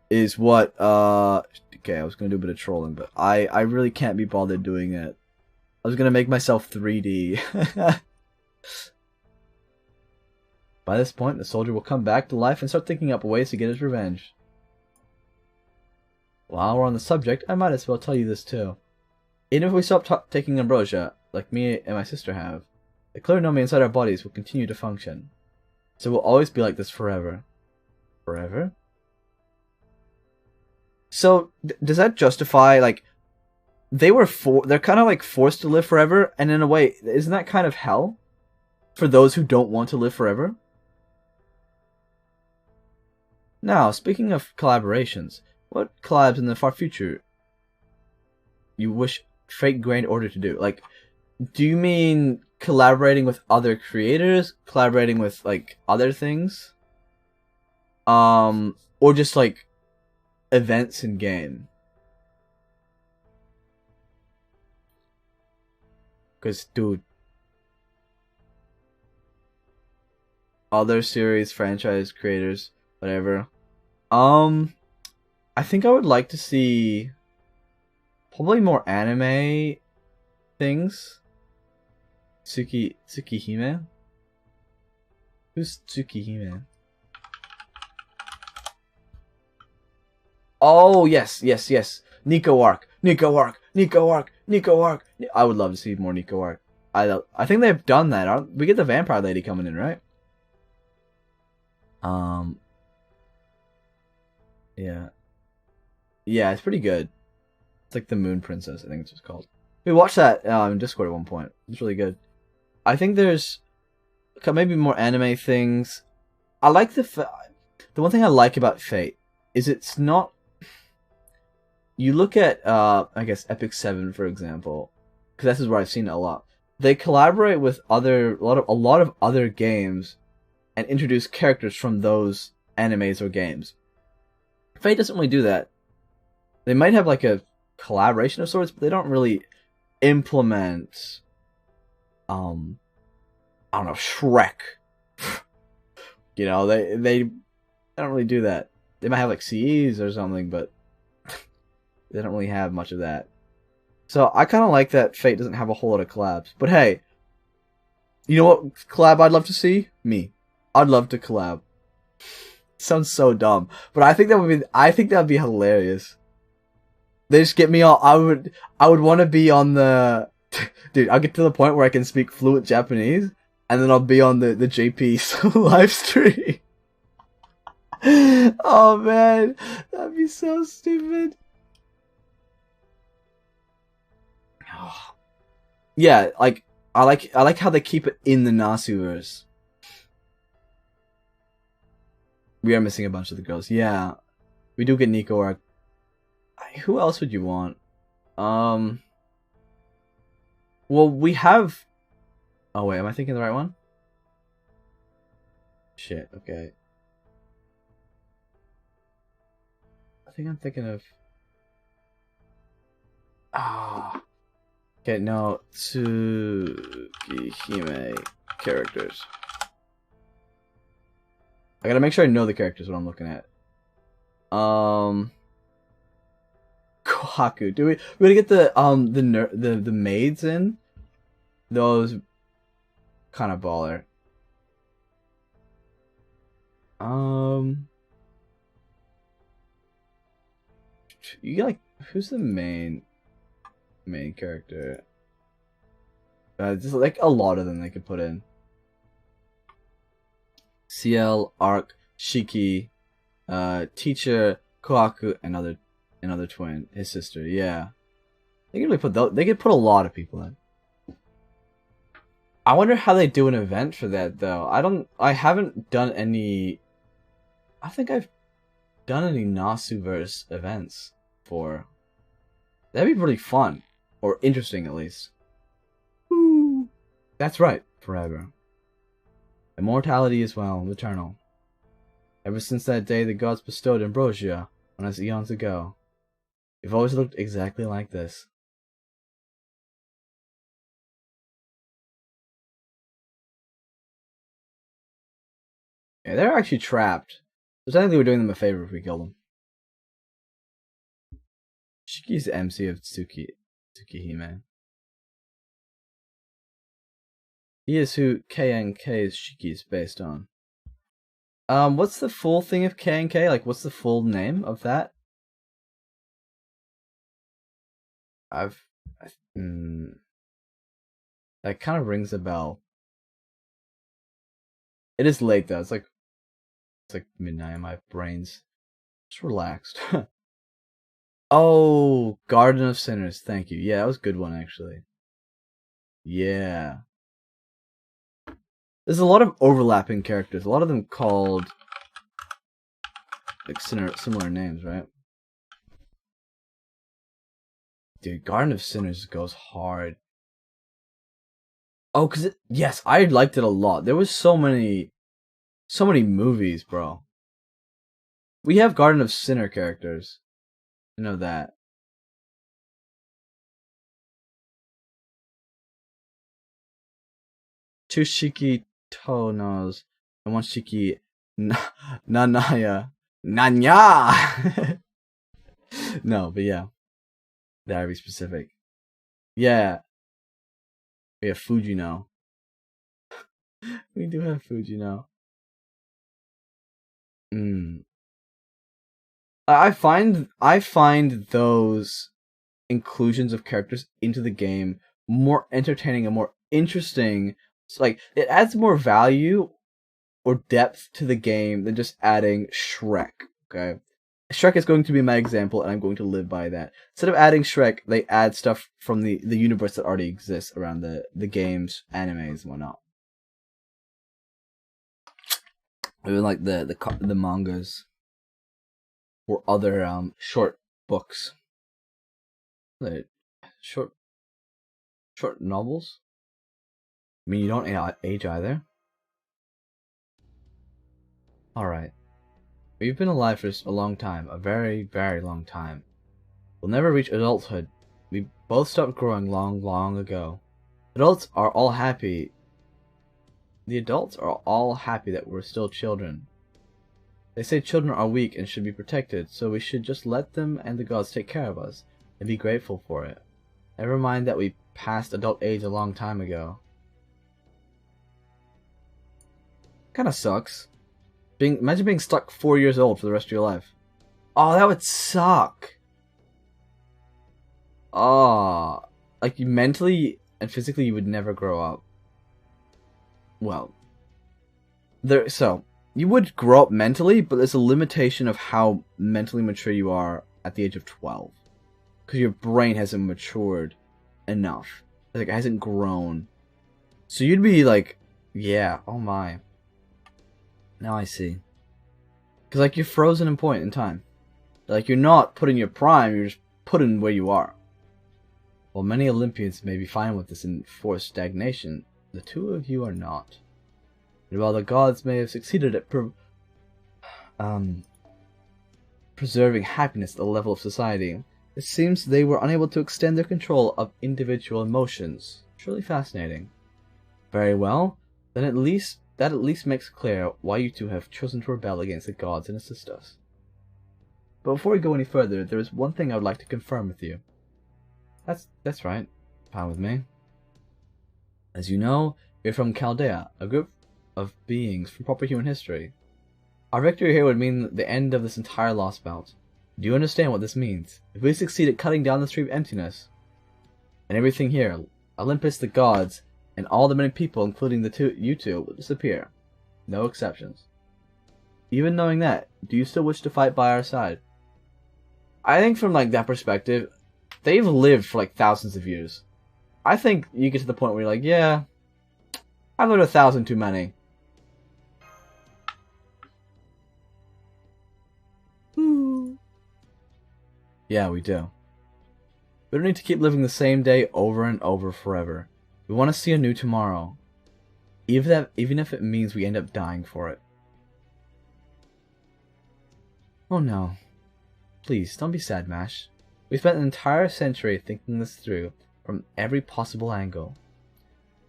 Is what okay, I was gonna do a bit of trolling, but I really can't be bothered doing it. I was gonna make myself 3D. By this point, the soldier will come back to life and start thinking up ways to get his revenge. While we're on the subject, I might as well tell you this too. Even if we stop taking ambrosia, like me and my sister have, the Clarinome inside our bodies will continue to function. So we'll always be like this forever. Forever? So, does that justify, like, they're kind of like forced to live forever, and in a way, isn't that kind of hell? For those who don't want to live forever? Now, speaking of collaborations, what collabs in the far future you wish Fate Grand Order to do? Like, do you mean collaborating with other creators? Collaborating with, like, other things? Or just, like, events in game? Because, dude, other series, franchise creators, whatever. I think I would like to see probably more anime things. Tsukihime? Who's Tsukihime? Oh, yes. Nico Arc. I would love to see more Nico Arc. I think they've done that. We get the vampire lady coming in, right? Yeah. Yeah, it's pretty good. It's like the Moon Princess, I think it's what's called. We watched that in Discord at one point. It's really good. I think there's maybe more anime things. I like the one thing I like about Fate is it's not. You look at I guess Epic 7 for example, because this is where I've seen it a lot. They collaborate with a lot of other games and introduce characters from those animes or games. Fate doesn't really do that. They might have like a collaboration of sorts, but they don't really implement I don't know, Shrek. You know, they don't really do that. They might have like CEs or something, but they don't really have much of that. So I kind of like that Fate doesn't have a whole lot of collabs. But hey, you know what collab I'd love to see? Me. I'd love to collab. Sounds so dumb, but I think that would be hilarious. They just get me all. I would want to be on the. Dude, I'll get to the point where I can speak fluent Japanese, and then I'll be on the JP live stream. Oh man, that'd be so stupid. Yeah, like I like how they keep it in the Nasuverse. We are missing a bunch of the girls. Yeah, we do get Nico Arc. Who else would you want? Well, we have. Oh wait, am I thinking the right one? Shit. Okay. think I'm thinking of. Ah. Okay, no. Tsukihime characters. I gotta make sure I know the characters what I'm looking at. Kohaku. Do we gonna get the maids in? Those kind of baller. You like who's the main character? Just like a lot of them they could put in. CL, Arc, Shiki, Teacher, Kohaku, another twin, his sister. Yeah, they could really they could put a lot of people in. I wonder how they do an event for that though. I haven't done any. I think I've done any Nasuverse events for. That'd be really fun or interesting at least. Woo. That's right, forever. Immortality is eternal. Ever since that day the gods bestowed ambrosia on us eons ago, we've always looked exactly like this. Yeah, they're actually trapped. So technically we're doing them a favor if we kill them. Shiki's the MC of Tsukihime. He is who KNK's Shiki is based on. What's the full thing of KNK? Like, what's the full name of that? That kind of rings a bell. It is late though. It's like midnight. My brain's just relaxed. Oh, Garden of Sinners. Thank you. Yeah, that was a good one actually. Yeah. There's a lot of overlapping characters. A lot of them called like similar names, right? Dude, Garden of Sinners goes hard. Oh, yes, I liked it a lot. There was so many movies, bro. We have Garden of Sinner characters. You know that. Two Shiki Tonos and one Shiki Nanaya. Nanya! No, but yeah. That would be specific. Yeah. We have Fujino. We do have Fujino. I find those inclusions of characters into the game more entertaining and more interesting. So, like, it adds more value or depth to the game than just adding Shrek. Okay, Shrek is going to be my example, and I'm going to live by that. Instead of adding Shrek, they add stuff from the universe that already exists around the games, animes, and whatnot. Even like the mangas or other short books, short novels. I mean, you don't age either. Alright. We've been alive for a long time. A very, very long time. We'll never reach adulthood. We both stopped growing long ago. Adults are all happy. The adults are all happy that we're still children. They say children are weak and should be protected, so we should just let them and the gods take care of us, and be grateful for it. Never mind that we passed adult age a long time ago. Kinda sucks. Imagine being stuck 4 years old for the rest of your life. Oh, that would suck. Oh, like you mentally and physically you would never grow up. Well, so you would grow up mentally, but there's a limitation of how mentally mature you are at the age of 12, because your brain hasn't matured enough. Like, it hasn't grown. So you'd be like, yeah, oh my. Now I see. Because, like, you're frozen in point in time. Like, you're not put in your prime, you're just put in where you are. While many Olympians may be fine with this enforced stagnation, the two of you are not. And while the gods may have succeeded at preserving happiness at the level of society, it seems they were unable to extend their control of individual emotions. Truly fascinating. Very well, then that at least makes clear why you two have chosen to rebel against the gods and assist us. But before we go any further, there is one thing I would like to confirm with you. That's right. Fine with me. As you know, we're from Chaldea, a group of beings from proper human history. Our victory here would mean the end of this entire Lost Belt. Do you understand what this means? If we succeed at cutting down the Tree of Emptiness, and everything here, Olympus, the gods, and all the many people, including you two, will disappear. No exceptions. Even knowing that, do you still wish to fight by our side? I think from that perspective, they've lived for thousands of years. I think you get to the point where you're like, yeah, I've lived 1,000 too many. Yeah, we do. We don't need to keep living the same day over and over forever. We want to see a new tomorrow. Even if it means we end up dying for it. Oh no. Please, don't be sad, Mash. We spent an entire century thinking this through from every possible angle.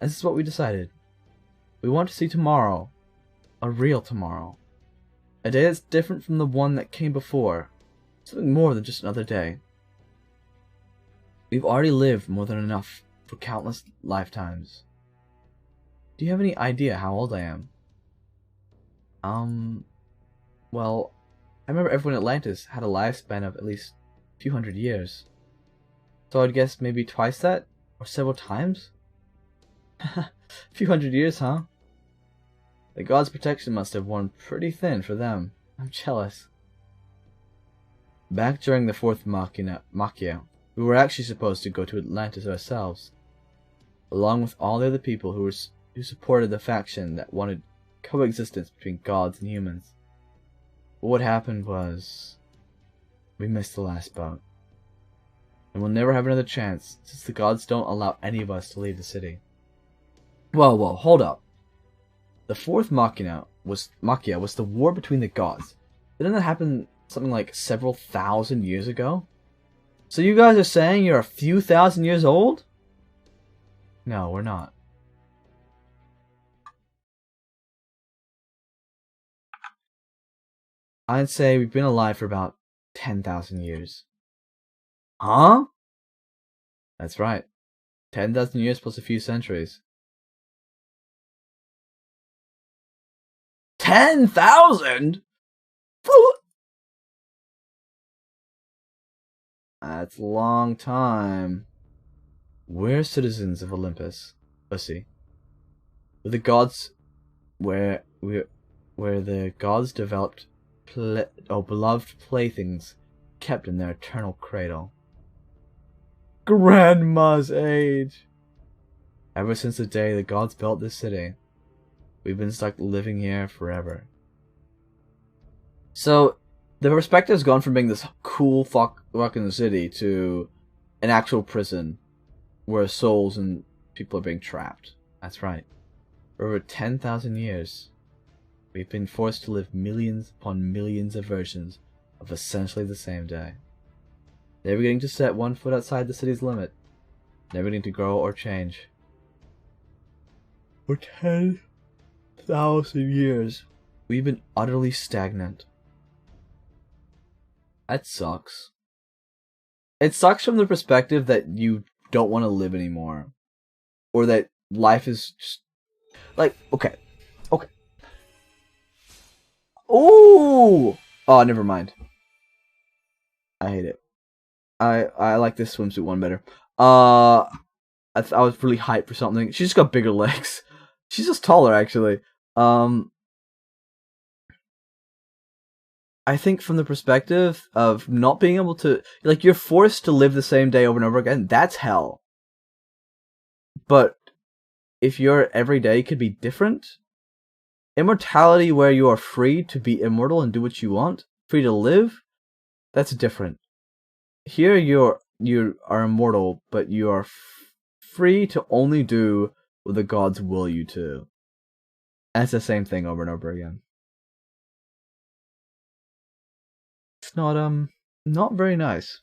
And this is what we decided. We want to see tomorrow. A real tomorrow. A day that's different from the one that came before. Something more than just another day. We've already lived more than enough for countless lifetimes. Do you have any idea how old I am? Well, I remember everyone in Atlantis had a lifespan of at least a few hundred years. So I'd guess maybe twice that? Or several times? A few hundred years, huh? The gods' protection must have worn pretty thin for them. I'm jealous. Back during the fourth Machia, we were actually supposed to go to Atlantis ourselves, along with all the other people who supported the faction that wanted coexistence between gods and humans. But what happened was, we missed the last boat, and we'll never have another chance since the gods don't allow any of us to leave the city. Well, hold up. The fourth Machia was the war between the gods. Didn't that happen something like several thousand years ago? So you guys are saying you're a few thousand years old? No, we're not. I'd say we've been alive for about 10,000 years. Huh? That's right. 10,000 years plus a few centuries. 10,000?! That's a long time. We're citizens of Olympus, pussy. Where the gods developed beloved playthings kept in their eternal cradle. Grandma's age. Ever since the day the gods built this city, we've been stuck living here forever. So, the perspective's gone from being this cool fucking city to an actual prison where souls and people are being trapped. That's right. For over 10,000 years, we've been forced to live millions upon millions of versions of essentially the same day. Never getting to set one foot outside the city's limit. Never getting to grow or change. For 10,000 years, we've been utterly stagnant. That sucks. It sucks from the perspective that you don't want to live anymore. Or that life is just... okay. Ooh! Oh, never mind. I hate it. I like this swimsuit one better. I was really hyped for something. She just got bigger legs. She's just taller, actually. I think from the perspective of not being able to... you're forced to live the same day over and over again. That's hell. But if your every day could be different... immortality where you are free to be immortal and do what you want, free to live, that's different. Here you are immortal, but you are free to only do what the gods will you to. And it's the same thing over and over again. It's not very nice.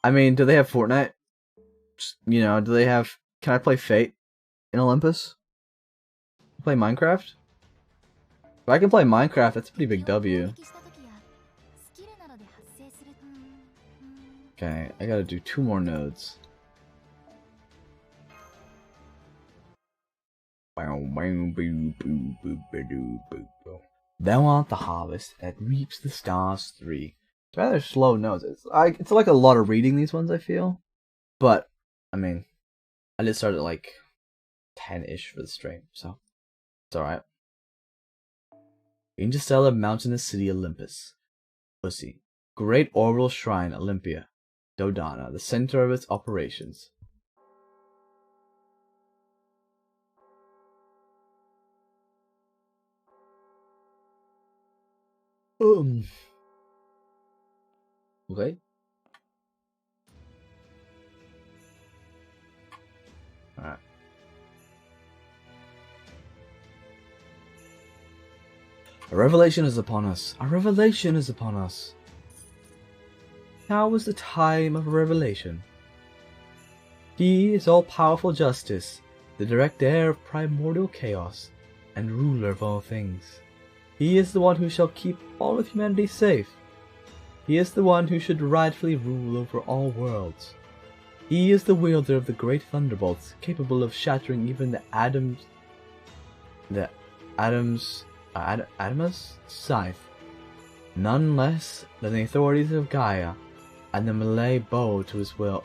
I mean, do they have Fortnite? You know, do they have... Can I play Fate in Olympus? Play Minecraft? If I can play Minecraft, that's a pretty big W. Okay, I gotta do 2 more nodes. Thou art the harvest that reaps the stars 3. It's rather slow nodes. It's like a lot of reading these ones, I feel. But, I mean, I did start at like 10-ish for the stream, so it's alright. Interstellar mountainous city Olympus. Pussy. Great orbital shrine Olympia. Dodana, the center of its operations. Okay. Alright. A revelation is upon us. A revelation is upon us. Now is the time of revelation. He is all-powerful justice, the direct heir of primordial chaos, and ruler of all things. He is the one who shall keep all of humanity safe. He is the one who should rightfully rule over all worlds. He is the wielder of the great thunderbolts, capable of shattering even the Adamus scythe. None less than the authorities of Gaia, and the Malay bow to his will.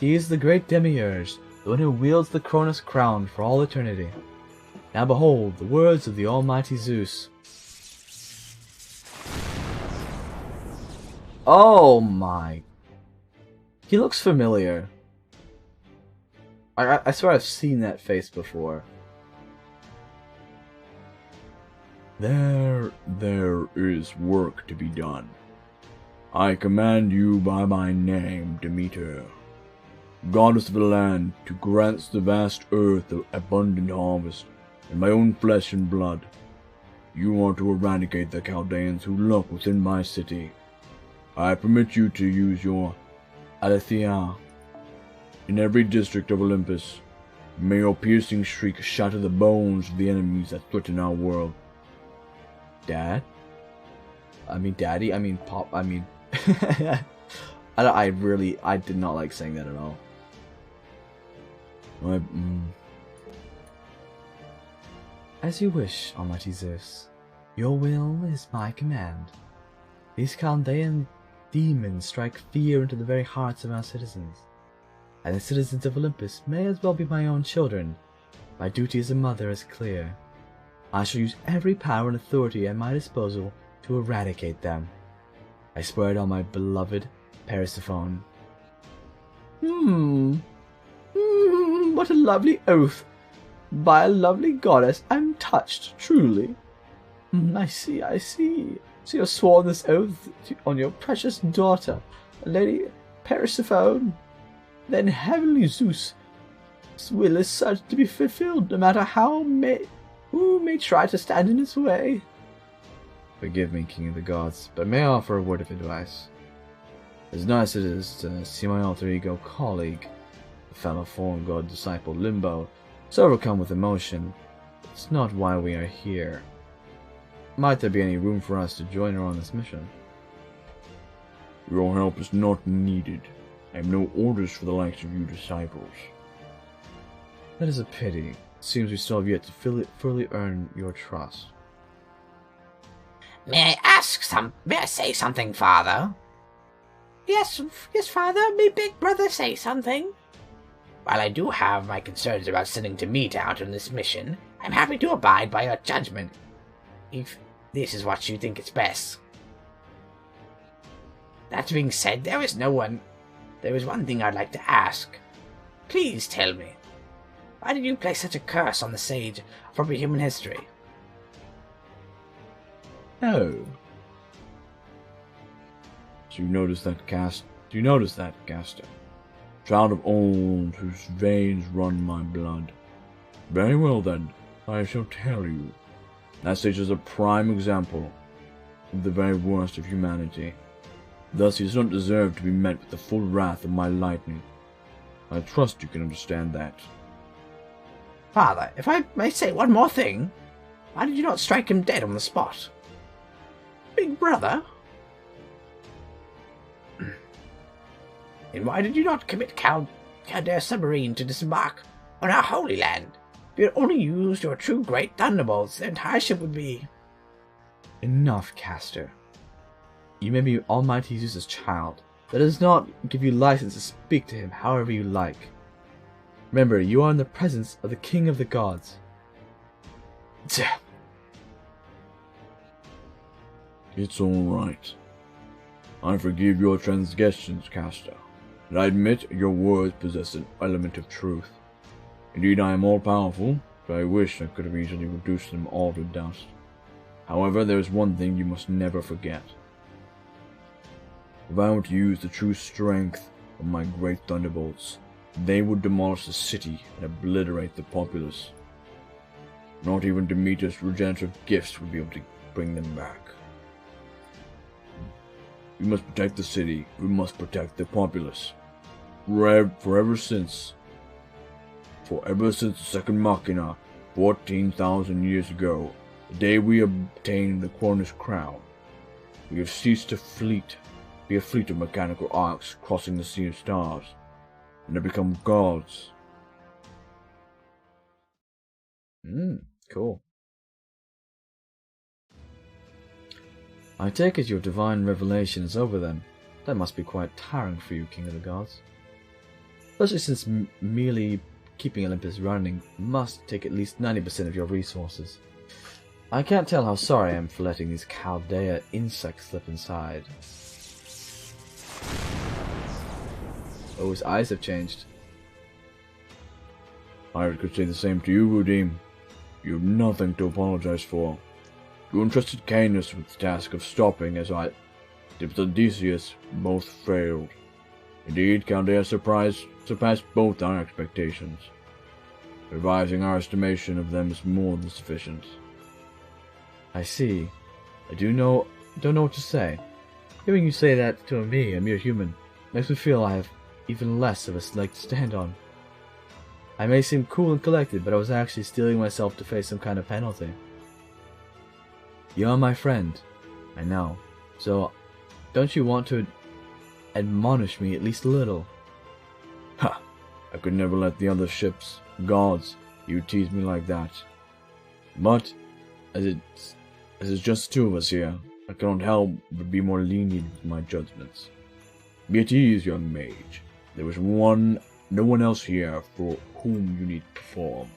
He is the great Demiurge, the one who wields the Cronus crown for all eternity. Now behold the words of the almighty Zeus. Oh my. He looks familiar. I swear I've seen that face before. There is work to be done. I command you by my name, Demeter, goddess of the land, to grant the vast earth of abundant harvest, in my own flesh and blood. You are to eradicate the Chaldeans who lurk within my city. I permit you to use your Aletheia in every district of Olympus. May your piercing shriek shatter the bones of the enemies that threaten our world. Dad? I mean Daddy? I mean Pop? I mean... I did not like saying that at all. As you wish, Almighty Zeus. Your will is my command. These Chaldean demons strike fear into the very hearts of our citizens. And the citizens of Olympus may as well be my own children. My duty as a mother is clear. I shall use every power and authority at my disposal to eradicate them. I swear it on my beloved Persephone. What a lovely oath. By a lovely goddess, I'm touched, truly. I see. So you've sworn this oath on your precious daughter, Lady Persephone. Then heavenly Zeus' will is certain to be fulfilled, no matter who may try to stand in its way. Forgive me, King of the Gods, but may I offer a word of advice? As nice as it is to see my alter ego colleague, the fellow foreign god disciple Limbo, so overcome with emotion, it's not why we are here. Might there be any room for us to join her on this mission? Your help is not needed. I have no orders for the likes of you disciples. That is a pity. It seems we still have yet to fully earn your trust. May I say something, Father? Yes, Father, may Big Brother say something? While I do have my concerns about sending Demeter out on this mission, I'm happy to abide by your judgment, if this is what you think is best. That being said, there is one thing I'd like to ask. Please tell me, why did you place such a curse on the sage from human history? Oh. Do you notice that, Caster? Child of old, whose veins run my blood. Very well then, I shall tell you. That stage is a prime example of the very worst of humanity. Thus he does not deserve to be met with the full wrath of my lightning. I trust you can understand that. Father, if I may say one more thing, why did you not strike him dead on the spot? Big brother? And why did you not commit Caldera submarine to disembark on our Holy Land? If you had only used your true great thunderbolts, the entire ship would be... Enough, Castor. You may be Almighty Zeus's child. That does not give you license to speak to him however you like. Remember, you are in the presence of the King of the Gods. It's all right. I forgive your transgressions, Castor, and I admit your words possess an element of truth. Indeed, I am all-powerful, but I wish I could have easily reduced them all to dust. However, there is one thing you must never forget. If I were to use the true strength of my great thunderbolts, they would demolish the city and obliterate the populace. Not even Demeter's regenerative gifts would be able to bring them back. We must protect the city, we must protect the populace. Forever since the second Machina, 14,000 years ago, the day we obtained the Cornish crown, we have ceased to be a fleet of mechanical arcs crossing the sea of stars, and have become gods. Cool. I take it your divine revelation is over then. That must be quite tiring for you, King of the Gods. Especially since merely keeping Olympus running must take at least 90% of your resources. I can't tell how sorry I am for letting these Chaldea insects slip inside. Oh, his eyes have changed. I could say the same to you, Udim. You have nothing to apologize for. You entrusted Canis with the task of stopping as I did with Odysseus. Both failed. Indeed, Chaldea surpassed both our expectations. Revising our estimation of them is more than sufficient. I see. I don't know what to say. Hearing you say that to me, a mere human, makes me feel I have even less of a leg to stand on. I may seem cool and collected, but I was actually steeling myself to face some kind of penalty. You are my friend, I know, so don't you want to admonish me at least a little? Ha! I could never let the other ships, gods, you tease me like that. But, as it's just two of us here, I cannot help but be more lenient with my judgments. Be at ease, young mage. There is no one else here for whom you need to perform.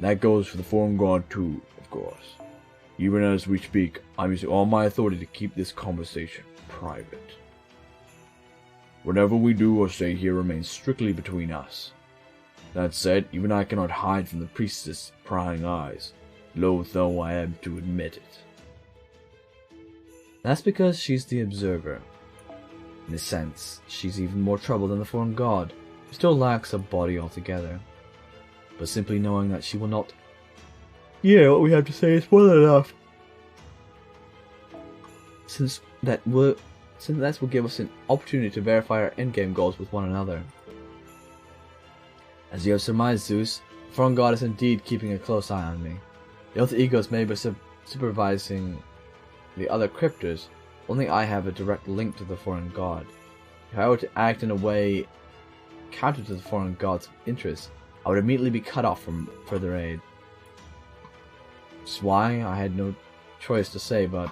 That goes for the foreign god too, of course. Even as we speak, I'm using all my authority to keep this conversation private. Whatever we do or say here remains strictly between us. That said, even I cannot hide from the priestess' prying eyes, loath though I am to admit it. That's because she's the observer. In a sense, she's even more trouble than the foreign god, who still lacks a body altogether. But simply knowing that she will not hear what we have to say is more than enough. Since that will give us an opportunity to verify our endgame goals with one another. As you have surmised, Zeus, the foreign god is indeed keeping a close eye on me. The other egos may be supervising the other cryptors. Only I have a direct link to the foreign god. If I were to act in a way counter to the foreign god's interests, I would immediately be cut off from further aid. That's why I had no choice to say but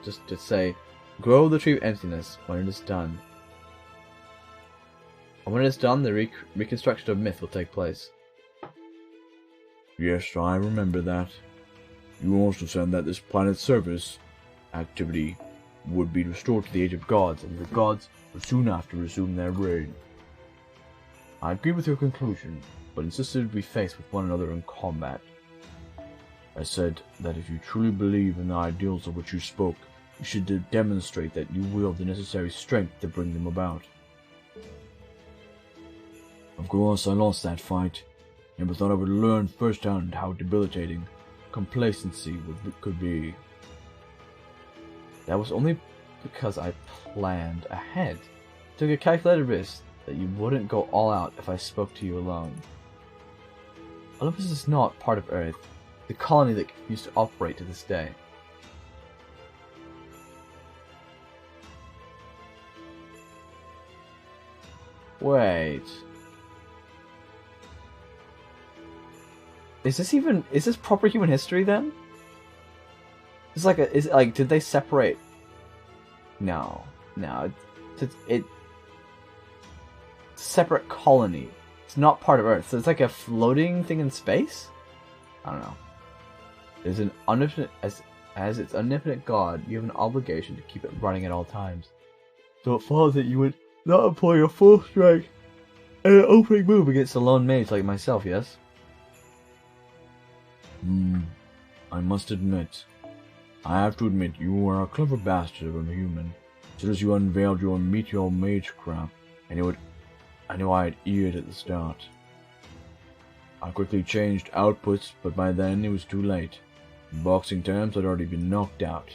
just to say, grow the tree of emptiness when it is done. And when it is done, the reconstruction of myth will take place. Yes, I remember that. You also said that this planet's surface activity would be restored to the Age of Gods, and the gods would soon after resume their reign. I agree with your conclusion, but insisted we face with one another in combat. I said that if you truly believe in the ideals of which you spoke, you should demonstrate that you wield the necessary strength to bring them about. Of course, I lost that fight, and thought I would learn firsthand how debilitating complacency could be. That was only because I planned ahead. Took a calculated risk that you wouldn't go all out if I spoke to you alone. Olympus is not part of Earth, the colony that continues to operate to this day. Wait. Is this proper human history then? It's like did they separate? No. It's separate colony. It's not part of Earth, so it's like a floating thing in space? I don't know. There's an omnipotent, as its omnipotent God, you have an obligation to keep it running at all times. So it follows that you would not employ your full strength in an opening move against a lone mage like myself, yes? I must admit. I have to admit, you are a clever bastard of a human. As soon as you unveiled your meteor mage crap, I knew I had eared at the start. I quickly changed outputs, but by then it was too late. In boxing terms, I'd already been knocked out.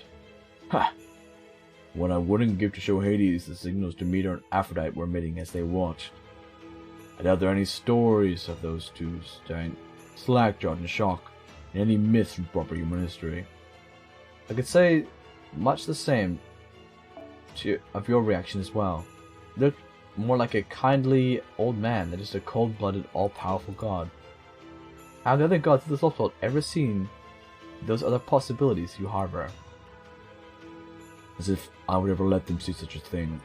Ha! What I wouldn't give to show Hades the signals Demeter and Aphrodite were emitting as they watched. I doubt there are any stories of those two staring slack-jawed in shock in any myth from proper human history. I could say much the same of your reaction as well. You looked more like a kindly old man than just a cold-blooded, all-powerful god. Have the other gods of this world ever seen those other possibilities you harbor? As if I would ever let them see such a thing.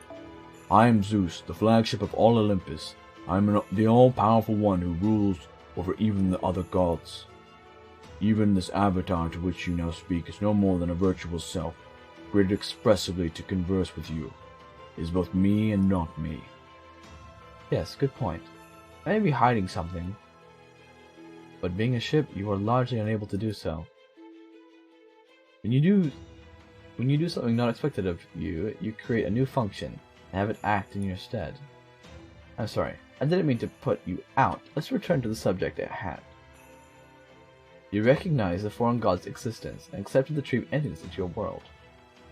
I am Zeus, the flagship of all Olympus. I am the all-powerful one who rules over even the other gods. Even this avatar to which you now speak is no more than a virtual self, created expressively to converse with you. It is both me and not me. Yes, good point. I may be hiding something, but being a ship, you are largely unable to do so. When you do something not expected of you, you create a new function and have it act in your stead. I'm sorry, I didn't mean to put you out. Let's return to the subject at hand. You recognize the foreign god's existence and accepted the Tree of Emptiness into your world.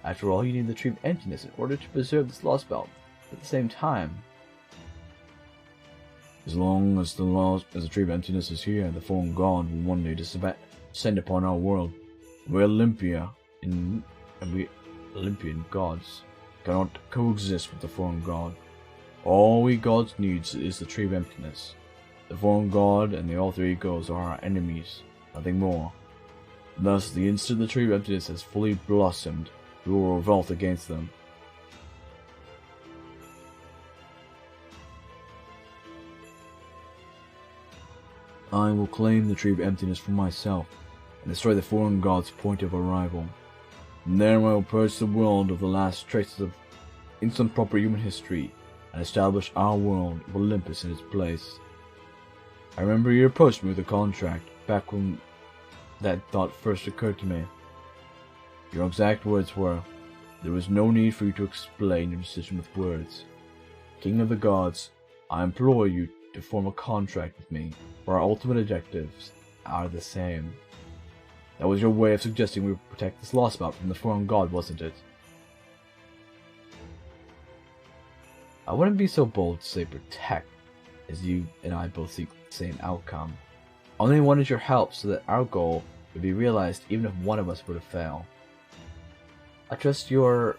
After all, you need the Tree of Emptiness in order to preserve this lost belt. At the same time, as long as the Tree of Emptiness is here, the foreign god will one day descend upon our world. We Olympian gods cannot coexist with the foreign god. All we gods needs is the Tree of Emptiness. The foreign god and the alter egos are our enemies, nothing more. Thus, the instant the Tree of Emptiness has fully blossomed, we will revolt against them. I will claim the Tree of Emptiness for myself, and destroy the foreign god's point of arrival. And there I will purge the world of the last traces of instant proper human history, and establish our world of Olympus in its place. I remember you approached me with a contract, back when that thought first occurred to me. Your exact words were, "There is no need for you to explain your decision with words. King of the gods, I implore you to form a contract with me, for our ultimate objectives are the same." That was your way of suggesting we would protect this lost belt from the foreign god, wasn't it? I wouldn't be so bold to say protect, as you and I both seek the same outcome. I only wanted your help so that our goal would be realized even if one of us were to fail. I trust your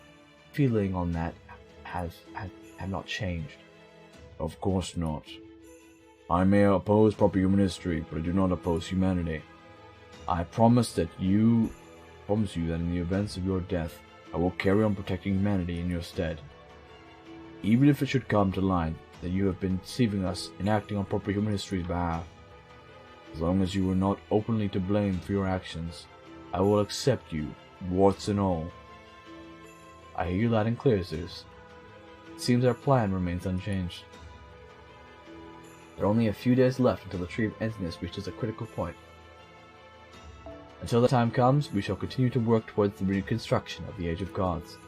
feeling on that have not changed. Of course not. I may oppose proper human history, but I do not oppose humanity. I promise you that in the events of your death, I will carry on protecting humanity in your stead. Even if it should come to light that you have been deceiving us in acting on proper human history's behalf. As long as you were not openly to blame for your actions, I will accept you, warts and all. I hear you loud and clear, Zeus. It seems our plan remains unchanged. There are only a few days left until the Tree of Emptiness reaches a critical point. Until that time comes, we shall continue to work towards the reconstruction of the Age of Gods.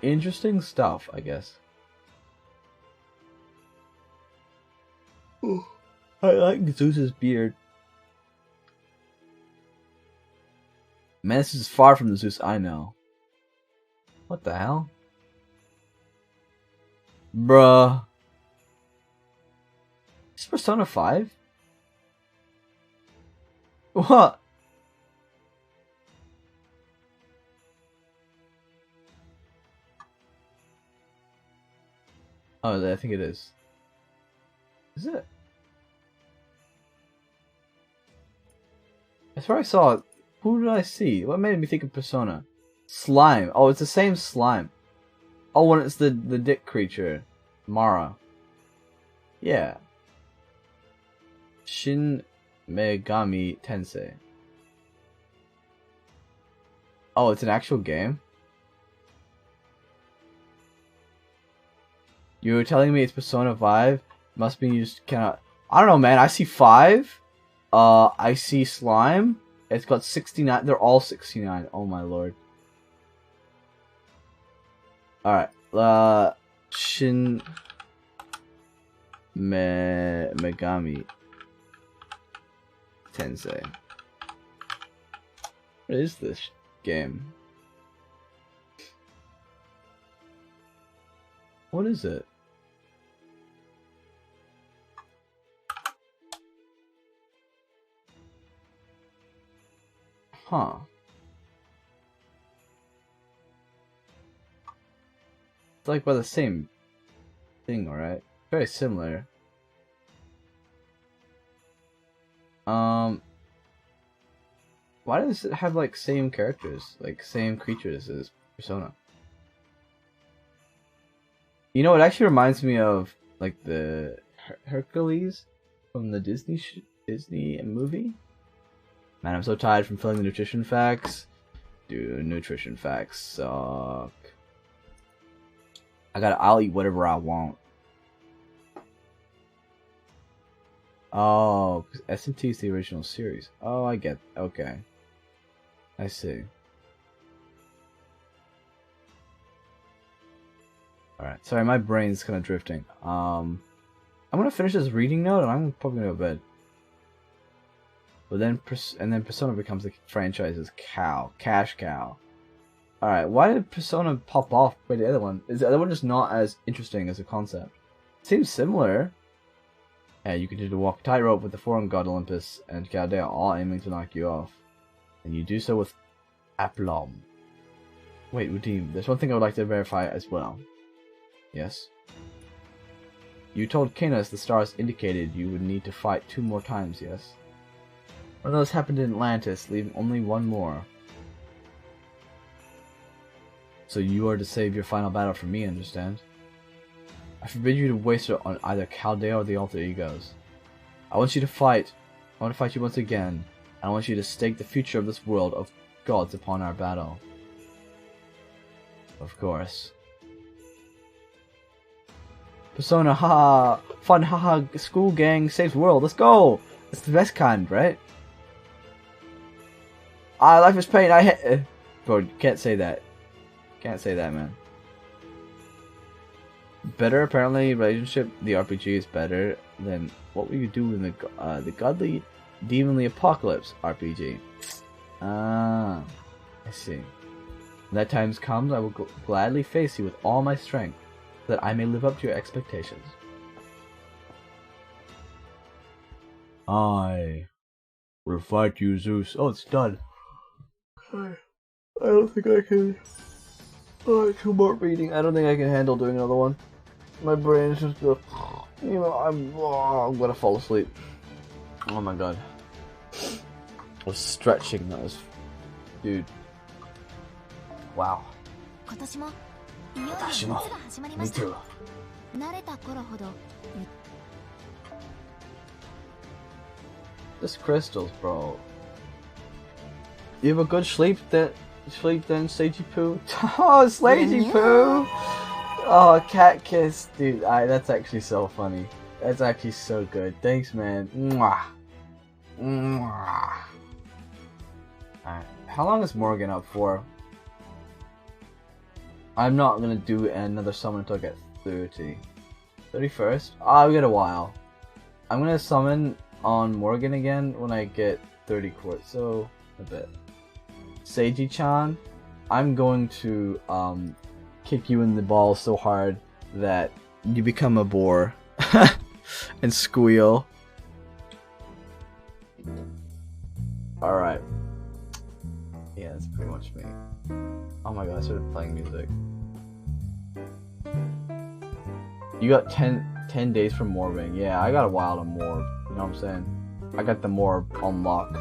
Interesting stuff, I guess. I like Zeus's beard. Man, this is far from the Zeus I know. What the hell? Bruh. Is Persona 5? What? Oh, I think it is. Is it? I swear I saw it. Who did I see? What made me think of Persona? Slime. Oh, it's the same slime. Oh, and it's the dick creature. Mara. Yeah. Shin Megami Tensei. Oh, it's an actual game? You were telling me it's Persona 5? Must be you just cannot... I don't know, man. I see 5. I see slime. It's got 69. They're all 69. Oh my lord. Alright. Shin Megami Tensei. What is this game? What is it? Huh. It's like by the same thing, alright? Very similar. Why does it have like same characters, like same creatures as Persona? You know, it actually reminds me of like the Hercules from the Disney movie. Man, I'm so tired from filling the nutrition facts. Dude, nutrition facts suck. I'll eat whatever I want. Oh, SMT is the original series. Oh, I get. Okay. I see. Alright, sorry, my brain's kind of drifting. I'm gonna finish this reading note and I'm probably gonna go to bed. But then, Persona becomes the franchise's cash cow. Alright, why did Persona pop off by the other one? Is the other one just not as interesting as a concept? Seems similar. Yeah, you continue to walk tightrope with the foreign god Olympus and Chaldea all aiming to knock you off. And you do so with aplomb. Wait, Redeem, there's one thing I would like to verify as well. Yes? You told Canis the stars indicated you would need to fight 2 more times, yes? One of those happened in Atlantis, leaving only 1 more. So you are to save your final battle for me, understand? I forbid you to waste it on either Chaldea or the Alter Egos. I want you to fight. I want to fight you once again. And I want you to stake the future of this world of gods upon our battle. Of course. Persona, haha, fun, haha, school gang saves world, let's go! It's the best kind, right? Life is pain, I hate... Bro, can't say that. Can't say that, man. Better, apparently, relationship, the RPG is better than what will you do in the Godly Demonly Apocalypse RPG. Ah, I see. When that time comes, I will gladly face you with all my strength, so that I may live up to your expectations. I will fight you, Zeus. Oh, it's done. I don't think I can... Oh, 2 more reading. I don't think I can handle doing another one. My brain is just... You know, I'm gonna fall asleep. Oh my god. I was stretching, that was... Dude. Wow. Me too. This crystals, bro. You have a good sleep then, Seiji Poo? Oh, Seiji Poo! Oh, cat kiss, dude. That's actually so funny. That's actually so good. Thanks, man. Mwah. Mwah. Alright, how long is Morgan up for? I'm not gonna do another summon until I get 30. 31st? Ah, we got a while. I'm gonna summon on Morgan again when I get 30 quartz, so a bit. Seiji-chan, I'm going to kick you in the balls so hard that you become a boar and squeal. Alright. Yeah, that's pretty much me. Oh my god, I started playing music. You got 10 days from morbing. Yeah, I got a while to morb. You know what I'm saying? I got the morb on lock.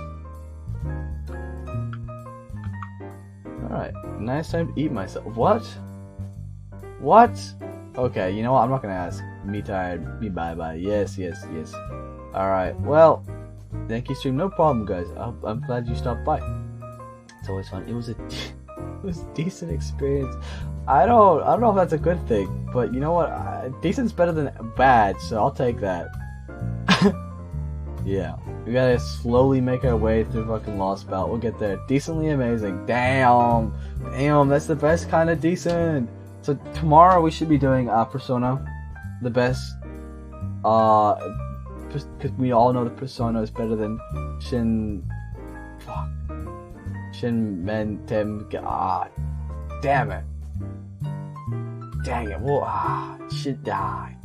Alright, nice time to eat myself. What? What? Okay, you know what? I'm not gonna ask. Me tired. Me bye-bye. Yes. Alright, well, thank you, stream. No problem, guys. I'm glad you stopped by. It's always fun. It was a decent experience. I don't know if that's a good thing, but you know what? Decent's better than bad, so I'll take that. Yeah, we gotta slowly make our way through fucking Lost Belt. We'll get there. Decently amazing. Damn, that's the best kind of decent. So tomorrow we should be doing Persona, the best. Because we all know the Persona is better than Shin Mentem. God damn it. Dang it. Well, shit died.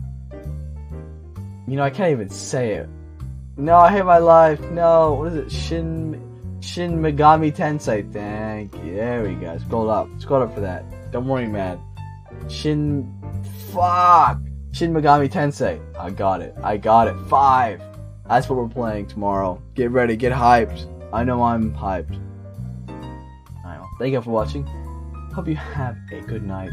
You know, I can't even say it. No, I hate my life. No, what is it? Shin Megami Tensei. Thank you. There we go. Scroll up for that. Don't worry, man. Shin Megami Tensei. I got it. 5. That's what we're playing tomorrow. Get ready. Get hyped. I know I'm hyped. I know. Thank you for watching. Hope you have a good night.